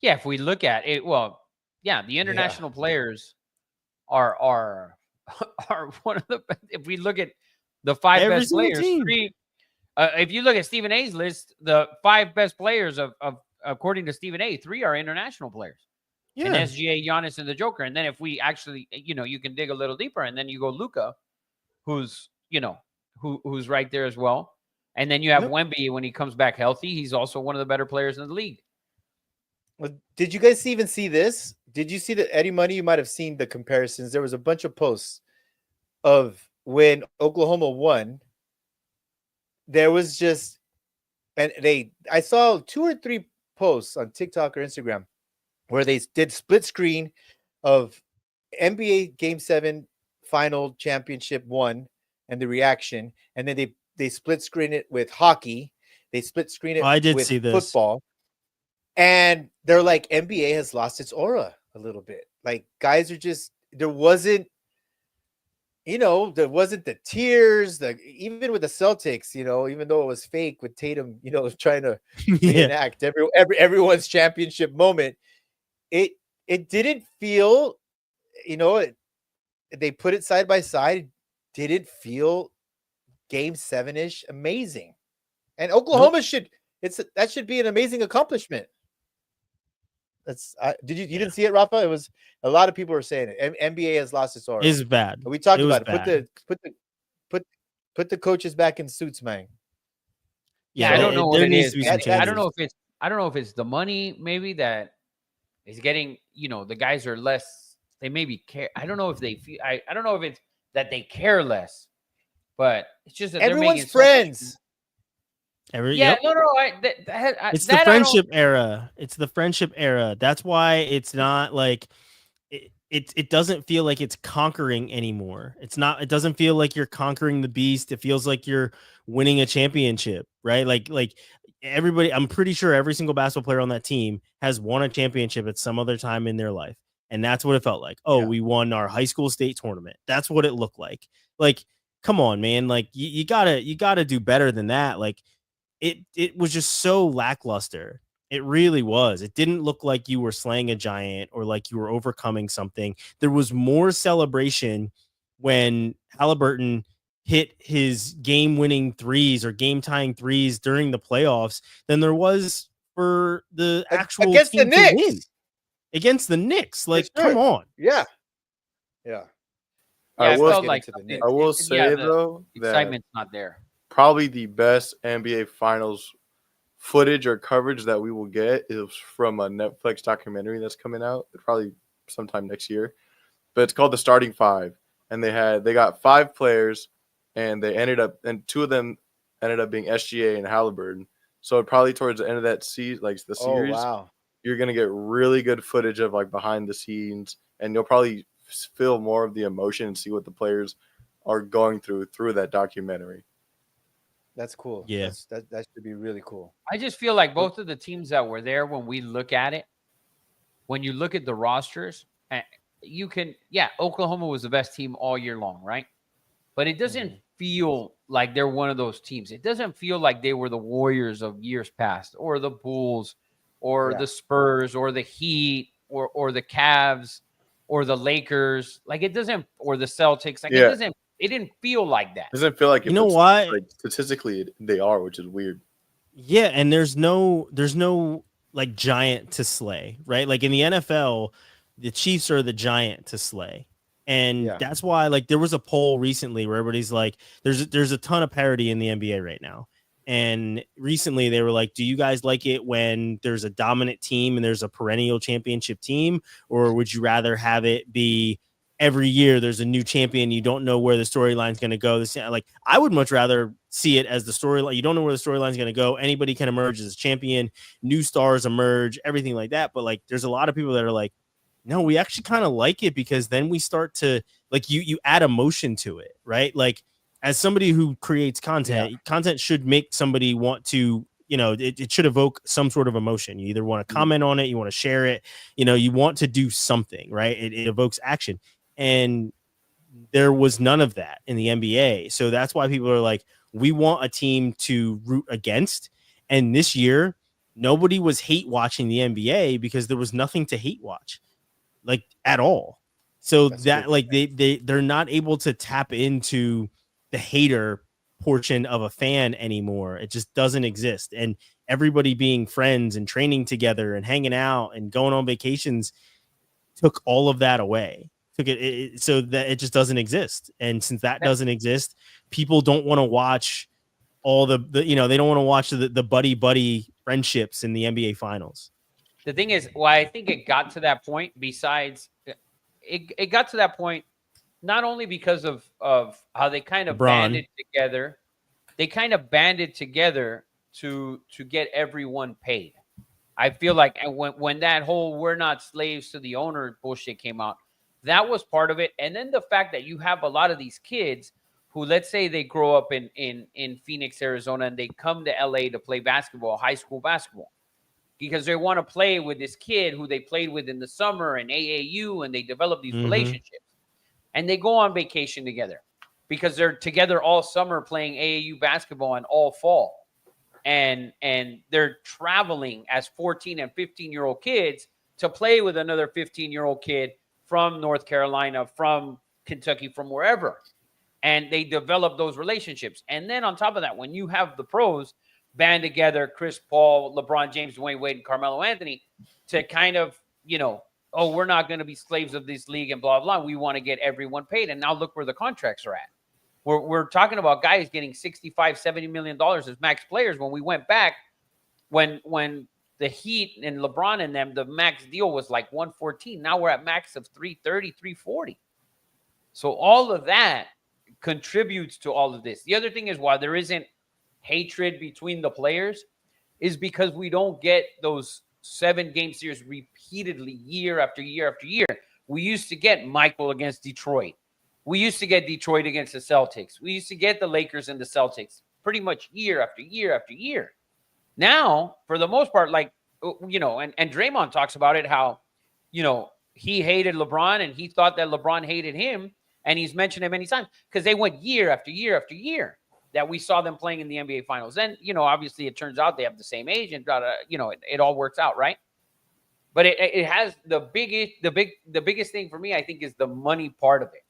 Yeah, if we look at it, the international players are one of the, if we look at the 5 best players, if you look at Stephen A's list, the 5 best players of according to Stephen A, 3 are international players. Yeah. And SGA, Giannis, and the Joker. And then if we actually, you can dig a little deeper, and then you go Luka, who's who's right there as well. And then you have Wemby when he comes back healthy. He's also one of the better players in the league. Well, did you guys even see this? Did you see the Eddie Money? You might have seen the comparisons. There was a bunch of posts of when Oklahoma won. There was just, and I saw 2 or 3 posts on TikTok or Instagram where they did split screen of NBA Game 7 final championship 1 and the reaction. And then they split screen it with hockey. They split screen it with football. And they're like, NBA has lost its aura a little bit. Like guys are just, there wasn't the tears, even with the Celtics, even though it was fake with Tatum, trying to reenact everyone's championship moment. It didn't feel, they put it side by side, didn't feel Game 7-ish amazing. And Oklahoma that should be an amazing accomplishment. Did you didn't see it, Rafa? It was a lot of people were saying it. NBA has lost its aura. It's bad. We talked It was about it. Put the coaches back in suits, man. Yeah, I don't know what there it needs is. to be some I don't changes. know if it's the money maybe that is getting, the guys are less, they maybe care. I don't know if they feel, I don't know if it's that they care less, but it's just that Everyone's they're making friends. Yep. no, It's that the I don't- friendship era. It's the friendship era. That's why it's not like it doesn't feel like it's conquering anymore. It doesn't feel like you're conquering the beast. It feels like you're winning a championship, right? Like everybody, I'm pretty sure every single basketball player on that team has won a championship at some other time in their life. And that's what it felt like. Oh, Yeah. we won our high school state tournament. That's what it looked like. Like, come on, man. Like you gotta do better than that. Like it was just so lackluster. It really was. It didn't look like you were slaying a giant or like you were overcoming something. There was more celebration when Halliburton hit his game-winning threes or game-tying threes during the playoffs than there was for the actual Against the team to win. Knicks. Against the Knicks. Like, sure. come on. Yeah. Yeah, I it will felt get like into the something- I will yeah, say the though that excitement's not there. probably the best NBA Finals footage or coverage that we will get is from a Netflix documentary that's coming out probably sometime next year. But it's called The Starting Five, and they got 5 players, and 2 of them ended up being SGA and Halliburton. So probably towards the end of that season, like the series, Oh wow. you're gonna get really good footage of like behind the scenes, and you'll probably feel more of the emotion and see what the players are going through that documentary. That's cool. Yeah. That should be really cool. I just feel like both of the teams that were there, when we look at it, when you look at the rosters, Oklahoma was the best team all year long, right? But it doesn't feel like they're one of those teams. It doesn't feel like they were the Warriors of years past, or the Bulls, or the Spurs, or the Heat, or the Cavs, or the Lakers. Like it doesn't, or the Celtics. Like it didn't feel like that. It doesn't feel like You know why? like statistically they are, which is weird. Yeah, and there's no like giant to slay, right? Like in the NFL, the Chiefs are the giant to slay. And that's why, like, there was a poll recently where everybody's like, there's a ton of parity in the NBA right now. And recently they were like, do you guys like it when there's a dominant team and there's a perennial championship team? Or would you rather have it be every year there's a new champion, you don't know where the storyline's going to go? Like, I would much rather see it as the storyline. You don't know where the storyline's going to go. Anybody can emerge as a champion, new stars emerge, everything like that. But like, there's a lot of people that are like, no, we actually kind of like it because then we start to like you add emotion to it, right? Like as somebody who creates content, content should make somebody want to, it should evoke some sort of emotion. You either want to comment on it, you want to share it, you want to do something, right? It evokes action. And there was none of that in the NBA. So that's why people are like, we want a team to root against. And this year, nobody was hate watching the NBA because there was nothing to hate watch. Like at all. So that like they're not able to tap into the hater portion of a fan anymore. It just doesn't exist. And everybody being friends and training together and hanging out and going on vacations took all of that away. Took it so that it just doesn't exist. And since that doesn't exist, people don't want to watch all the they don't want to watch the buddy friendships in the NBA finals. The thing is, why I think it got to that point, besides it got to that point, not only because of how they kind of banded together, they kind of banded together to get everyone paid. I feel like, and when that whole "we're not slaves to the owner" bullshit came out, that was part of it. And then the fact that you have a lot of these kids who, let's say they grow up in Phoenix, Arizona, and they come to LA to play basketball, high school basketball, because they want to play with this kid who they played with in the summer and AAU, and they develop these relationships. And they go on vacation together because they're together all summer playing AAU basketball and all fall. And they're traveling as 14 and 15-year-old kids to play with another 15-year-old kid from North Carolina, from Kentucky, from wherever. And they develop those relationships. And then on top of that, when you have the pros, band together Chris Paul, LeBron James, Dwayne Wade, and Carmelo Anthony to kind of, oh, we're not going to be slaves of this league and blah, blah. We want to get everyone paid. And now look where the contracts are at. We're talking about guys getting $65, $70 million as max players. When we went back, when the Heat and LeBron and them, the max deal was like 114. Now we're at max of 330, 340. So all of that contributes to all of this. The other thing is why there isn't hatred between the players is because we don't get those 7-game series repeatedly year after year after year. We used to get Michael against Detroit. We used to get Detroit against the Celtics. We used to get the Lakers and the Celtics pretty much year after year after year. Now, for the most part, like, and Draymond talks about it, how, he hated LeBron and he thought that LeBron hated him. And he's mentioned it many times because they went year after year after year that we saw them playing in the NBA Finals. Then, obviously it turns out they have the same age and, it all works out, right? But it has the biggest thing for me, I think, is the money part of it,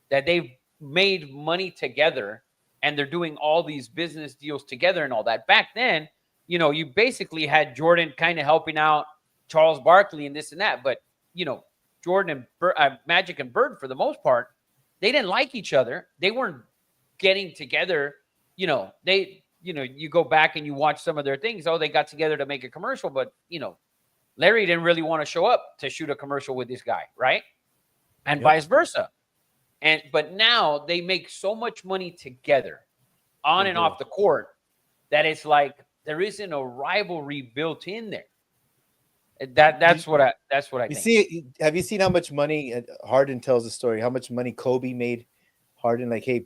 that they've made money together and they're doing all these business deals together and all that. Back then, you basically had Jordan kind of helping out Charles Barkley and this and that. But, Jordan and Magic and Bird, for the most part, they didn't like each other. They weren't getting together. You go back and you watch some of their things. Oh, they got together to make a commercial, but, Larry didn't really want to show up to shoot a commercial with this guy, right? And vice versa. But now they make so much money together on and off the court that it's like there isn't a rivalry built in there. That's what I think. Have you seen how much money Harden tells the story? How much money Kobe made Harden? Like, hey,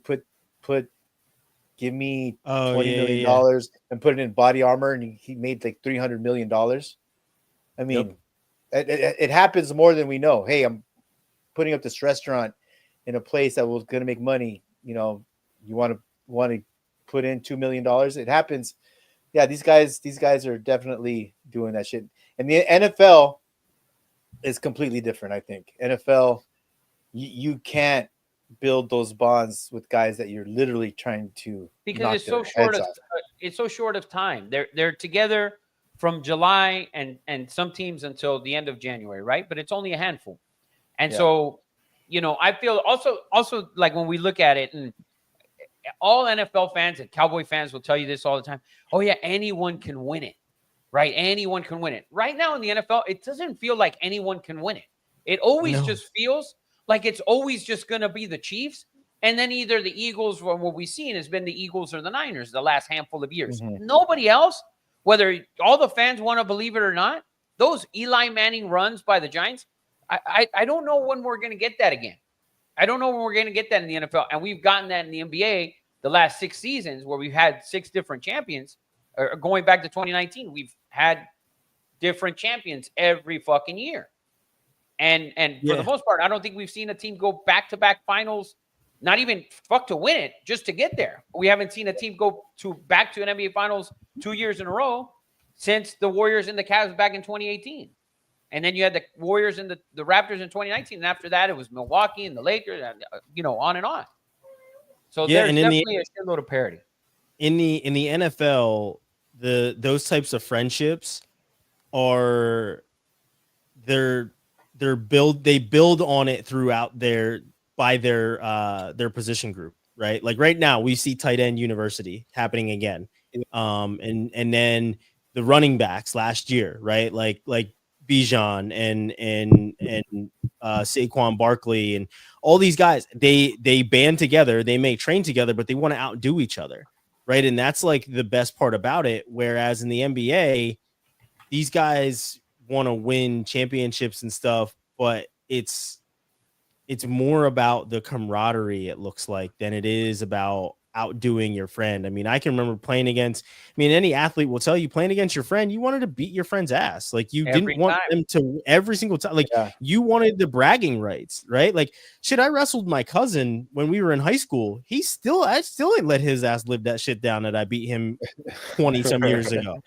give me $20 million and put it in body armor, and he made like $300 million. I mean, it happens more than we know. Hey, I'm putting up this restaurant in a place that was going to make money. You want to put in $2 million. It happens. Yeah, these guys are definitely doing that shit. And the NFL is completely different, I think. NFL, you can't build those bonds with guys that you're literally trying to, because it's so short of time. They're together from July and some teams until the end of January, right? But it's only a handful. And so, I feel also like when we look at it, and all NFL fans and Cowboy fans will tell you this all the time. Oh yeah, anyone can win it. Right? Anyone can win it. Right now in the NFL, it doesn't feel like anyone can win it. It always just feels like it's always just going to be the Chiefs. And then either the Eagles, or what we've seen has been the Eagles or the Niners the last handful of years. Mm-hmm. Nobody else, whether all the fans want to believe it or not, those Eli Manning runs by the Giants, I don't know when we're going to get that again. I don't know when we're going to get that in the NFL. And we've gotten that in the NBA the last 6 seasons where we've had 6 different champions. Or going back to 2019, we've had different champions every fucking year. And for the most part, I don't think we've seen a team go back-to-back finals, not even to win it, just to get there. We haven't seen a team go back to an NBA finals 2 years in a row since the Warriors and the Cavs back in 2018. And then you had the Warriors and the Raptors in 2019. And after that, it was Milwaukee and the Lakers, and, on and on. So there's definitely a shitload of parity. In the NFL, those types of friendships are they build on it throughout their position group, right? Like right now we see tight end university happening again. And then the running backs last year, right? Like Bijan and Saquon Barkley and all these guys, they band together, they may train together, but they want to outdo each other. Right. And that's like the best part about it. Whereas in the NBA, these guys want to win championships and stuff, but it's more about the camaraderie, it looks like, than it is about outdoing your friend. I mean, I can remember playing against, any athlete will tell you, playing against your friend, you wanted to beat your friend's ass. Like you didn't want them to every single time. Like you wanted the bragging rights, right? Like shit, I wrestled my cousin when we were in high school. I still ain't let his ass live that shit down that I beat him 20 some years ago.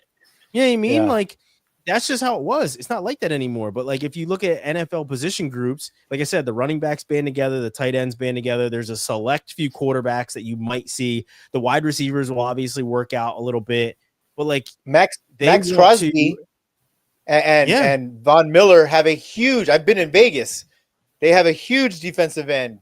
You know what I mean? Yeah. Like that's just how it was. It's not like that anymore. But like, if you look at NFL position groups, like I said, the running backs band together, the tight ends band together. There's a select few quarterbacks that you might see. The wide receivers will obviously work out a little bit. but like Max they Max want Crosby to- and Yeah. and Von Miller have a huge. I've been in Vegas. They have a huge defensive end,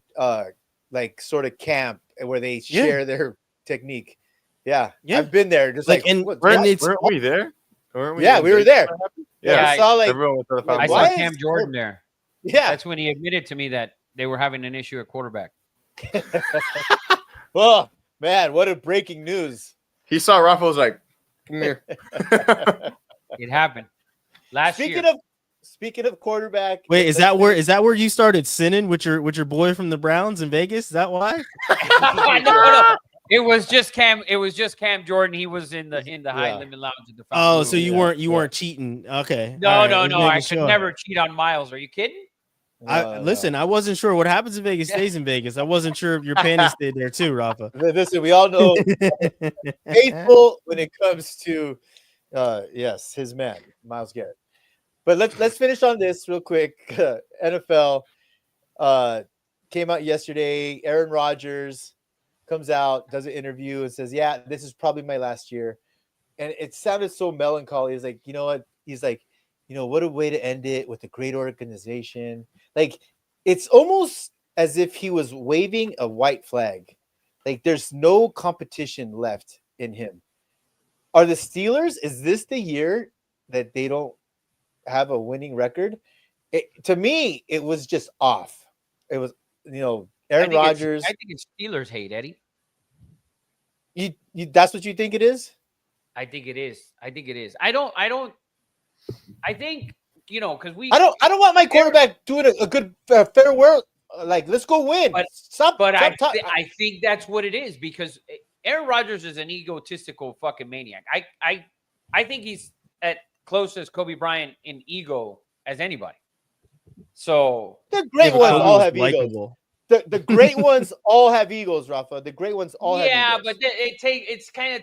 like sort of camp where they Yeah. share their technique. Yeah, Yeah. I've been there. Just Like, like, and- what- and what? it's Weren't we there? Weren't Yeah, in we were Vegas there. when that happened? Yeah, Yeah, I saw like everyone went to the like, Fountain I Blast. saw why Cam is- Jordan there. yeah. That's when he admitted to me that they were having an issue at quarterback. Oh man, what a breaking news! He saw Rafa was like, "Come here." It happened last year. Speaking of quarterback, Wait, is that where you started sinning with your boy from the Browns in Vegas? Is that why? No. It was just Cam. It was just Cam Jordan. He was in the high Yeah. limit lounge at the. Oh, Fountain so Blue. you Yeah. weren't cheating. Okay. No, All right, no, just no. I making could sure. never cheat on Miles. Are you kidding? Listen, I wasn't sure what happens in Vegas stays in Vegas. I wasn't sure if your panties stayed there too, Rafa. Listen, we all know faithful when it comes to yes, his man, Myles Garrett. But let's finish on this real quick. NFL came out yesterday. Aaron Rodgers comes out, does an interview, and says, "Yeah, this is probably my last year." And it sounded so melancholy. He's like, you know what? He's like, you know, what a way to end it with a great organization. Like, it's almost as if he was waving a white flag. Like, there's no competition left in him. Are the Steelers, is this the year that they don't have a winning record? To me, it was just off. It was, Aaron I think Rodgers. I think it's Steelers hate, Eddie. You that's what you think it is? I think it is. I think it is. I think because we. I don't want my quarterback doing a good farewell. Like, let's go win. But I think that's what it is, because Aaron Rodgers is an egotistical fucking maniac. I think he's at close as Kobe Bryant in ego as anybody. So the great but ones Kobe all was have egos. likable. The great ones all have egos, Rafa. The great ones all have egos. but it's kind of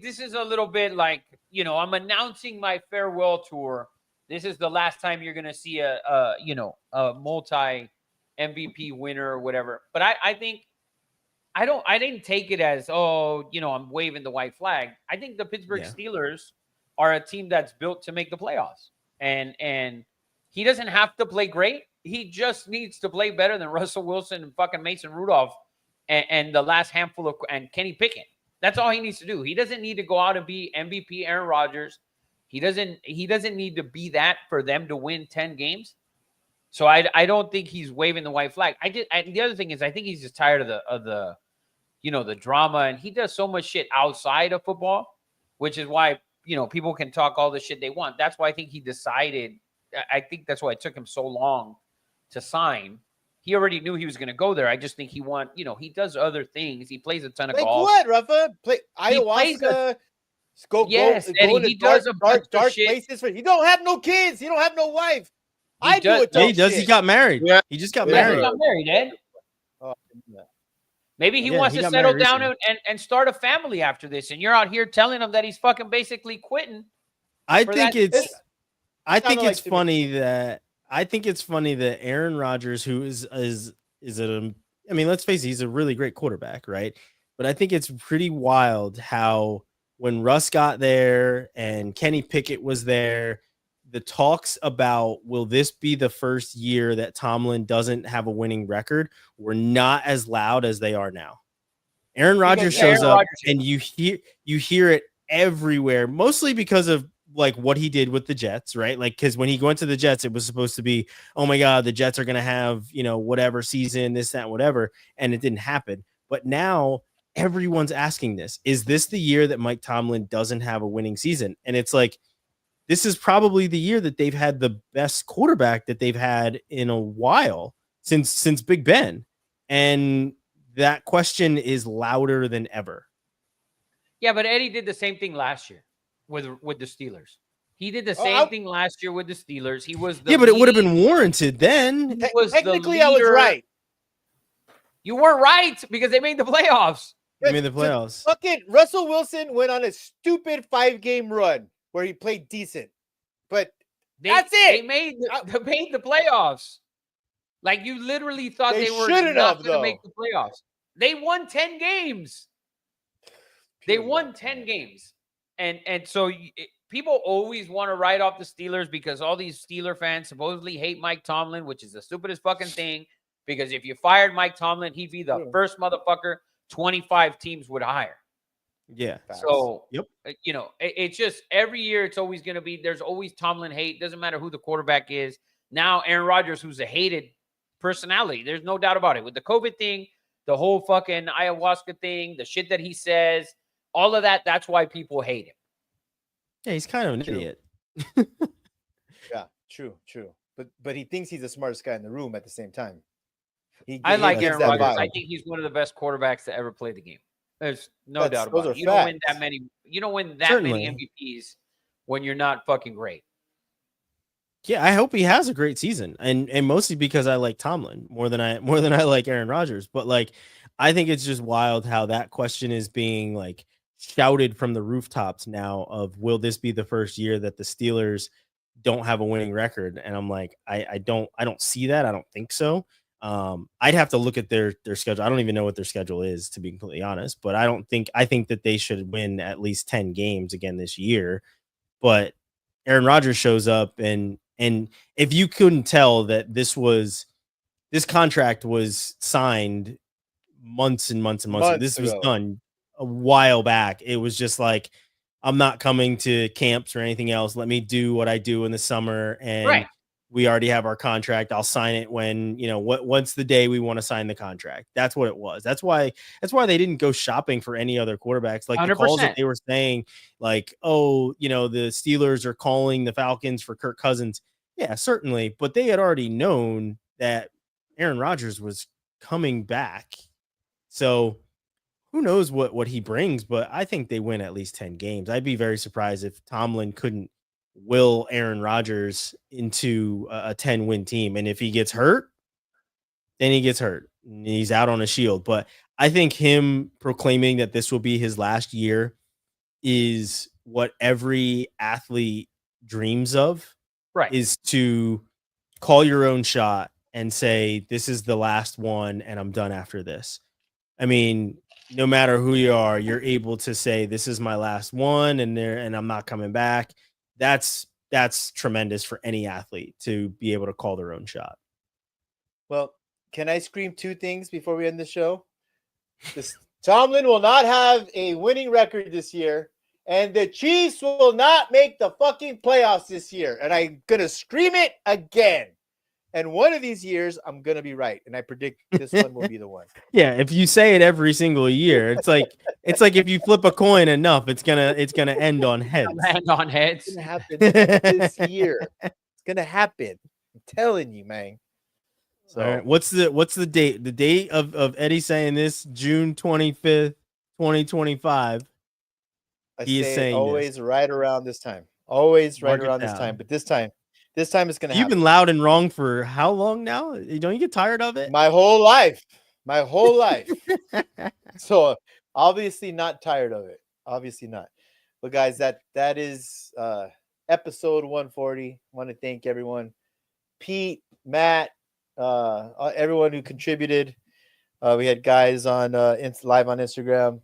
this is a little bit like, I'm announcing my farewell tour. This is the last time you're gonna see a multi MVP winner or whatever. But I think I didn't take it as, I'm waving the white flag. I think the Pittsburgh Steelers are a team that's built to make the playoffs. And he doesn't have to play great. He just needs to play better than Russell Wilson and fucking Mason Rudolph and the last handful of and Kenny Pickett. That's all he needs to do. He doesn't need to go out and be MVP Aaron Rodgers. He doesn't need to be that for them to win 10 games. So I don't think he's waving the white flag. The other thing is, I think he's just tired of the the drama, and he does so much shit outside of football, which is why people can talk all the shit they want. That's why I think he decided. I think that's why it took him so long to sign. He already knew he was going to go there. I just think he does other things. He plays a ton of Like golf. what, Rafa? Play He plays ayahuasca. Go Yes, go Eddie, into he does a bunch of dark shit. places. You don't have no kids. You don't have no wife. He I does- do it. Yeah, he does. He got married. Yeah. He just got Yeah. He married. got married, Ed. Oh, yeah. Maybe he Yeah, wants he to got settle married down recently. and start a family after this. And you're out here telling him that he's fucking basically quitting. I for think that- it's I think Sounded it's like to me. funny that Aaron Rodgers, who is I mean, let's face it, he's a really great quarterback, right? But I think it's pretty wild how when Russ got there and Kenny Pickett was there, the talks about will this be the first year that Tomlin doesn't have a winning record were not as loud as they are now. Aaron Rodgers Aaron shows up Rodgers- and you hear it everywhere, mostly because of like what he did with the Jets, right? Like, because when he went to the Jets, it was supposed to be, oh my God, the Jets are going to have, whatever season, this, that, whatever. And it didn't happen. But now everyone's asking this. Is this the year that Mike Tomlin doesn't have a winning season? And it's like, this is probably the year that they've had the best quarterback that they've had in a while since Big Ben. And that question is louder than ever. Yeah, but Eddie did the same thing last year with the Steelers. He did the same thing last year with the Steelers. He was but it would have been warranted then. was the Technically, I was leader. right. You weren't right because they made the playoffs. I mean, the playoffs. Fucking Russell Wilson went on a stupid 5-game run where he played decent, but that's it. They made the playoffs. Like, you literally thought They they were shouldn't not have, going to though. make the playoffs. They won 10 games. They won 10 games. And so people always want to write off the Steelers because all these Steeler fans supposedly hate Mike Tomlin, which is the stupidest fucking thing. Because if you fired Mike Tomlin, he'd be the first motherfucker 25 teams would hire. Yeah. So, Yep. you know, it's just every year it's always going to be, there's always Tomlin hate. Doesn't matter who the quarterback is. Now, Aaron Rodgers, who's a hated personality. There's no doubt about it. With the COVID thing, the whole fucking ayahuasca thing, the shit that he says, all of that, that's why people hate him. Yeah, he's kind of an True. idiot. Yeah, true. But he thinks he's the smartest guy in the room at the same time. I like gives Aaron that Rodgers. vibe. I think he's one of the best quarterbacks to ever play the game. There's no That's- doubt those about are it. You don't win facts. that many. You don't win that Certainly. many MVPs when you're not fucking great. Yeah, I hope he has a great season, and mostly because I like Tomlin more than I like Aaron Rodgers. But like, I think it's just wild how that question is being like shouted from the rooftops now. Of will this be the first year that the Steelers don't have a winning record? And I'm like, I don't see that. I don't think so. I'd have to look at their schedule. I don't even know what their schedule is, to be completely honest. But I think that they should win at least 10 games again this year. But Aaron Rodgers shows up, and if you couldn't tell that this contract was signed months and months and months, Months this was ago. done a while back. It was just like, I'm not coming to camps or anything else. Let me do what I do in the summer, and Right. we already have our contract. I'll sign it when, what's the day we want to sign the contract. That's what it was. That's why they didn't go shopping for any other quarterbacks. Like the calls 100%. that they were saying, like, oh, the Steelers are calling the Falcons for Kirk Cousins. Yeah, certainly. But they had already known that Aaron Rodgers was coming back. So who knows what he brings, but I think they win at least 10 games. I'd be very surprised if Tomlin couldn't will Aaron Rodgers into a 10-win team. And if he gets hurt, then he gets hurt. And he's out on a shield. But I think him proclaiming that this will be his last year is what every athlete dreams of, Right. is to call your own shot and say, this is the last one and I'm done after this. I mean, no matter who you are, you're able to say, this is my last one and I'm not coming back. That's tremendous for any athlete to be able to call their own shot. Well, can I scream two things before we end the show? Tomlin will not have a winning record this year, and the Chiefs will not make the fucking playoffs this year. And I'm going to scream it again. And one of these years, I'm going to be right. And I predict this one will be the one. Yeah, if you say it every single year, it's like if you flip a coin enough, it's gonna end on heads. Land on heads. It's going to happen this year. It's going to happen. I'm telling you, man. So All right, what's the date? The date of Eddie saying this, June 25th, 2025. I He is say saying always right around this time. Always right Mark it around this down. time. But this time it's going to happen. You've been loud and wrong for how long now? Don't you get tired of it? My whole life. So obviously not tired of it. Obviously not. But guys, that is episode 140. I want to thank everyone. Pete, Matt, everyone who contributed. We had guys on live on Instagram.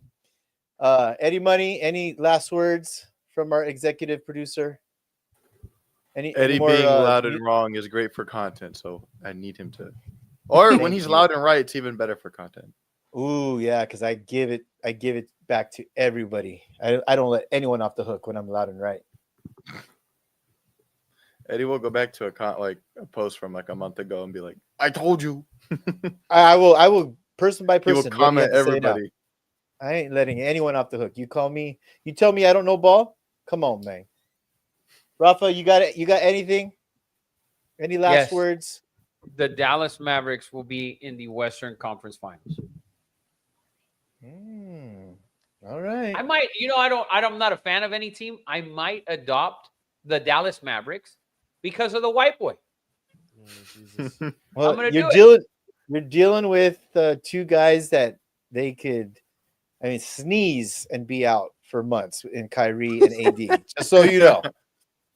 Eddie Money, any last words from our executive producer? Eddie being loud and wrong is great for content, so I need him to. Or when he's loud and right, it's even better for content. Ooh, yeah, because I give it back to everybody. I don't let anyone off the hook when I'm loud and right. Eddie will go back to a post from like a month ago and be like, "I told you." I will person by He will person. comment Let me have to say it now. everybody. I ain't letting anyone off the hook. You tell me I don't know ball. Come on, man. Rafa, you got it. You got anything? Any last Yes. words? The Dallas Mavericks will be in the Western Conference Finals. All right. I might, I'm not a fan of any team. I might adopt the Dallas Mavericks because of the white boy. Well, I'm gonna you're dealing with two guys that they could, sneeze and be out for months in Kyrie and AD. Just so you know.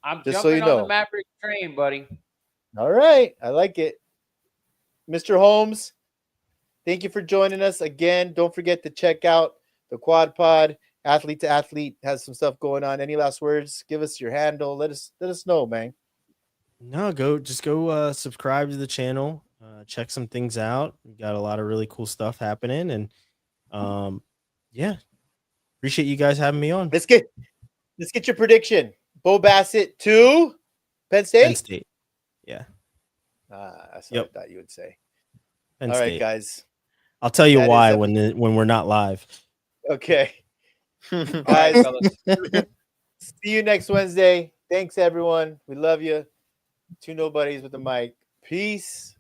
I'm Just so jumping you on know. the Mavericks train, buddy. All right. I like it. Mr. Holmes, thank you for joining us again. Don't forget to check out the Quad Pod Athlete to Athlete has some stuff going on. Any last words? Give us your handle. Let us know, man. No, go subscribe to the channel. Check some things out. We got a lot of really cool stuff happening, and yeah, appreciate you guys having me on. Let's get your prediction. Bo Bassett to Penn State. Penn State. Yeah. That's what Yep. I thought you would say. Penn All right, State. guys. I'll tell you That is why a- when we're not live. Okay, All right, guys. fellas. See you next Wednesday. Thanks, everyone. We love you. Two nobodies with the mic. Peace.